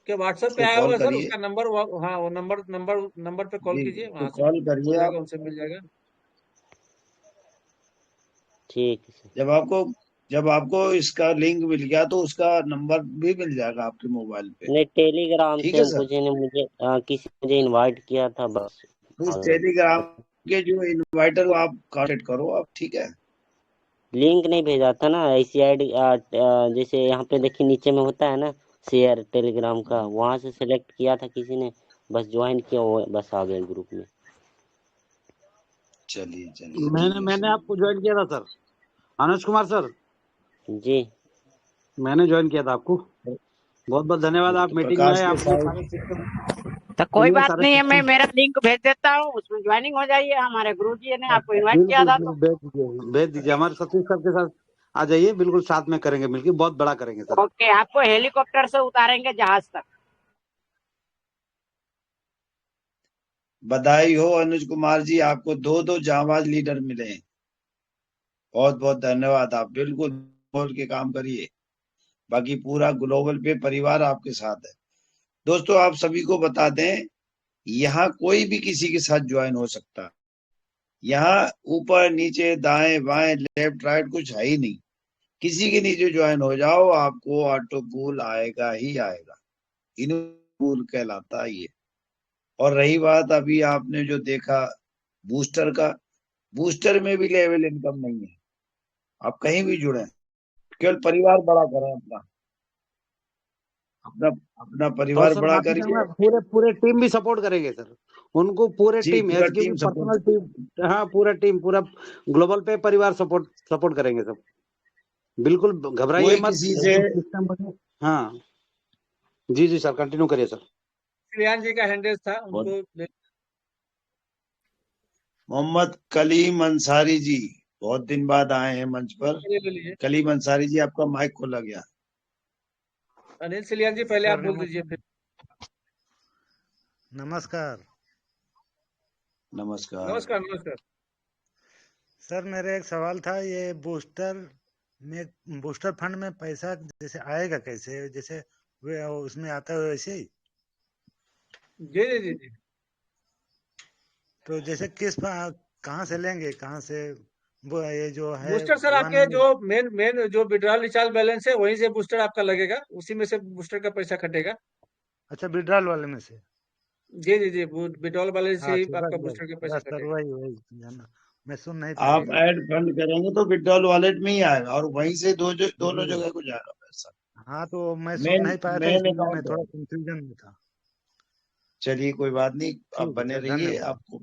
Speaker 10: के व्हाट्सएप पे
Speaker 2: उसको
Speaker 10: आया
Speaker 2: कॉल
Speaker 10: होगा सर,
Speaker 2: करिए।
Speaker 10: उसका नंबर, हाँ वो नंबर पे कॉल
Speaker 2: जी,
Speaker 10: कीजिए,
Speaker 2: उसको
Speaker 10: वहां से
Speaker 2: कॉल
Speaker 10: हो
Speaker 2: करिए
Speaker 10: जाएगा,
Speaker 2: आप।
Speaker 10: उनसे मिल जाएगा।
Speaker 4: ठीक है सर।
Speaker 2: जब आपको इसका लिंक मिल गया तो उसका नंबर भी मिल जाएगा आपके मोबाइल पे,
Speaker 4: नहीं, टेलीग्राम
Speaker 2: ठीक
Speaker 4: से
Speaker 2: है
Speaker 4: हम
Speaker 2: सर।
Speaker 4: कुछ ने मुझे किसी ने मुझे इनवाइट किया था बस।
Speaker 2: तो उस टेलीग्राम के जो इन्वाइटर आप कांटेक्ट करो आप, ठीक है।
Speaker 4: लिंक नहीं भेजा था ना, ऐसी आईडी जैसे यहाँ पे देखिए नीचे में होता है ना शेयर टेलीग्राम का, वहां से सिलेक्ट किया था किसी ने, बस ज्वाइन किया, वो बस आ गया ग्रुप में।
Speaker 2: चलिए चलिए,
Speaker 14: मैंने आपको ज्वाइन किया था सर, अनुज कुमार सर,
Speaker 4: जी
Speaker 14: मैंने ज्वाइन किया था आपको। बहुत बहुत धन्यवाद, आप
Speaker 2: तो
Speaker 14: मीटिंग में
Speaker 2: प्रकाश
Speaker 14: आए,
Speaker 2: के
Speaker 14: आपने
Speaker 2: साथ
Speaker 14: सारे सिस्टम
Speaker 11: तो कोई
Speaker 14: सुनिए,
Speaker 11: बात
Speaker 14: सारे
Speaker 11: नहीं है, मैं
Speaker 14: सिस्टम
Speaker 11: मेरा लिंक भेज देता हूँ, उसमें ज्वाइनिंग हो जाइए। हमारे गुरुजी ने आपको इनवाइट किया
Speaker 14: बिल्कुल
Speaker 11: था, तो
Speaker 14: बिल्कुल भेज दीजिए, हमारे सतीश सर के साथ आ जाइए, बिल्कुल साथ में करेंगे मिलकर, बहुत बड़ा करेंगे सर।
Speaker 11: ओके, आपको हेलीकॉप्टर से उतारेंगे जहाज तक।
Speaker 2: बधाई हो अनुज कुमार जी, आपको दो जांबाज लीडर मिले हैं। बहुत बहुत धन्यवाद। आप बिल्कुल बोल के काम करिए, बाकी पूरा ग्लोबल पे परिवार आपके साथ है। दोस्तों, आप सभी को बता दें, यहाँ कोई भी किसी के साथ ज्वाइन हो सकता। यहाँ ऊपर नीचे दाएं बाएं लेफ्ट राइट कुछ है ही नहीं, किसी के नीचे ज्वाइन हो जाओ, आपको ऑटो पूल आएगा ही आएगा। इन पूल कहलाता है ये। और रही बात अभी आपने जो देखा बूस्टर का, बूस्टर में भी लेवल इनकम नहीं है। आप कहीं भी जुड़े, केवल परिवार बड़ा करें, अपना अपना अपना
Speaker 14: तो
Speaker 2: परिवार
Speaker 14: सर
Speaker 2: बड़ा
Speaker 14: बाकी
Speaker 2: करिए।
Speaker 14: पूरे पूरे टीम भी सपोर्ट करेंगे सर, उनको पूरे
Speaker 2: जी,
Speaker 14: टीम
Speaker 2: पूरा
Speaker 14: एसक्यू
Speaker 2: टीम
Speaker 14: की
Speaker 2: सपोर्ट।
Speaker 14: पर्सनल टीम, हाँ पूरा टीम, पूरा ग्लोबल पे परिवार सपोर्ट करेंगे सब। बिल्कुल घबराइए
Speaker 2: कोई
Speaker 14: मत,
Speaker 2: किसी से
Speaker 14: एकदम सिस्टम बने। हाँ जी सर, कंटिन्यू करिए सर।
Speaker 10: कल्याण जी का हैंडल था, उनको
Speaker 2: मोहम्मद कलीम अंसारी जी बहुत दिन बाद आए हैं मंच पर।
Speaker 10: ले लीजिए।
Speaker 2: कलीम अंसारी जी, आपका माइक खोला गया।
Speaker 10: अनिल सिलियान जी पहले आप बोल दीजिए फिर।
Speaker 15: नमस्कार।
Speaker 2: नमस्कार।
Speaker 10: नमस्कार नमस्कार।
Speaker 15: सर मेरा एक सवाल था, ये बूस्टर फंड में पैसा जैसे आएगा कैसे, जैसे उसमें आता है वैसे ही?
Speaker 10: जी जी जी जी।
Speaker 15: तो जैसे कहाँ से लेंगे, कहाँ से वो ये जो है
Speaker 10: बूस्टर सर आपके जो मेन जो विड्रॉल रिचार्ज बैलेंस है वहीं से बूस्टर आपका लगेगा, उसी में से बूस्टर का पैसा कटेगा।
Speaker 15: अच्छा, विड्रॉल वाले में से?
Speaker 10: जी जी जी, विड्रॉल बैलेंस से ही
Speaker 15: अच्छा,
Speaker 10: आपका
Speaker 15: बस
Speaker 10: बूस्टर का पैसा
Speaker 15: बस सर,
Speaker 10: कटेगा।
Speaker 15: वही जाना, मैं सुन नहीं पाया
Speaker 2: आप ऐड फंड करेंगे तो विड्रॉल वॉलेट में ही आएगा और वहीं से दोनों
Speaker 15: जी।
Speaker 2: जगह को जाएगा पैसा।
Speaker 15: हाँ तो मैं सुन
Speaker 2: मेन
Speaker 15: नहीं पाया था,
Speaker 2: मेन
Speaker 15: इसलिए मैं
Speaker 2: अकाउंट है।
Speaker 15: थोड़ा कंफ्यूजन में था।
Speaker 2: चलिए कोई बात नहीं, आप
Speaker 15: ठीक है
Speaker 2: बने
Speaker 15: सर,
Speaker 2: रहिए।
Speaker 15: धन्यवाद।
Speaker 2: आपको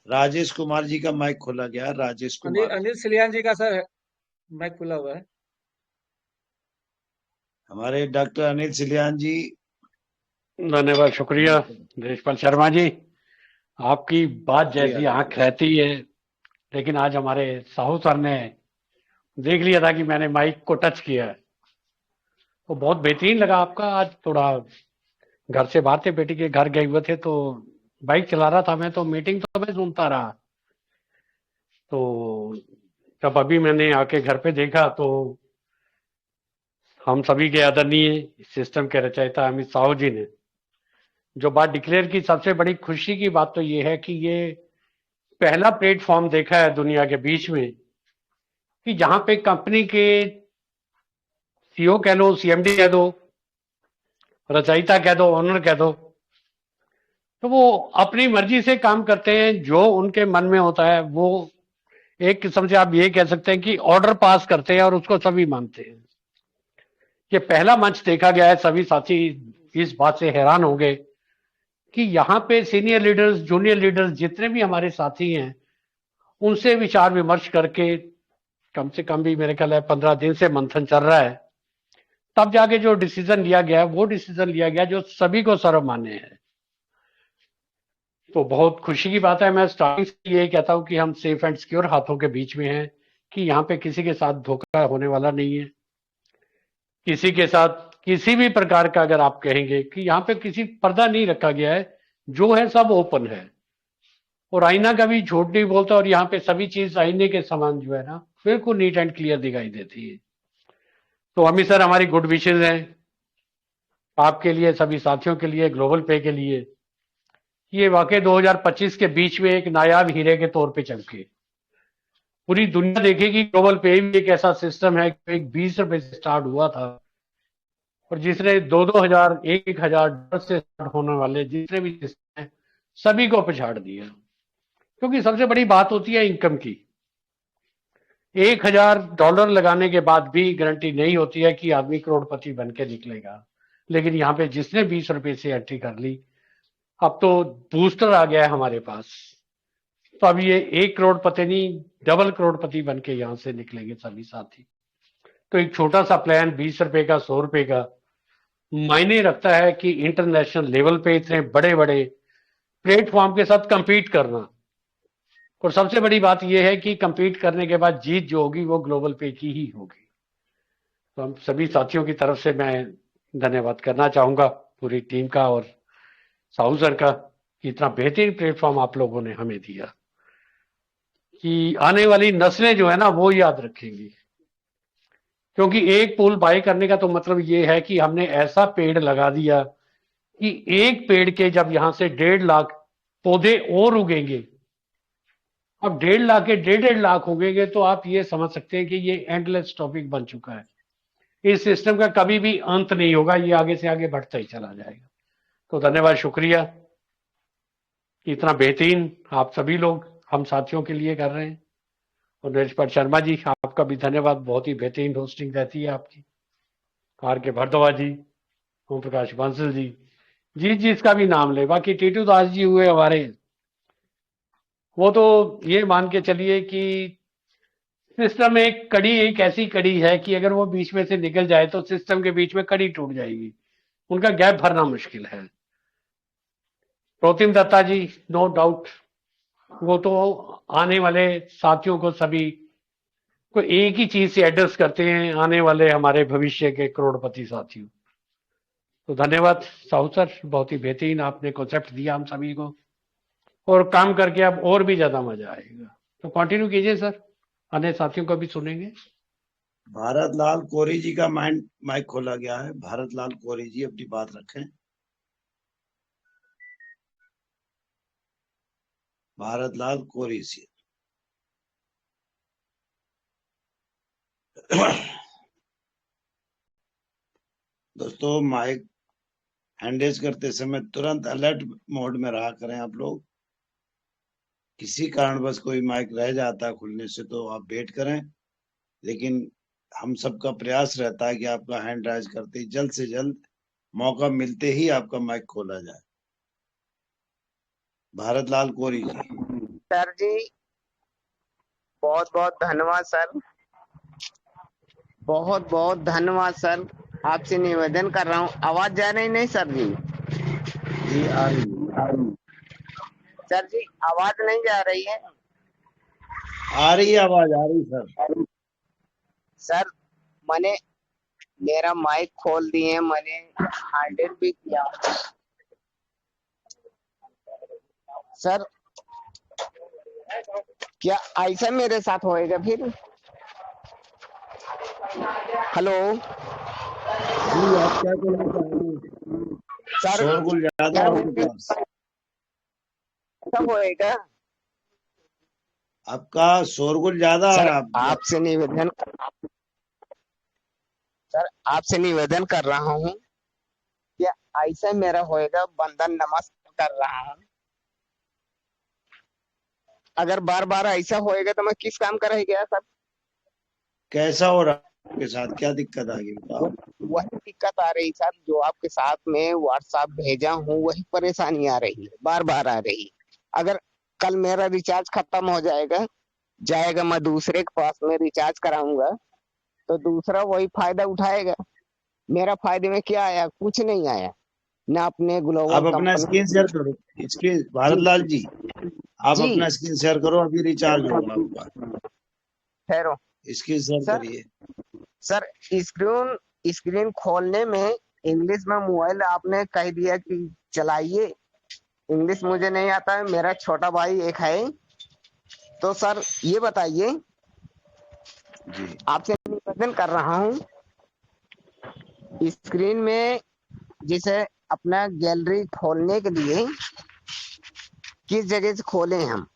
Speaker 2: राजेश कुमार जी का माइक खोला गया। राजेश कुमार
Speaker 10: अनिल सिलियान जी का सर माइक खुला हुआ है।
Speaker 2: हमारे डॉक्टर अनिल सिलियान जी।
Speaker 16: धन्यवाद, शुक्रिया देशपाल शर्मा जी। आपकी बात जैसी आंख रहती है, लेकिन आज हमारे साहू सर ने देख लिया था कि मैंने माइक को टच किया है, तो बहुत बेहतरीन लगा आपका। आज थोड़ा घर से बाहर थे, बेटी के घर गए हुए थे, तो बाइक चला रहा था मैं, तो मीटिंग तो मैं सुनता रहा। तो जब अभी मैंने आके घर पे देखा तो हम सभी के आदरणीय सिस्टम के रचयिता अमित साहू जी ने जो बात डिक्लेयर की, सबसे बड़ी खुशी की बात तो ये है कि ये पहला प्लेटफॉर्म देखा है दुनिया के बीच में कि जहां पे कंपनी के सीईओ कह लो, सीएमडी कह दो, रचयिता कह दो, ओनर कह दो, तो वो अपनी मर्जी से काम करते हैं। जो उनके मन में होता है वो एक किस्म से आप ये कह सकते हैं कि ऑर्डर पास करते हैं और उसको सभी मानते हैं। ये पहला मंच देखा गया है। सभी साथी इस बात से हैरान हो गए कि यहाँ पे सीनियर लीडर्स, जूनियर लीडर्स, जितने भी हमारे साथी हैं, उनसे विचार विमर्श करके कम से कम भी मेरे ख्याल है 15 दिन से मंथन चल रहा है, तब जाके जो डिसीजन लिया गया वो डिसीजन लिया गया जो सभी को सर्वमान्य है। तो बहुत खुशी की बात है। मैं स्टार्टिंग से ये कहता हूं कि हम सेफ एंड सिक्योर हाथों के बीच में हैं, कि यहाँ पे किसी के साथ धोखा होने वाला नहीं है। किसी के साथ किसी भी प्रकार का अगर आप कहेंगे कि यहाँ पे किसी पर्दा नहीं रखा गया है, जो है सब ओपन है और आईना का भी झूठ नहीं बोलता, और यहाँ पे सभी चीज आईने के समान जो है ना बिल्कुल नीट एंड क्लियर दिखाई देती है। तो अमित सर, हमारी गुड विशेज हैं आपके लिए, सभी साथियों के लिए, ग्लोबल पे के लिए। ये वाकई 2025 के बीच में एक नायाब हीरे के तौर पे चमके। पूरी दुनिया देखेगी ग्लोबल पे भी एक ऐसा सिस्टम है कि एक 20 रुपए से स्टार्ट हुआ था और जिसने 2-2 हजार, 1-1 हजार डॉलर से स्टार्ट होने वाले जितने भी सिस्टम है सभी को पछाड़ दिया। क्योंकि सबसे बड़ी बात होती है इनकम की। 1,000 डॉलर लगाने के बाद भी गारंटी नहीं होती है कि आदमी करोड़पति बन के निकलेगा। लेकिन यहाँ पे जिसने 20 रुपए से एंट्री कर ली, अब तो बूस्टर आ गया है हमारे पास, तो अब ये 1 करोड़पति नहीं, डबल करोड़पति बन के यहाँ से निकलेंगे सभी साथी। तो एक छोटा सा प्लान 20 रुपए का, 100 रुपए का मायने रखता है कि इंटरनेशनल लेवल पे इतने बड़े बड़े प्लेटफॉर्म के साथ कंपीट करना। और सबसे बड़ी बात यह है कि compete करने के बाद जीत जो होगी वो ग्लोबल पे की ही होगी। तो हम सभी साथियों की तरफ से मैं धन्यवाद करना चाहूंगा पूरी टीम का और साहू सर का, कि इतना बेहतरीन प्लेटफॉर्म आप लोगों ने हमें दिया कि आने वाली नस्लें जो है ना वो याद रखेंगी। क्योंकि एक पुल बाय करने का तो मतलब ये है कि हमने ऐसा पेड़ लगा दिया कि एक पेड़ के जब यहां से 1.5 लाख पौधे और उगेंगे, अब 1.5 लाख के 1.5 लाख उगेंगे, तो आप ये समझ सकते हैं कि ये एंडलेस टॉपिक बन चुका है। इस सिस्टम का कभी भी अंत नहीं होगा, ये आगे से आगे बढ़ता ही चला जाएगा। तो धन्यवाद, शुक्रिया कि इतना बेहतरीन आप सभी लोग हम साथियों के लिए कर रहे हैं। और नरेश शर्मा जी, आपका भी धन्यवाद, बहुत ही बेहतरीन होस्टिंग रहती है आपकी। आर के भारद्वाज जी, ओम प्रकाश बांसल जी, जिसका भी नाम ले, बाकी टीटू दास जी हुए हमारे, वो तो ये मान के चलिए कि सिस्टम एक ऐसी कड़ी है कि अगर वो बीच में से निकल जाए तो सिस्टम के बीच में कड़ी टूट जाएगी, उनका गैप भरना मुश्किल है। प्रोतिम दत्ता जी, नो डाउट, वो तो आने वाले साथियों को सभी को एक ही चीज से एड्रेस करते हैं, आने वाले हमारे भविष्य के करोड़पति साथियों। तो धन्यवाद साहू सर, बहुत ही बेहतरीन आपने कॉन्सेप्ट दिया हम सभी को, और काम करके अब और भी ज्यादा मजा आएगा। तो कंटिन्यू कीजिए सर, अन्य साथियों को भी सुनेंगे।
Speaker 2: भारत लाल कोरी जी का माइक खोला गया है। भारत लाल कोरी जी अपनी बात रखें। भारत लाल कोरी जी। दोस्तों, माइक हैंडेज करते समय तुरंत अलर्ट मोड में रहा करें आप लोग। किसी कारणवश कोई माइक रह जाता है खुलने से तो आप वेट करें, लेकिन हम सबका प्रयास रहता है कि आपका हैंड राइज करते ही जल्द से जल्द मौका मिलते ही आपका माइक खोला जाए। भारत लाल कोरी जी।
Speaker 11: सर जी, बहुत बहुत धन्यवाद सर, बहुत बहुत धन्यवाद सर। आपसे निवेदन कर रहा हूँ, आवाज जा रही नहीं सर जी?
Speaker 2: जी आ रही।
Speaker 11: सर जी आवाज नहीं जा रही है?
Speaker 2: आ रही है आवाज, आ रही सर।
Speaker 11: सर मैंने मेरा माइक खोल दिए, मैंने हाइडेड भी किया सर। क्या ऐसा मेरे साथ होएगा फिर? हेलो
Speaker 2: जी, आप क्या कहना चाहेंगे?
Speaker 11: सर,
Speaker 2: शोरगुल ज्यादा है आपके पास?
Speaker 11: ऐसा होएगा?
Speaker 2: आपका शोरगुल ज्यादा आ
Speaker 11: सर
Speaker 2: रहा है।
Speaker 11: आपसे निवेदन सर, आपसे निवेदन कर रहा हूँ, क्या ऐसा मेरा होएगा? बंधन नमस्कार कर रहा हूँ। अगर बार बार ऐसा होएगा तो मैं किस काम का रह गया सर?
Speaker 2: कैसा हो रहा है आपके साथ? क्या दिक्कत आ गई बताओ?
Speaker 11: वही दिक्कत आ रही सर, जो आपके साथ में व्हाट्सएप भेजा हूँ वही परेशानी आ रही है, बार बार आ रही। अगर कल मेरा रिचार्ज खत्म हो जाएगा, मैं दूसरे के पास में रिचार्ज कराऊंगा तो दूसरा वही फायदा उठाएगा। मेरा फायदे में क्या आया? कुछ नहीं आया ना। अपने ग्लोबल
Speaker 2: आप अपना स्क्रीन शेयर करो। स्क्रीन, भारत लाल जी आप अपना स्क्रीन शेयर करो, अभी रिचार्ज होगा आपका।
Speaker 11: ठहरो,
Speaker 2: स्क्रीन शेयर करिए
Speaker 11: सर। स्क्रीन खोलने में इंग्लिश में मोबाइल आपने कह दिया कि चलाइए, इंग्लिश मुझे नहीं आता है, मेरा छोटा भाई एक है। तो सर ये बताइए, आपसे निवेदन कर रहा हूँ, स्क्रीन में जिसे अपना गैलरी खोलने के लिए किस जगह से खोलें हम?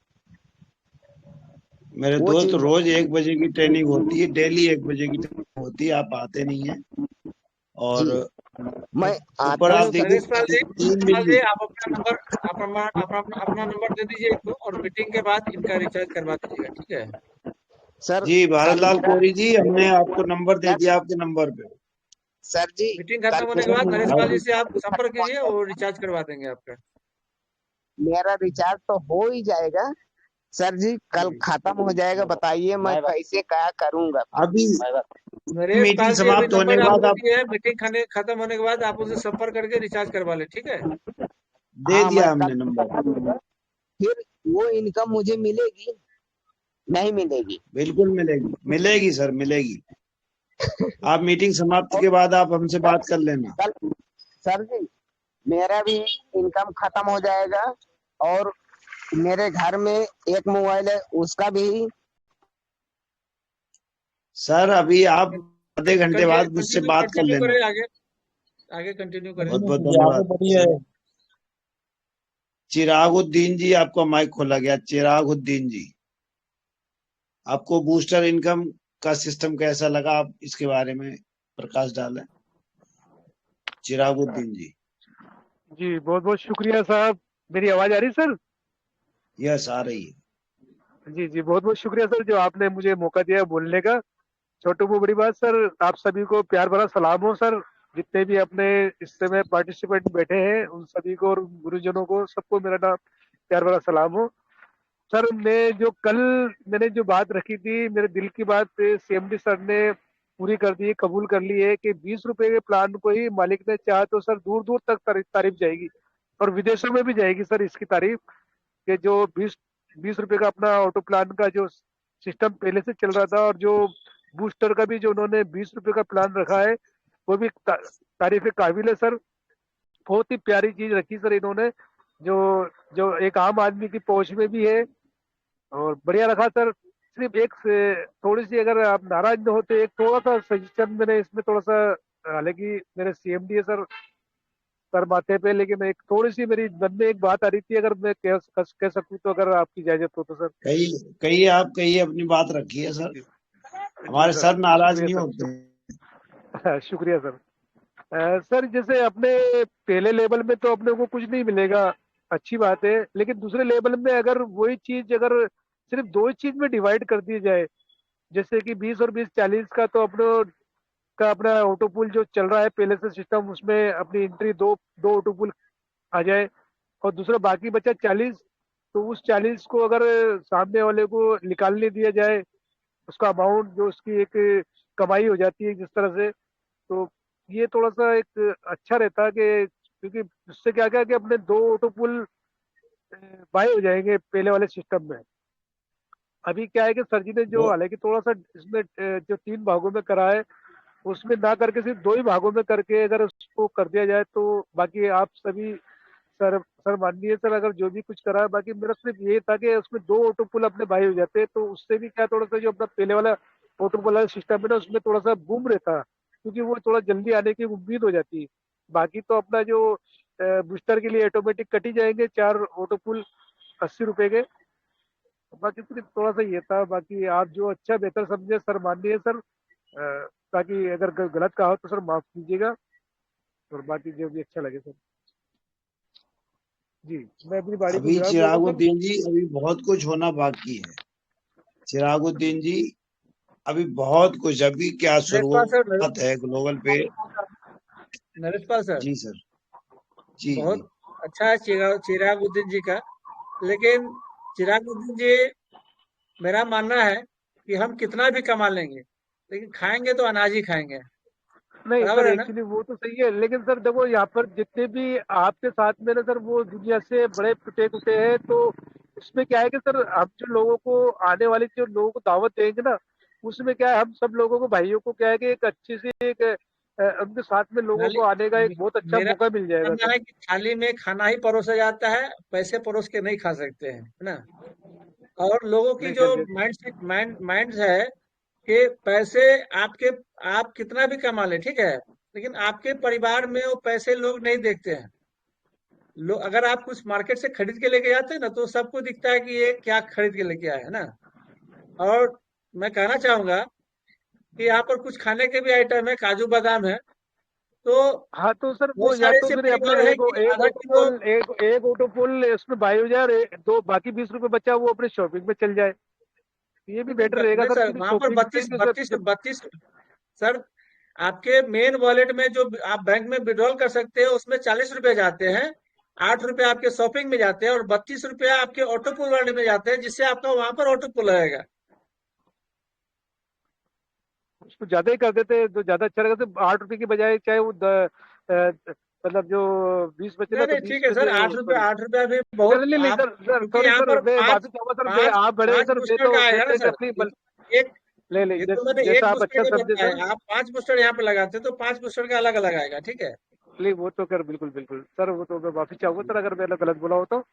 Speaker 2: मेरे दोस्त, रोज 1 बजे की ट्रेनिंग होती है, डेली 1 बजे की ट्रेनिंग होती है, आप आते नहीं है। और
Speaker 11: मैं
Speaker 2: ऊपर आप देखिए
Speaker 10: आप अपना नंबर दे दीजिए इनको, और मीटिंग के बाद इनका रिचार्ज करवा दीजिएगा, ठीक है
Speaker 11: सर?
Speaker 2: जी भारत लाल कोरी जी, हमने आपको नंबर दे दिया आपके नंबर पे।
Speaker 11: सर जी
Speaker 10: मीटिंग खत्म होने के बाद नरेश पाल जी से आप संपर्क कीजिए और रिचार्ज करवा देंगे आपका।
Speaker 11: मेरा रिचार्ज तो हो ही जाएगा सर जी, कल खत्म हो जाएगा। बताइए मैं कैसे क्या करूंगा?
Speaker 2: अभी
Speaker 10: नरेश पाल जी
Speaker 2: समाप्त होने के बाद
Speaker 10: मीटिंग खत्म होने के बाद आप उनसे संपर्क करके रिचार्ज करवा ले, ठीक है?
Speaker 2: दे दिया हमने नंबर।
Speaker 11: फिर वो इनकम मुझे मिलेगी नहीं मिलेगी?
Speaker 2: बिल्कुल मिलेगी, मिलेगी सर, मिलेगी। आप मीटिंग समाप्त के बाद आप हमसे बात कर लेना।
Speaker 11: सर जी, मेरा भी इनकम खत्म हो जाएगा और मेरे घर में एक मोबाइल है उसका भी।
Speaker 2: सर अभी आप आधे घंटे बाद मुझसे बात कर
Speaker 10: कंटिन्यू
Speaker 2: लेना।
Speaker 10: करें, आगे आगे कंटिन्यू करें।
Speaker 2: बहुत बहुत धन्यवाद। चिरागुद्दीन जी, आपका माइक खोला गया। चिरागुद्दीन जी, आपको बूस्टर इनकम का सिस्टम कैसा लगा, आप इसके बारे में प्रकाश डालें। चिरागुद्दीन जी।
Speaker 17: जी बहुत बहुत शुक्रिया साहब। मेरी आवाज आ रही सर?
Speaker 2: यस, आ रही है।
Speaker 17: जी जी बहुत बहुत शुक्रिया सर जो आपने मुझे मौका दिया बोलने का। छोटू को बड़ी बात सर, आप सभी को प्यार भरा सलाम हो सर। जितने भी अपने इस समय पार्टिसिपेंट बैठे हैं उन सभी को और गुरुजनों को सबको मेरा नाम प्यार भरा सलाम हो। सर मैंने जो बात रखी थी, मेरे दिल की बात सीएमडी सर ने पूरी कर दी, कबूल कर ली है कि 20 रुपए के प्लान को ही मालिक ने चाहा तो सर दूर दूर तक तारीफ जाएगी और विदेशों में भी जाएगी सर इसकी तारीफ। कि जो 20 रुपए का अपना ऑटो प्लान का जो सिस्टम पहले से चल रहा था और जो बूस्टर का भी जो उन्होंने 20 रुपए का प्लान रखा है वो भी तारीफ काबिल है सर। बहुत ही प्यारी चीज रखी सर इन्होंने, जो जो एक आम आदमी की पहुंच में भी है और बढ़िया रखा सर। सिर्फ एक थोड़ी सी अगर आप नाराज न हो तो एक थोड़ा सा सजेशन मैंने इसमें थोड़ा सा, हालांकि मेरे सीएमडी है सर माथे पे, लेकिन एक थोड़ी सी मेरी मन में एक बात आ रही थी, अगर मैं कह सकूं तो, अगर आपकी इजाजत हो तो सर।
Speaker 2: कहिए, आप कहिए, अपनी बात रखिए सर। हमारे सर नाराज नहीं होते।
Speaker 17: शुक्रिया सर। सर जैसे अपने पहले लेवल में तो अपने को कुछ नहीं मिलेगा, अच्छी बात है, लेकिन दूसरे लेवल में अगर वही चीज अगर सिर्फ दो ही चीज में डिवाइड कर दी जाए, जैसे कि 20 और 20-40 का, तो अपना ऑटो पुल जो चल रहा है पहले से सिस्टम, उसमें अपनी एंट्री दो दो ऑटो पुल आ जाए और दूसरा बाकी बचा 40, तो उस 40 को अगर सामने वाले को निकालने दिया जाए, उसका अमाउंट जो उसकी एक कमाई हो जाती है जिस तरह से, तो ये थोड़ा सा एक अच्छा रहता है कि, क्योंकि उससे क्या क्या कि अपने दो ऑटो पुल बाय हो जाएंगे पहले वाले सिस्टम में। अभी क्या है कि सर जी ने जो हालांकि थोड़ा सा इसमें जो 3 भागों में करा है उसमें ना करके सिर्फ 2 ही भागों में करके अगर उसको कर दिया जाए तो बाकी आप सभी सर माननीय सर अगर जो भी कुछ करा है, बाकी मेरा सिर्फ ये था कि उसमें 2 ऑटो पुल अपने बाय हो जाते, तो उससे भी क्या थोड़ा सा जो अपना पहले वाला ऑटो पुल वाला सिस्टम है ना उसमें थोड़ा सा बूम रहता, क्योंकि वो थोड़ा जल्दी आने की उम्मीद हो जाती है। बाकी तो अपना जो बूस्टर के लिए ऑटोमेटिक कट ही जाएंगे 4 ऑटो पुल 80 रुपए के। बाकी सिर्फ थोड़ा सा ये था, बाकी आप जो अच्छा बेहतर समझे सर माननीय सर, ताकि अगर गलत कहा हो तो सर माफ कीजिएगा, और बाकी जो भी अच्छा लगे सर। जी मैं अपनी बारी
Speaker 2: अभी चिरागुद्दीन जी, अभी बहुत कुछ होना बाकी है। चिरागुद्दीन जी, अभी बहुत कुछ, अभी क्या शुरुआत है ग्लोबल पे।
Speaker 10: नरेशपाल सर
Speaker 2: जी सर। जी
Speaker 10: बहुत अच्छा है चिरागुद्दीन जी का, लेकिन चिरागुद्दीन जी मेरा मानना है कि हम कितना भी कमा लेंगे लेकिन खाएंगे तो अनाज ही खाएंगे।
Speaker 17: नहीं
Speaker 10: बराबर
Speaker 17: सर,
Speaker 10: है ना?
Speaker 17: एक्चुअली वो तो सही है, लेकिन सर देखो यहाँ पर जितने भी आपके साथ में ना सर वो दुनिया से बड़े टूटे कुटे हैं, तो उसमें क्या है कि सर हम जो लोगों को आने वाले जो लोगों को दावत देंगे ना, उसमें क्या है हम सब लोगों को भाइयों को क्या है कि एक अच्छी सी एक उनके साथ में लोगों को आने का एक बहुत अच्छा
Speaker 10: मेरा
Speaker 17: मौका मिल जाएगा
Speaker 10: मानना
Speaker 17: सर।
Speaker 10: है कि थाली में खाना ही परोसा जाता है, पैसे परोस के नहीं खा सकते हैं, है ना? और लोगों की जो माइंड है कि पैसे आप कितना भी कमा ले, ठीक है, लेकिन आपके परिवार में वो पैसे लोग नहीं देखते हैं। लोग अगर आप कुछ मार्केट से खरीद के लेके जाते हैं ना तो सबको दिखता है कि ये क्या खरीद के लेके आए, है ना? और मैं कहना चाहूंगा कि यहाँ पर कुछ खाने के भी आइटम है, काजू बादाम है, तो
Speaker 17: हाँ तो सर वो
Speaker 10: बहुत
Speaker 17: या
Speaker 10: सारे
Speaker 17: तो
Speaker 10: ऐसे
Speaker 17: फिर अपना
Speaker 10: परिवार है
Speaker 17: एक
Speaker 10: कि
Speaker 17: एक
Speaker 10: आधा
Speaker 17: ऑटो
Speaker 10: किलो
Speaker 17: पुल एक ऑटो पुल उसमें 22,000, दो बाकी 20 रुपए बचा वो अपने शॉपिंग में चल जाए, ये भी बेटर रहेगा
Speaker 10: नहीं
Speaker 17: सर,
Speaker 10: सर,
Speaker 17: क्योंकि
Speaker 10: वहां पर
Speaker 17: शॉपिंग में सर जब
Speaker 10: 32 सर आपके मेन वॉलेट में जो आप बैंक में विड्रॉल कर सकते हो उसमें 40 रुपए जाते हैं, 8 रुपए आपके शॉपिंग में जाते हैं और 32 रुपया आपके ऑटो पुल वाले में जाते हैं, जिससे आपका वहां पर ऑटो पुल रहेगा।
Speaker 17: उसको ज्यादा ही कर देते तो ज्यादा अच्छा रहेगा। तो 8 रुपए की बजाय चाहे वो मतलब जो 20 बचे ना,
Speaker 10: नहीं
Speaker 17: तो
Speaker 10: नहीं
Speaker 17: 20
Speaker 10: ठीक है
Speaker 17: में
Speaker 10: सर,
Speaker 17: से
Speaker 10: 8 रुपया, 8 रुपया भी बहुत।
Speaker 17: नहीं नहीं
Speaker 10: आप
Speaker 17: सर, सर
Speaker 10: क्योंकि
Speaker 17: सॉरी
Speaker 10: यहाँ
Speaker 17: सर,
Speaker 10: पर
Speaker 17: मैं
Speaker 10: पांच
Speaker 17: माफी चाहूंगा सर,
Speaker 10: पांच
Speaker 17: आप बड़े हैं
Speaker 10: पांच
Speaker 17: सर, मैं
Speaker 10: बूस्टर
Speaker 17: तो
Speaker 10: का
Speaker 17: मैं
Speaker 10: आएगा ना
Speaker 17: जैसे
Speaker 10: सर।
Speaker 17: अपनी
Speaker 10: एक
Speaker 17: ले ले
Speaker 10: ये तो मैंने
Speaker 17: जैसे
Speaker 10: एक
Speaker 17: आप
Speaker 10: बूस्टर
Speaker 17: अच्छा
Speaker 10: का
Speaker 17: समझे
Speaker 10: बताया
Speaker 17: सर।
Speaker 10: है, आप 5 बूस्टर यहाँ पे लगाते तो 5 बूस्टर का अलग अलग आएगा, ठीक है।
Speaker 17: नहीं वो तो कर बिल्कुल बिल्कुल सर, वो तो मैं माफी चाहूंगा सर अगर मैंने गलत बोला हो तो।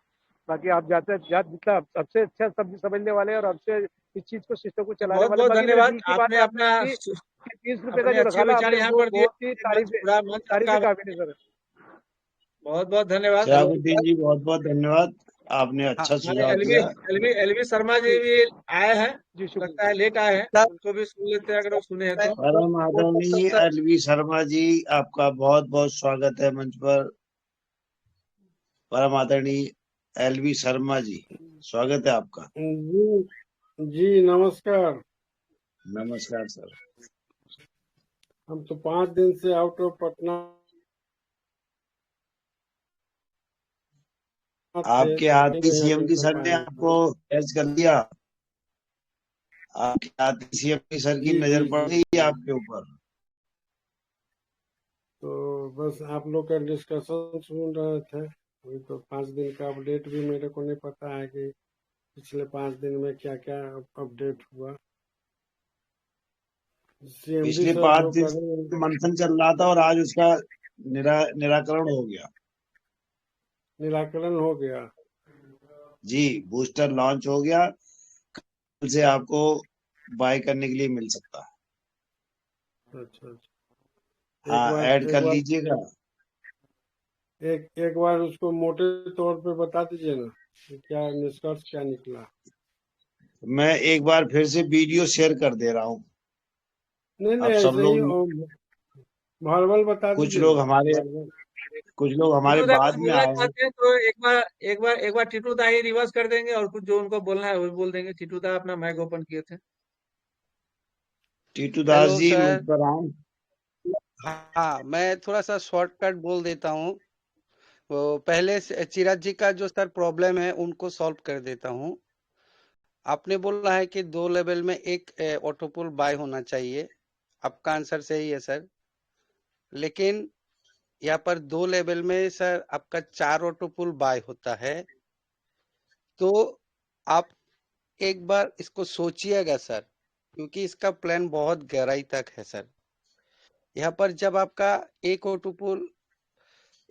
Speaker 17: बाकी आप जितना सबसे अच्छा सब समझने वाले और आपसे इस चीज को सिस्टम को
Speaker 10: तो
Speaker 17: चलाने
Speaker 10: बहुत
Speaker 17: वाले।
Speaker 10: बहुत
Speaker 17: बाकी मेरे
Speaker 10: धन्यवाद,
Speaker 17: दिल की बात
Speaker 10: आपने
Speaker 17: आपने
Speaker 10: अपना
Speaker 17: की कि 30 रुपए का
Speaker 10: अपने
Speaker 17: जो
Speaker 10: अच्छे
Speaker 17: रखा था
Speaker 10: विचार
Speaker 17: आपने,
Speaker 10: यहाँ
Speaker 17: वो
Speaker 10: पर दिए।
Speaker 17: बहुत ही
Speaker 10: मंच पूरा मंच
Speaker 17: तारीफ
Speaker 10: आपका,
Speaker 17: के काबिल है सर।
Speaker 10: बहुत बहुत धन्यवाद।
Speaker 2: शहाबुद्दीन जी बहुत बहुत धन्यवाद, आपने
Speaker 8: हाँ
Speaker 2: अच्छा
Speaker 10: हमारे
Speaker 2: सुझाव
Speaker 10: एलवी
Speaker 2: दिया।
Speaker 10: एलवी एलवी शर्मा जी भी आए हैं,
Speaker 17: जी
Speaker 10: लगता है लेट आए हैं,
Speaker 8: सर
Speaker 10: उनको भी सुन लेते हैं अगर वो सुने हैं तो।
Speaker 2: परम आदरणीय एलवी शर्मा जी, आपका बहुत बहुत स्वागत है मंच पर। परम आदरणीय एलवी शर्मा जी, स्वागत है आपका।
Speaker 18: जी जी नमस्कार।
Speaker 2: नमस्कार सर।
Speaker 18: हम तो 5 दिन से आउट ऑफ पटना थे,
Speaker 2: आपके
Speaker 18: तो
Speaker 2: हाथ
Speaker 18: नहीं
Speaker 2: की
Speaker 18: यहाँ ज्वाइन
Speaker 2: सीएमडी
Speaker 18: कर
Speaker 2: सर ने
Speaker 18: पाएंगे।
Speaker 2: आपको कैच कर लिया, आपके हाथ की सीएमडी सर की
Speaker 18: जी
Speaker 2: नजर
Speaker 18: जी
Speaker 2: पड़
Speaker 18: जी
Speaker 2: गई है
Speaker 18: जी।
Speaker 2: आपके ऊपर।
Speaker 18: तो बस आप लोग का डिस्कशन सुन रहे थे। अभी तो 5 दिन का अपडेट भी मेरे को नहीं पता है कि पिछले 5 दिन में क्या क्या अपडेट हुआ। सीएमडी
Speaker 2: पिछले
Speaker 18: सर
Speaker 2: 5
Speaker 18: जो
Speaker 2: दिन
Speaker 18: कर
Speaker 2: से मंथन चल रहा था और आज उसका निराकरण हो गया।
Speaker 18: निराकरण हो गया।
Speaker 2: जी, बूस्टर लॉन्च हो गया, कल से आपको बाय करने के लिए मिल सकता है।
Speaker 18: अच्छा अच्छा।
Speaker 2: हाँ, ऐड कर लीजिएगा।
Speaker 18: एक बार उसको मोटे तौर पे बता दीजिए ना कि क्या निष्कर्ष क्या निकला।
Speaker 2: मैं एक बार फिर से वीडियो शेयर कर दे रहा हूँ।
Speaker 18: नहीं
Speaker 2: आप
Speaker 18: नहीं
Speaker 2: सब
Speaker 18: ऐसे ही
Speaker 2: लोग,
Speaker 18: वर्बल बता
Speaker 2: कुछ
Speaker 18: दीजिए
Speaker 2: लोग
Speaker 18: ना।
Speaker 2: हमारे
Speaker 18: वर्बल
Speaker 2: कुछ लोग हमारे
Speaker 10: टीटू दा
Speaker 2: बाद
Speaker 10: कुछ
Speaker 2: में
Speaker 10: बोलना
Speaker 2: आए हैं।
Speaker 10: चाहते हैं तो एक बार टीटू दा ही रिवर्स कर देंगे और कुछ जो उनको बोलना है वो भी बोल देंगे। टीटू दा अपना माइक ओपन किए थे।
Speaker 2: टीटू दास
Speaker 8: हेलो
Speaker 2: जी मुझ
Speaker 8: सर।
Speaker 2: पर आए।
Speaker 8: हाँ, मैं थोड़ा सा शॉर्टकट बोल देता हूँ। वो पहले से चिराग जी का जो सर प्रॉब्लम है उनको सॉल्व कर देता हूँ। आपने बोला है कि 2 लेवल में एक ऑटोपुल बाय होना चाहिए। आपका आंसर सही है सर, लेकिन यहाँ पर 2 लेवल में सर आपका 4 ऑटोपुल बाय होता है। तो आप एक बार इसको सोचिएगा सर, क्योंकि इसका प्लान बहुत गहराई तक है सर। यहाँ पर जब आपका एक ऑटोपुल,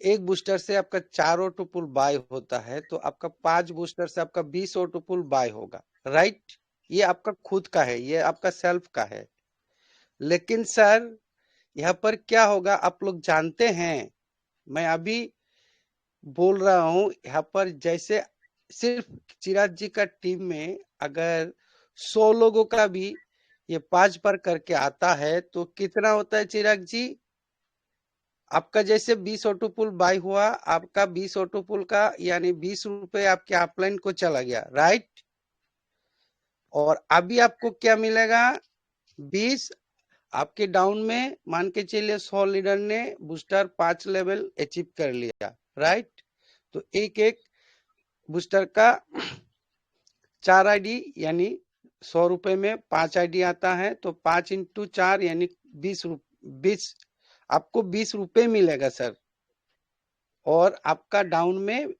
Speaker 8: एक बूस्टर से आपका 4 ऑटोपुल बाय होता है, तो आपका 5 बूस्टर से आपका 20 ऑटोपुल बाय होगा, राइट? ये आपका खुद का है, ये आपका सेल्फ का है। लेकिन सर यहाँ पर क्या होगा आप लोग जानते हैं, मैं अभी बोल रहा हूँ। यहाँ पर जैसे सिर्फ चिराग जी का टीम में अगर 100 लोगों का भी ये 5 बार करके आता है तो कितना होता है चिराग जी? आपका जैसे 20 ऑटोपुल बाय हुआ, आपका 20 ऑटोपुल का यानी 20 रुपए आपके अपलाइन को चला गया, राइट? और अभी आपको क्या मिलेगा? 20 आपके डाउन में मान के चलिए 100 लीडर ने बूस्टर 5 लेवल अचीव कर लिया, राइट? तो एक एक बूस्टर का 4 आईडी यानी 100 रुपए में 5 आईडी आता है, तो 5 इंटू 4 यानी 20 आपको 20 रुपए मिलेगा सर। और आपका डाउन में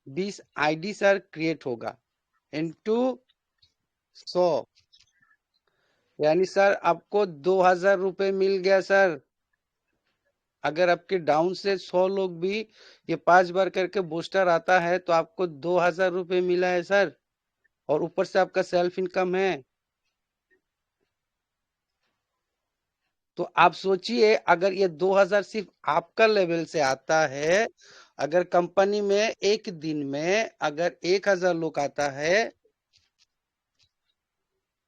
Speaker 8: 20 आईडी सर क्रिएट होगा इंटू 100 यानी सर आपको 2000 रुपए मिल गया सर। अगर आपके डाउन से 100 लोग भी ये 5 बार करके बूस्टर आता है तो आपको 2000 रुपए मिला है सर, और ऊपर से आपका सेल्फ इनकम है। तो आप सोचिए, अगर ये 2000 सिर्फ आपका लेवल से आता है, अगर कंपनी में एक दिन में अगर 1000 लोग आता है,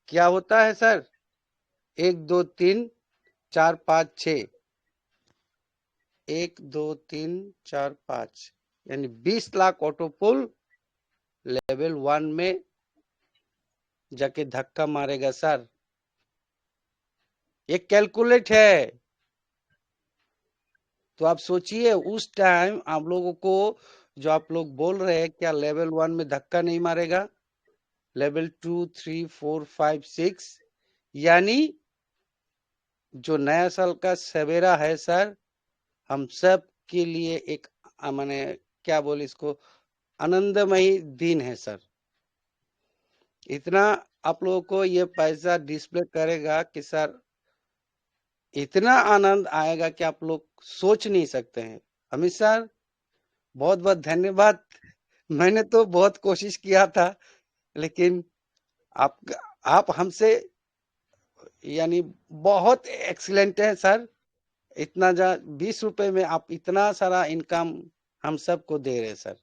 Speaker 8: क्या होता है सर? 1 2 3 4 5 6, 1 2 3 4 5 यानी 20 लाख ऑटोपुल लेवल 1 में जाके धक्का मारेगा सर। ये कैलकुलेट है। तो आप सोचिए उस टाइम आप लोगों को, जो आप लोग बोल रहे हैं क्या लेवल 1 में धक्का नहीं मारेगा, लेवल 2 3 4 5 6 यानी जो नया साल का सवेरा है सर, हम सब के लिए एक माने क्या बोले इसको, आनंदमयी दिन है सर। इतना आप लोगों को ये पैसा डिस्प्ले करेगा कि सर इतना आनंद आएगा कि आप लोग सोच नहीं सकते हैं। अमित सर बहुत बहुत धन्यवाद। मैंने तो बहुत कोशिश किया था, लेकिन आप हमसे यानी बहुत एक्सीलेंट है सर। इतना 20 रुपए में आप इतना सारा इनकम हम सबको दे रहे सर।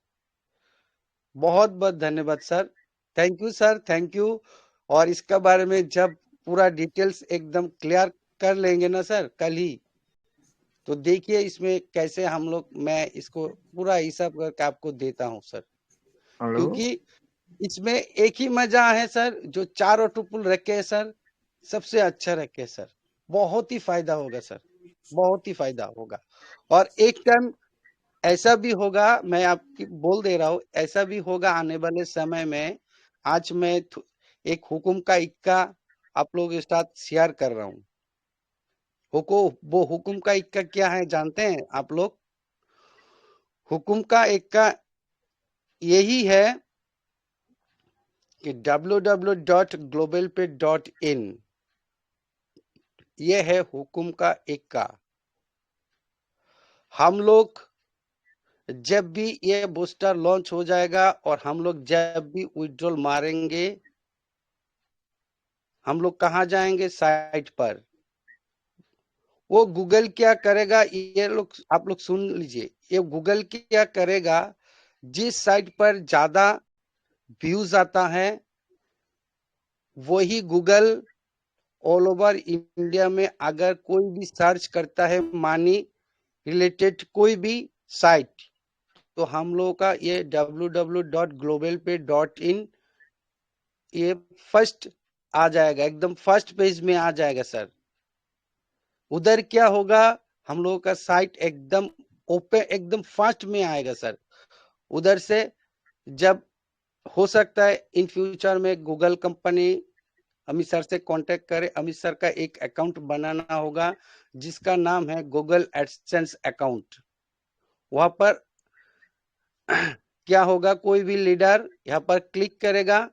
Speaker 8: बहुत बहुत धन्यवाद sir. Thank you sir, thank you. और इसका बारे में जब पूरा डिटेल्स एकदम क्लियर कर लेंगे ना सर कल ही, तो देखिए इसमें कैसे हम लोग, मैं इसको पूरा हिसाब करके आपको देता हूँ सर।
Speaker 19: हेलो
Speaker 8: क्योंकि इसमें एक ही मजा है सर, जो 4 टुपुल रखे है सर, सबसे अच्छा रखे सर। बहुत ही फायदा होगा सर, बहुत ही फायदा होगा। और एक टाइम ऐसा भी होगा, मैं आपकी बोल दे रहा हूँ, ऐसा भी होगा आने वाले समय में। आज मैं एक हुकुम का इक्का आप लोगों के साथ शेयर कर रहा हूँ। वो हुकुम का इक्का क्या है जानते हैं आप लोग? हुकुम का इक्का यही है कि www.globalpay.in, ये है हुकुम का इक्का। हम लोग जब भी ये बूस्टर लॉन्च हो जाएगा और हम लोग जब भी विड्रॉल मारेंगे, हम लोग कहाँ जाएंगे? साइट पर। वो गूगल क्या करेगा, ये लोग आप लोग सुन लीजिए, ये गूगल क्या करेगा, जिस साइट पर ज्यादा व्यूज आता है वही गूगल ऑल ओवर इंडिया में अगर कोई भी सर्च करता है मनी रिलेटेड कोई भी साइट, तो हम लोगों का ये www.globalpay.in ये फर्स्ट आ जाएगा, एकदम फर्स्ट पेज में आ जाएगा सर। उधर क्या होगा, हम लोगों का साइट एकदम ओपन, एकदम फास्ट में आएगा सर। उधर से जब हो सकता है इन फ्यूचर में गूगल कंपनी अमित सर से कांटेक्ट करे, अमित सर का एक अकाउंट बनाना होगा जिसका नाम है गूगल एडसेंस अकाउंट। वहां पर क्या होगा, कोई भी लीडर यहाँ पर क्लिक करेगा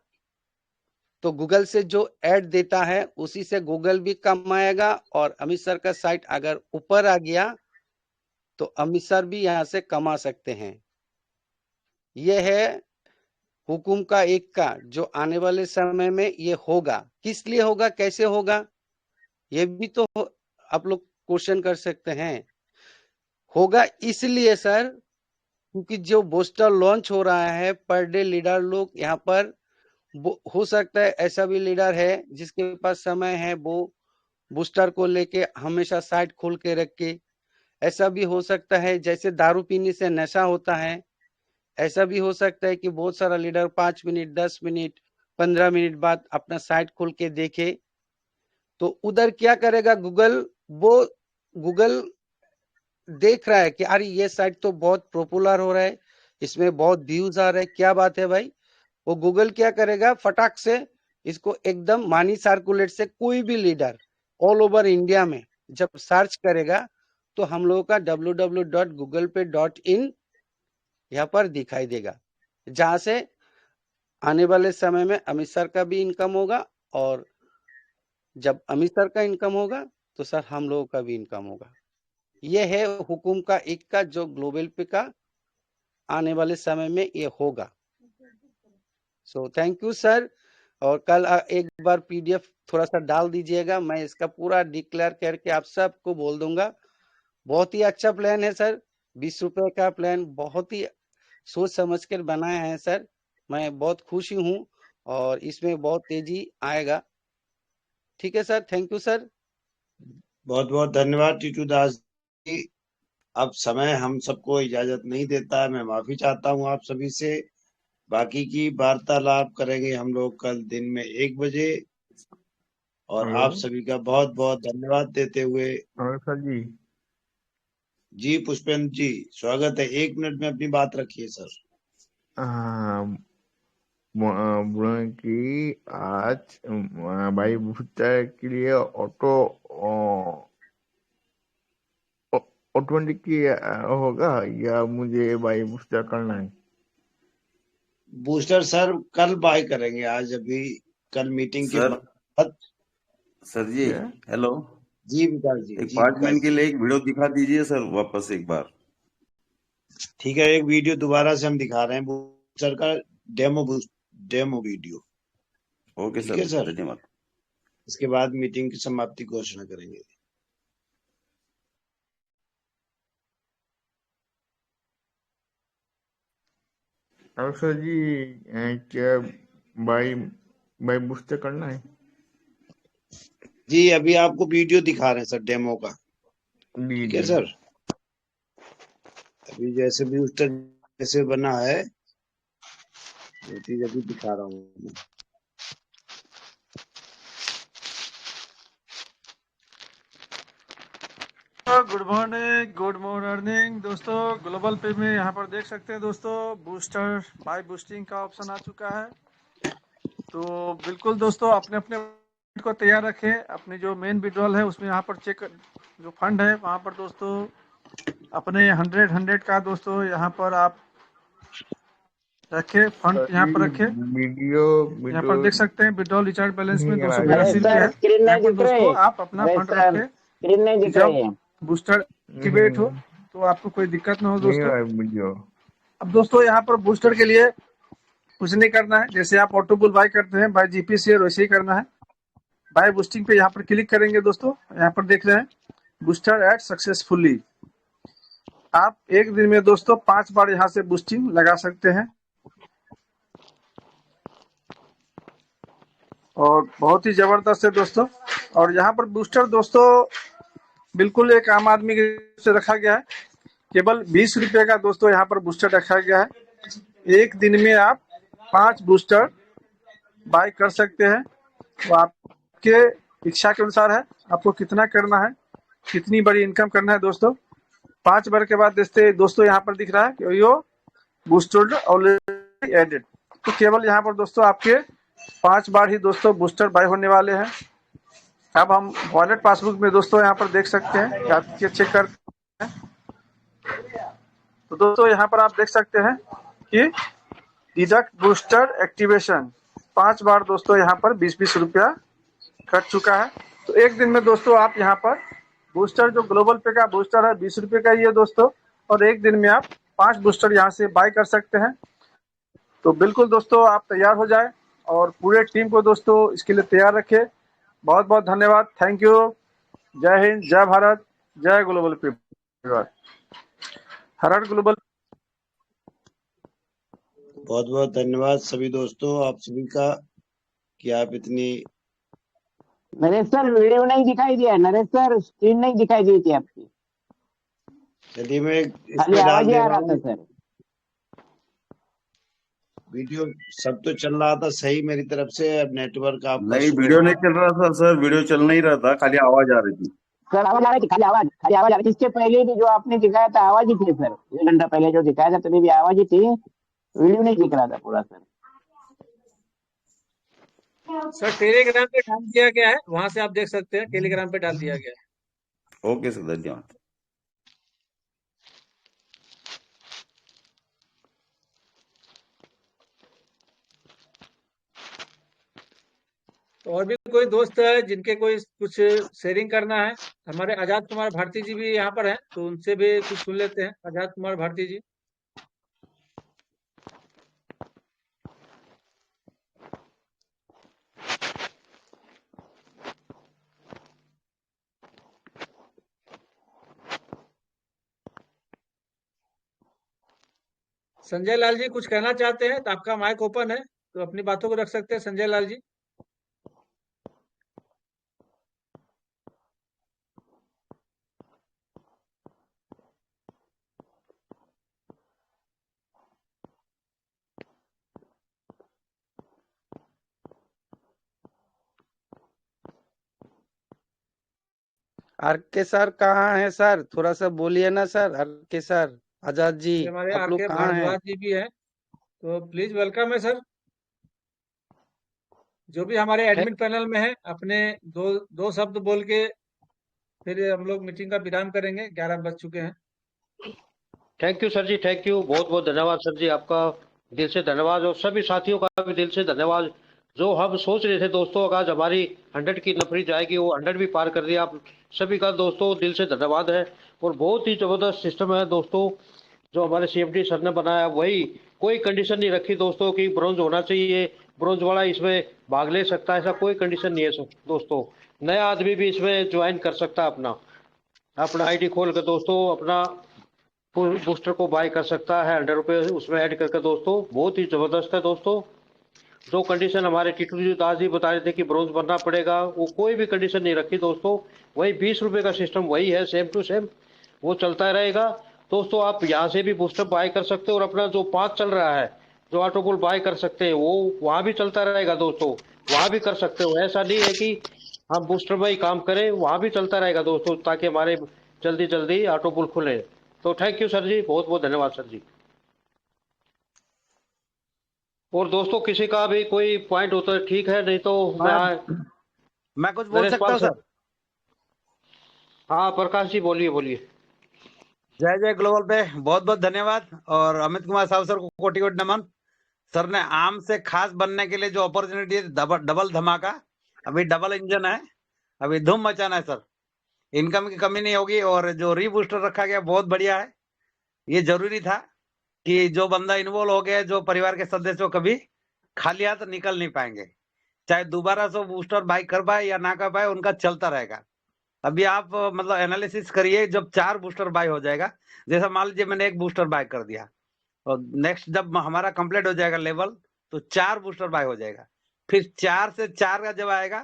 Speaker 8: तो गूगल से जो ऐड देता है उसी से गूगल भी कमाएगा, और अमित सर का साइट अगर ऊपर आ गया तो अमित सर भी यहाँ से कमा सकते हैं। यह है हुकुम का एक का जो आने वाले समय में ये होगा। किस लिए होगा, कैसे होगा, ये भी तो आप लोग क्वेश्चन कर सकते हैं। होगा इसलिए सर क्योंकि जो बूस्टर लॉन्च हो रहा है, पर डे लीडर लोग यहाँ पर हो सकता है ऐसा भी लीडर है जिसके पास समय है, वो बूस्टर को लेके हमेशा साइट खोल के रखे। ऐसा भी हो सकता है जैसे दारू पीने से नशा होता है, ऐसा भी हो सकता है कि बहुत सारा लीडर 5 मिनट 10 मिनट 15 मिनट बाद अपना साइट खोल के देखे। तो उधर क्या करेगा गूगल, वो गूगल देख रहा है कि अरे ये साइट तो बहुत पॉपुलर हो रहा है, इसमें बहुत व्यूज आ रहे हैं, क्या बात है भाई। वो गूगल क्या करेगा, फटाक से इसको एकदम मनी सर्कुलेट से कोई भी लीडर ऑल ओवर इंडिया में जब सर्च करेगा तो हम लोगों का www.googlepay.in यहाँ पर दिखाई देगा, जहां से आने वाले समय में अमित सर का भी इनकम होगा, और जब अमित सर का इनकम होगा तो सर हम लोगों का भी इनकम होगा। यह है हुकुम का एक का जो ग्लोबल पे का आने वाले समय में ये होगा। So thank you sir. और कल एक बार PDF थोड़ा सा डाल दीजिएगा, मैं इसका पूरा डिक्लेयर करके आप सबको बोल दूंगा। बहुत ही अच्छा प्लान है सर, 20 रुपए का प्लान बहुत ही सोच समझ कर बनाया है सर। मैं बहुत खुशी हूँ और इसमें बहुत तेजी आएगा। ठीक है सर, थैंक यू सर।
Speaker 2: बहुत बहुत धन्यवाद टीटू दास जी। अब समय हम सबको इजाजत नहीं देता है, मैं माफी चाहता हूँ आप सभी से। बाकी की वार्तालाप करेंगे हम लोग कल दिन में 1 बजे। और
Speaker 19: हेलो
Speaker 2: आप सभी का बहुत बहुत धन्यवाद देते हुए
Speaker 19: सर जी।
Speaker 2: जी पुष्पेंद्र जी स्वागत है। 1 मिनट में अपनी बात रखिए सर।
Speaker 19: बोले कि आज भाई बूस्टर के लिए ऑटो ऑटोमेटिक होगा या मुझे बाई बूस्टर करना है?
Speaker 2: बूस्टर सर कल बाय करेंगे, आज अभी कल मीटिंग के
Speaker 13: सर
Speaker 2: बाद।
Speaker 13: सर जी,
Speaker 19: क्या?
Speaker 13: हेलो,
Speaker 2: जी विकास जी,
Speaker 13: एक
Speaker 2: जी
Speaker 13: 5
Speaker 2: विकास
Speaker 13: मिनट के
Speaker 2: जी,
Speaker 13: लिए एक वीडियो दिखा दीजिए सर, वापस एक बार।
Speaker 2: ठीक है। एक वीडियो दोबारा से हम दिखा रहे हैं बूस्टर का, डेमो वीडियो।
Speaker 13: ओके
Speaker 2: ठीक
Speaker 13: सर,
Speaker 2: है सर,
Speaker 13: धन्यवाद।
Speaker 2: इसके बाद मीटिंग की समाप्ति घोषणा करेंगे।
Speaker 19: और सर जी क्या बाई बाई बूस्टर करना है?
Speaker 2: जी अभी आपको वीडियो दिखा रहे हैं सर, डेमो का।
Speaker 19: जी
Speaker 2: ठीक है
Speaker 19: जी।
Speaker 2: सर, अभी जैसे बूस्टर जैसे बना है वो चीज अभी दिखा रहा हूँ मैं।
Speaker 1: गुड मॉर्निंग दोस्तों। ग्लोबल पे में यहाँ पर देख सकते हैं दोस्तों, बूस्टर बाय बूस्टिंग का ऑप्शन आ चुका है। तो बिल्कुल दोस्तों अपने अपने को तैयार रखें। अपनी जो मेन विड्रॉल है उसमें यहाँ पर चेक जो फंड है वहाँ पर दोस्तों अपने 100 का दोस्तों यहाँ पर आप रखे, फंड
Speaker 19: सर
Speaker 1: यहाँ
Speaker 19: जी
Speaker 1: पर रखे।
Speaker 19: वीडियो
Speaker 1: यहाँ पर देख सकते हैं विड्रॉल रिचार्ज बैलेंस में
Speaker 19: नहीं आ रहा
Speaker 1: 282 रुपये
Speaker 11: सर
Speaker 1: है।
Speaker 11: स्क्रीन
Speaker 1: यहाँ
Speaker 11: नहीं
Speaker 1: पर
Speaker 11: दिख रही।
Speaker 1: दोस्तों आप अपना
Speaker 11: अरे
Speaker 1: फंड
Speaker 11: सर
Speaker 1: रखें
Speaker 11: स्क्रीन नहीं
Speaker 1: कि
Speaker 11: दिख
Speaker 1: जब
Speaker 11: रही है।
Speaker 1: बूस्टर एक्टिवेट हो तो आपको कोई दिक्कत ना हो
Speaker 19: नहीं आ
Speaker 1: दोस्तों।
Speaker 19: रहा है वीडियो।
Speaker 1: अब दोस्तों यहाँ पर बूस्टर के लिए कुछ नहीं करना है, जैसे आप ऑटो बुल बाय करते हैं बाय जीपी शेयर वैसे ही करना है। बाय बूस्टिंग पे यहाँ पर क्लिक करेंगे दोस्तों, यहाँ पर देख रहे हैं बूस्टर ऐड सक्सेसफुली। आप एक दिन में दोस्तों 5 बार यहाँ से बूस्टिंग लगा सकते हैं और बहुत ही जबरदस्त है दोस्तों। और यहाँ पर बूस्टर दोस्तों बिल्कुल एक आम आदमी के से रखा गया है, केवल 20 रुपए का दोस्तों यहाँ पर बूस्टर रखा गया है। एक दिन में आप 5 बूस्टर बाय कर सकते हैं। तो आपके इच्छा के अनुसार है, आपको कितना करना है, कितनी बड़ी इनकम करना है दोस्तों। 5 बार के बाद दोस्तों यहाँ पर दिख रहा है कि यो बूस्टर ऑलरेडी एडेड। तो केवल यहाँ पर दोस्तों आपके 5 बार ही दोस्तों बूस्टर बाय होने वाले हैं। अब हम वॉलेट पासबुक में दोस्तों यहाँ पर देख सकते हैं कि आप चेक कर। तो दोस्तों यहाँ पर आप देख सकते हैं कि डिडक्ट बूस्टर एक्टिवेशन 5 बार दोस्तों यहाँ पर 20-20 रुपया कट चुका है। तो एक दिन में दोस्तों आप यहाँ पर बूस्टर जो ग्लोबल पे का बूस्टर है 20 रुपये का ही है दोस्तों, और एक दिन में आप 5 बूस्टर यहाँ से बाय कर सकते हैं। तो बिल्कुल दोस्तों आप तैयार हो जाए और पूरे टीम को दोस्तों इसके लिए तैयार रखें। बहुत बहुत धन्यवाद, थैंक यू। जय हिंद, जय भारत, जय ग्लोबल पे। हर हर ग्लोबल।
Speaker 2: बहुत बहुत धन्यवाद सभी दोस्तों आप सभी का कि आप इतनी।
Speaker 11: नरेश सर वीडियो नहीं दिखाई दिया। नरेश सर स्क्रीन नहीं दिखाई दी थी आपकी,
Speaker 2: चलिए मैं
Speaker 11: खाली
Speaker 2: इसमें डाल
Speaker 11: आवाज ही
Speaker 2: दे
Speaker 11: आ
Speaker 2: रहा
Speaker 11: रहा था
Speaker 2: हूँ
Speaker 11: सर।
Speaker 2: वीडियो। सब तो चल रहा था सही मेरी तरफ से, अब नेटवर्क आपका
Speaker 13: नहीं,
Speaker 2: स्लो
Speaker 13: वीडियो
Speaker 2: है।
Speaker 13: नहीं चल रहा था सर, वीडियो चल नहीं रहा था, खाली आवाज आ रही थी।
Speaker 11: सर आवाज आ रही थी, खाली आवाज आ रही थी। इसके पहले भी जो आपने दिखाया था आवाज ही थी सर, 1 घंटा पहले जो दिखाया था तभी भी आवाज ही थी, वीडियो नहीं दिख रहा था पूरा सर।
Speaker 10: सर टेलीग्राम पे डाल दिया गया है, वहां से आप देख सकते हैं, टेलीग्राम पे डाल दिया गया है।
Speaker 13: ओके सर, धन्यवाद।
Speaker 10: तो और भी कोई दोस्त है जिनके कोई कुछ शेयरिंग करना है, हमारे आजाद कुमार भारती जी भी यहाँ पर हैं, तो उनसे भी कुछ सुन लेते हैं। आजाद कुमार भारती जी। संजय लाल जी कुछ कहना चाहते हैं तो आपका माइक ओपन है, तो अपनी बातों को रख सकते हैं संजय लाल जी।
Speaker 8: आर के सर कहाँ है सर, थोड़ा सा बोलिए ना सर। आर के सर, आजाद जी,
Speaker 10: हमारे
Speaker 8: आप
Speaker 10: आर
Speaker 8: लोग
Speaker 10: के
Speaker 8: कहाँ हैं?
Speaker 10: भारद्वाज जी भी हैं, तो प्लीज वेलकम है सर। जो भी हमारे एडमिन पैनल में है अपने दो शब्द बोल के फिर हम लोग मीटिंग का विराम करेंगे, 11 बज चुके हैं।
Speaker 16: Thank you sir ji, thank you, बहुत बहुत धन्यवाद सर जी, आपका दिल से धन्यवाद, और सभी साथियों का भी दिल से धन्यवाद। जो हम सोच रहे थे दोस्तों, आज हमारी 100 की नफरी जाएगी, वो 100 भी पार कर दिया। आप सभी का दोस्तों दिल से धन्यवाद है। और बहुत ही जबरदस्त सिस्टम है दोस्तों जो हमारे CMD सर ने बनाया। वही कोई कंडीशन नहीं रखी दोस्तों कि ब्रॉन्ज होना चाहिए, ब्रॉन्ज वाला इसमें भाग ले सकता है, ऐसा कोई कंडीशन नहीं है दोस्तों। नया आदमी भी इसमें ज्वाइन कर सकता है, अपना ID खोल कर दोस्तों अपना बूस्टर को बाय कर सकता है, 100 रुपये उसमें ऐड करके दोस्तों। बहुत ही जबरदस्त है दोस्तों। जो कंडीशन हमारे टीटू जी दास जी बता रहे थे कि ब्रॉन्ज बनना पड़ेगा, वो कोई भी कंडीशन नहीं रखी दोस्तों। वही 20 रुपये का सिस्टम वही है, सेम टू सेम वो चलता रहेगा दोस्तों। आप यहाँ से भी बूस्टर बाय कर सकते हो, और अपना जो 5 चल रहा है, जो ऑटो बुल बाय कर सकते हैं, वो वहाँ भी चलता रहेगा दोस्तों, वहाँ भी कर सकते हो। ऐसा नहीं है कि हम बूस्टर में ही काम करें, वहाँ भी चलता रहेगा दोस्तों, ताकि हमारे जल्दी जल्दी ऑटो बुल खुले। तो थैंक यू सर जी, बहुत बहुत धन्यवाद सर जी। और दोस्तों किसी का भी कोई पॉइंट होता है ठीक है, नहीं तो
Speaker 14: मैं कुछ बोल सकता हूँ सर?
Speaker 16: हाँ प्रकाश जी बोलिए बोलिए।
Speaker 14: जय जय ग्लोबल पे बहुत बहुत धन्यवाद, और अमित कुमार साहू सर को कोटि कोटि नमन। सर ने आम से खास बनने के लिए जो अपॉर्चुनिटी है, डबल धमाका, अभी डबल इंजन है, अभी धूम मचाना है सर। इनकम की कमी नहीं होगी, और जो रीबूस्टर रखा गया बहुत बढ़िया है। ये जरूरी था कि जो बंदा इन्वॉल्व हो गया, जो परिवार के सदस्य हो, कभी खाली हाथ निकल नहीं पाएंगे, चाहे दोबारा से बूस्टर बाई कर पाए या ना कर पाए, उनका चलता रहेगा। अभी आप मतलब एनालिसिस करिए, जब 4 बूस्टर बाय हो जाएगा, जैसा मान लीजिए मैंने 1 बूस्टर बाय कर दिया, और नेक्स्ट जब हमारा कंप्लीट हो जाएगा लेवल, तो 4 बूस्टर बाय हो जाएगा। फिर 4 से 4 का जब आएगा,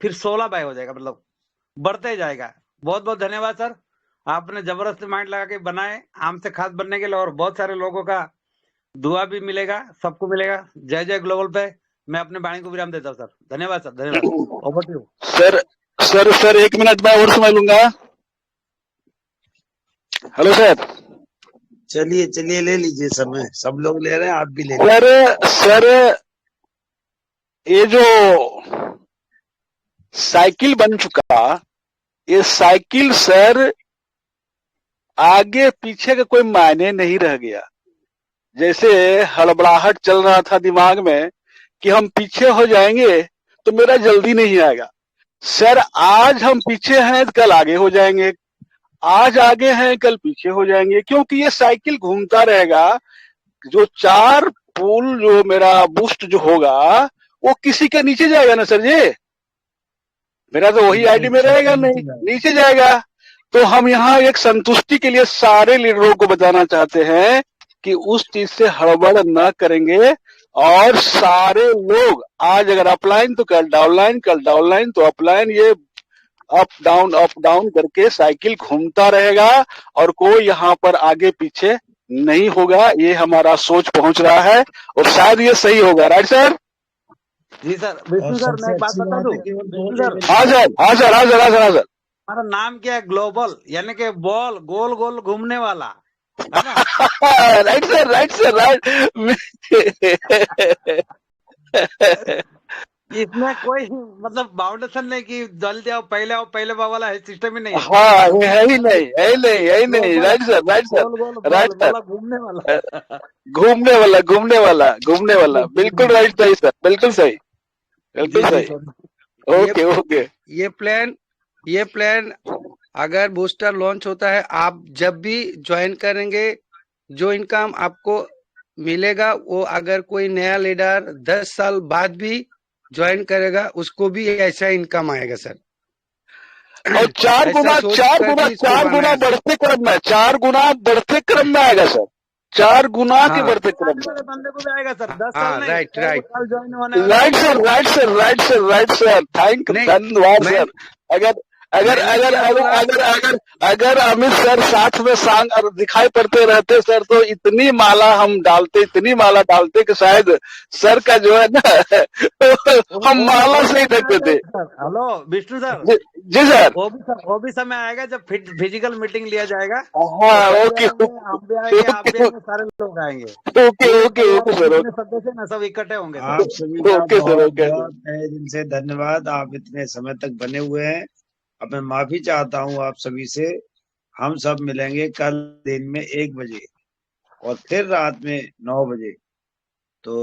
Speaker 14: फिर 16 बाय हो जाएगा, मतलब बढ़ते जाएगा। बहुत बहुत धन्यवाद सर, आपने जबरदस्त माइंड लगा के बनाए आम से खास बनने के लिए, और बहुत सारे लोगों का दुआ भी मिलेगा, सबको मिलेगा। जय जय ग्लोबल पे मैं अपने वाणी को विराम देता हूँ सर। धन्यवाद सर, धन्यवाद। Over to you
Speaker 9: sir 1 minute मैं और समय लूंगा। Hello sir.
Speaker 2: चलिए चलिए ले लीजिए समय, सब लोग ले रहे हैं, आप भी ले लीजिए।
Speaker 9: सर ये जो साइकिल बन चुका, ये साइकिल सर आगे पीछे का कोई मायने नहीं रह गया। जैसे हड़बड़ाहट चल रहा था दिमाग में कि हम पीछे हो जाएंगे तो मेरा जल्दी नहीं आएगा। सर आज हम पीछे हैं, कल आगे हो जाएंगे, आज आगे हैं, कल पीछे हो जाएंगे, क्योंकि ये साइकिल घूमता रहेगा। जो 4 पुल जो मेरा बूस्ट जो होगा, वो किसी के नीचे जाएगा ना सर जी, मेरा तो वही आईडी में रहेगा, नहीं नीचे जाएगा। तो हम यहाँ एक संतुष्टि के लिए सारे लीडरों को बताना चाहते हैं कि उस चीज से हड़बड़ न करेंगे, और सारे लोग आज अगर अपलाइन तो कल डाउनलाइन, कल डाउनलाइन तो अपलाइन, ये अप डाउन करके साइकिल घूमता रहेगा, और कोई यहाँ पर आगे पीछे नहीं होगा। ये हमारा सोच पहुंच रहा है, और शायद ये सही होगा। Right sir?
Speaker 14: जी सर। विष्णु सर मैं एक बात बता दूं?
Speaker 9: हाँ सर।
Speaker 14: हमारा नाम क्या है? ग्लोबल, यानी कि बॉल गोल गोल घूमने वाला।
Speaker 9: Right sir right.
Speaker 14: इसमें कोई मतलब बाउंडेशन नहीं कि जल्दी आओ पहले वाला है, सिस्टम ही नहीं है।
Speaker 9: हाँ है ही नहीं। राइट सर घूमने वाला बिल्कुल राइट, सही सर, बिल्कुल सही। ओके।
Speaker 8: ये प्लान अगर बूस्टर लॉन्च होता है, आप जब भी ज्वाइन करेंगे, जो इनकम आपको मिलेगा, वो अगर कोई नया लीडर 10 साल बाद भी ज्वाइन करेगा, उसको भी ऐसा इनकम आएगा सर।
Speaker 9: और 4 गुना बढ़ते क्रम में, 4 गुना बढ़ते क्रम में आएगा सर, 4 गुना के बढ़ते क्रम में
Speaker 14: बंदे को भी आएगा सर। 10
Speaker 8: साल
Speaker 14: नहीं,
Speaker 8: राइट
Speaker 9: सर। धन्यवाद सर। अगर अमित सर साथ में सांग और दिखाई पड़ते रहते सर, तो इतनी माला कि शायद सर का जो है ना हम माला से ही देखते थे।
Speaker 14: Hello Vishnu sir.
Speaker 9: जी सर।
Speaker 14: वो भी समय आएगा जब फिजिकल मीटिंग लिया जाएगा।
Speaker 9: हाँ ओके,
Speaker 14: आप भी आएंगे, सारे लोग आएंगे।
Speaker 9: Okay sir.
Speaker 14: सदस्य ना सब इकट्ठे होंगे।
Speaker 2: आप सभी का बहुत तहे दिल से धन्यवाद, आप इतने समय तक बने हुए हैं, अब मैं माफी चाहता हूँ आप सभी से। हम सब मिलेंगे कल दिन में 1 बजे और फिर रात में 9 बजे। तो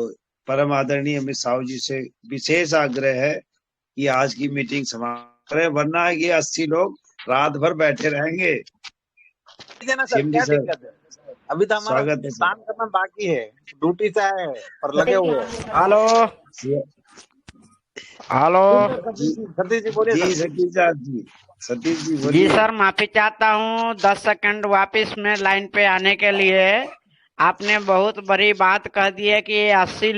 Speaker 2: परम आदरणीय अमित साहू जी से विशेष आग्रह है कि आज की मीटिंग समाप्त करें, वरना ये 80 लोग रात भर बैठे रहेंगे।
Speaker 14: ठीक है ना सर,
Speaker 2: सीएमडी
Speaker 14: क्या
Speaker 2: सर,
Speaker 14: दिक्कत है? अभी तो हमारा
Speaker 2: स्वागत है सर।
Speaker 14: काम करना बाकी है, ड्यूटी से आए हैं और लगे हुए हैं।
Speaker 11: हेलो हेलो
Speaker 14: सतीश जी बोलिए
Speaker 2: जी
Speaker 14: सर।
Speaker 2: सतीश जी
Speaker 11: जी
Speaker 2: बोलिए।
Speaker 11: सर, माफी चाहता हूँ 10 सेकंड वापस में लाइन पे आने के लिए। आपने बहुत बड़ी बात कह दी है कि ये 80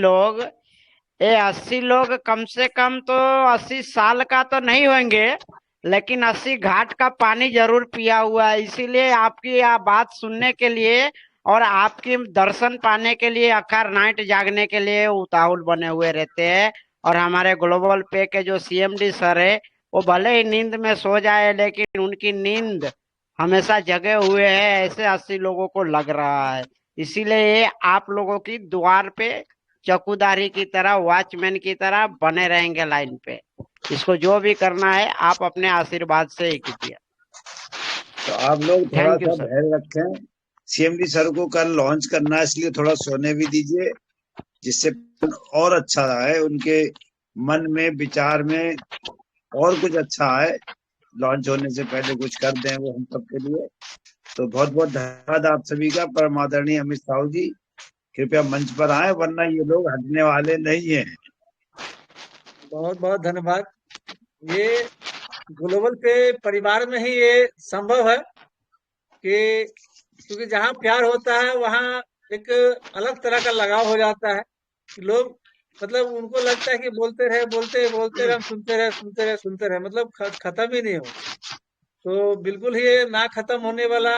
Speaker 11: लोग कम से कम तो 80 साल का तो नहीं होंगे, लेकिन 80 घाट का पानी जरूर पिया हुआ है। इसीलिए आपकी यह बात सुनने के लिए और आपकी दर्शन पाने के लिए अखर नाइट जागने के लिए उताहुल बने हुए रहते हैं। और हमारे ग्लोबल पे के जो सीएमडी सर है, वो भले ही नींद में सो जाए, लेकिन उनकी नींद हमेशा जगे हुए हैं, ऐसे 80 लोगों को लग रहा है। इसीलिए आप लोगों की द्वार पे चौकीदारी की तरह, वॉचमैन की तरह बने रहेंगे लाइन पे। इसको जो भी करना है आप अपने आशीर्वाद से ही कीजिए।
Speaker 2: तो आप लोग थोड़ा
Speaker 11: थैंक यू
Speaker 2: सा
Speaker 11: सर।
Speaker 2: धैर्य रखें। सीएमडी सर को कल लॉन्च करना है, इसलिए थोड़ा सोने भी दीजिए, जिससे और अच्छा आए उनके मन में, विचार में और कुछ अच्छा आए। लॉन्च होने से पहले कुछ कर दें वो हम सबके लिए। तो बहुत बहुत धन्यवाद आप सभी का। परम आदरणीय अमित साहू जी कृपया मंच पर आए, वरना ये लोग हटने वाले नहीं है।
Speaker 10: बहुत बहुत धन्यवाद। ये ग्लोबल पे परिवार में ही ये संभव है कि क्योंकि जहाँ प्यार होता है वहाँ एक अलग तरह का लगाव हो जाता है। लोग मतलब उनको लगता है कि बोलते रहे, हम सुनते रहे, मतलब खत्म ही नहीं हो। तो बिल्कुल ही ये ना खत्म होने वाला,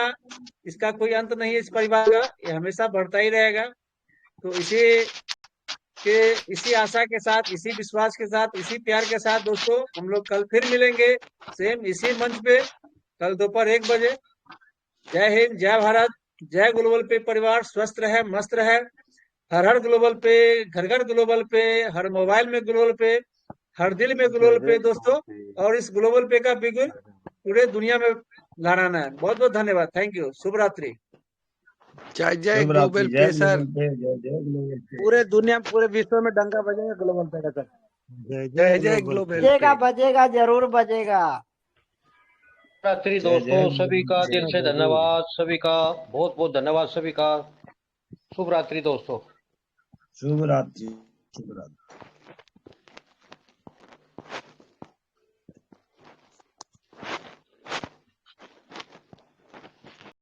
Speaker 10: इसका कोई अंत नहीं है इस परिवार का, ये हमेशा बढ़ता ही रहेगा। तो इसी आशा के साथ, इसी विश्वास के साथ, इसी प्यार के साथ दोस्तों, हम लोग कल फिर मिलेंगे सेम इसी मंच पे, कल दोपहर 1 बजे। जय हिंद, जय भारत, जय ग्लोबल पे परिवार। स्वस्थ रहे, मस्त रहे। हर हर ग्लोबल पे, घर घर ग्लोबल पे, हर मोबाइल में ग्लोबल पे, हर दिल में ग्लोबल पे दोस्तों। और इस ग्लोबल पे का बिगुल पूरे दुनिया में लहराना है। बहुत बहुत धन्यवाद। Thank you. शुभ रात्रि।
Speaker 8: जय जय
Speaker 2: शुभ रात्रि।
Speaker 8: ग्लोबल
Speaker 2: जय
Speaker 8: पे सर।
Speaker 2: ग्लोबल पे, जय जय ग्लोबल पे।
Speaker 14: पूरे दुनिया, पूरे विश्व में डंका बजेगा ग्लोबल पे का सर।
Speaker 15: जय
Speaker 8: जय
Speaker 15: जय
Speaker 8: जय
Speaker 15: ग्लोबल
Speaker 8: ग्लोबल
Speaker 11: बजेगा
Speaker 8: पे।
Speaker 11: बजेगा, जरूर बजेगा।
Speaker 20: रात्रि
Speaker 2: जय
Speaker 20: दोस्तों,
Speaker 2: जय
Speaker 20: सभी
Speaker 2: ग्लोबल
Speaker 20: का
Speaker 2: पे।
Speaker 20: दिल से धन्यवाद, सभी का बहुत बहुत धन्यवाद, सभी का शुभ रात्रि दोस्तों।
Speaker 2: शुभ रात्रि। शुभ रात्रि।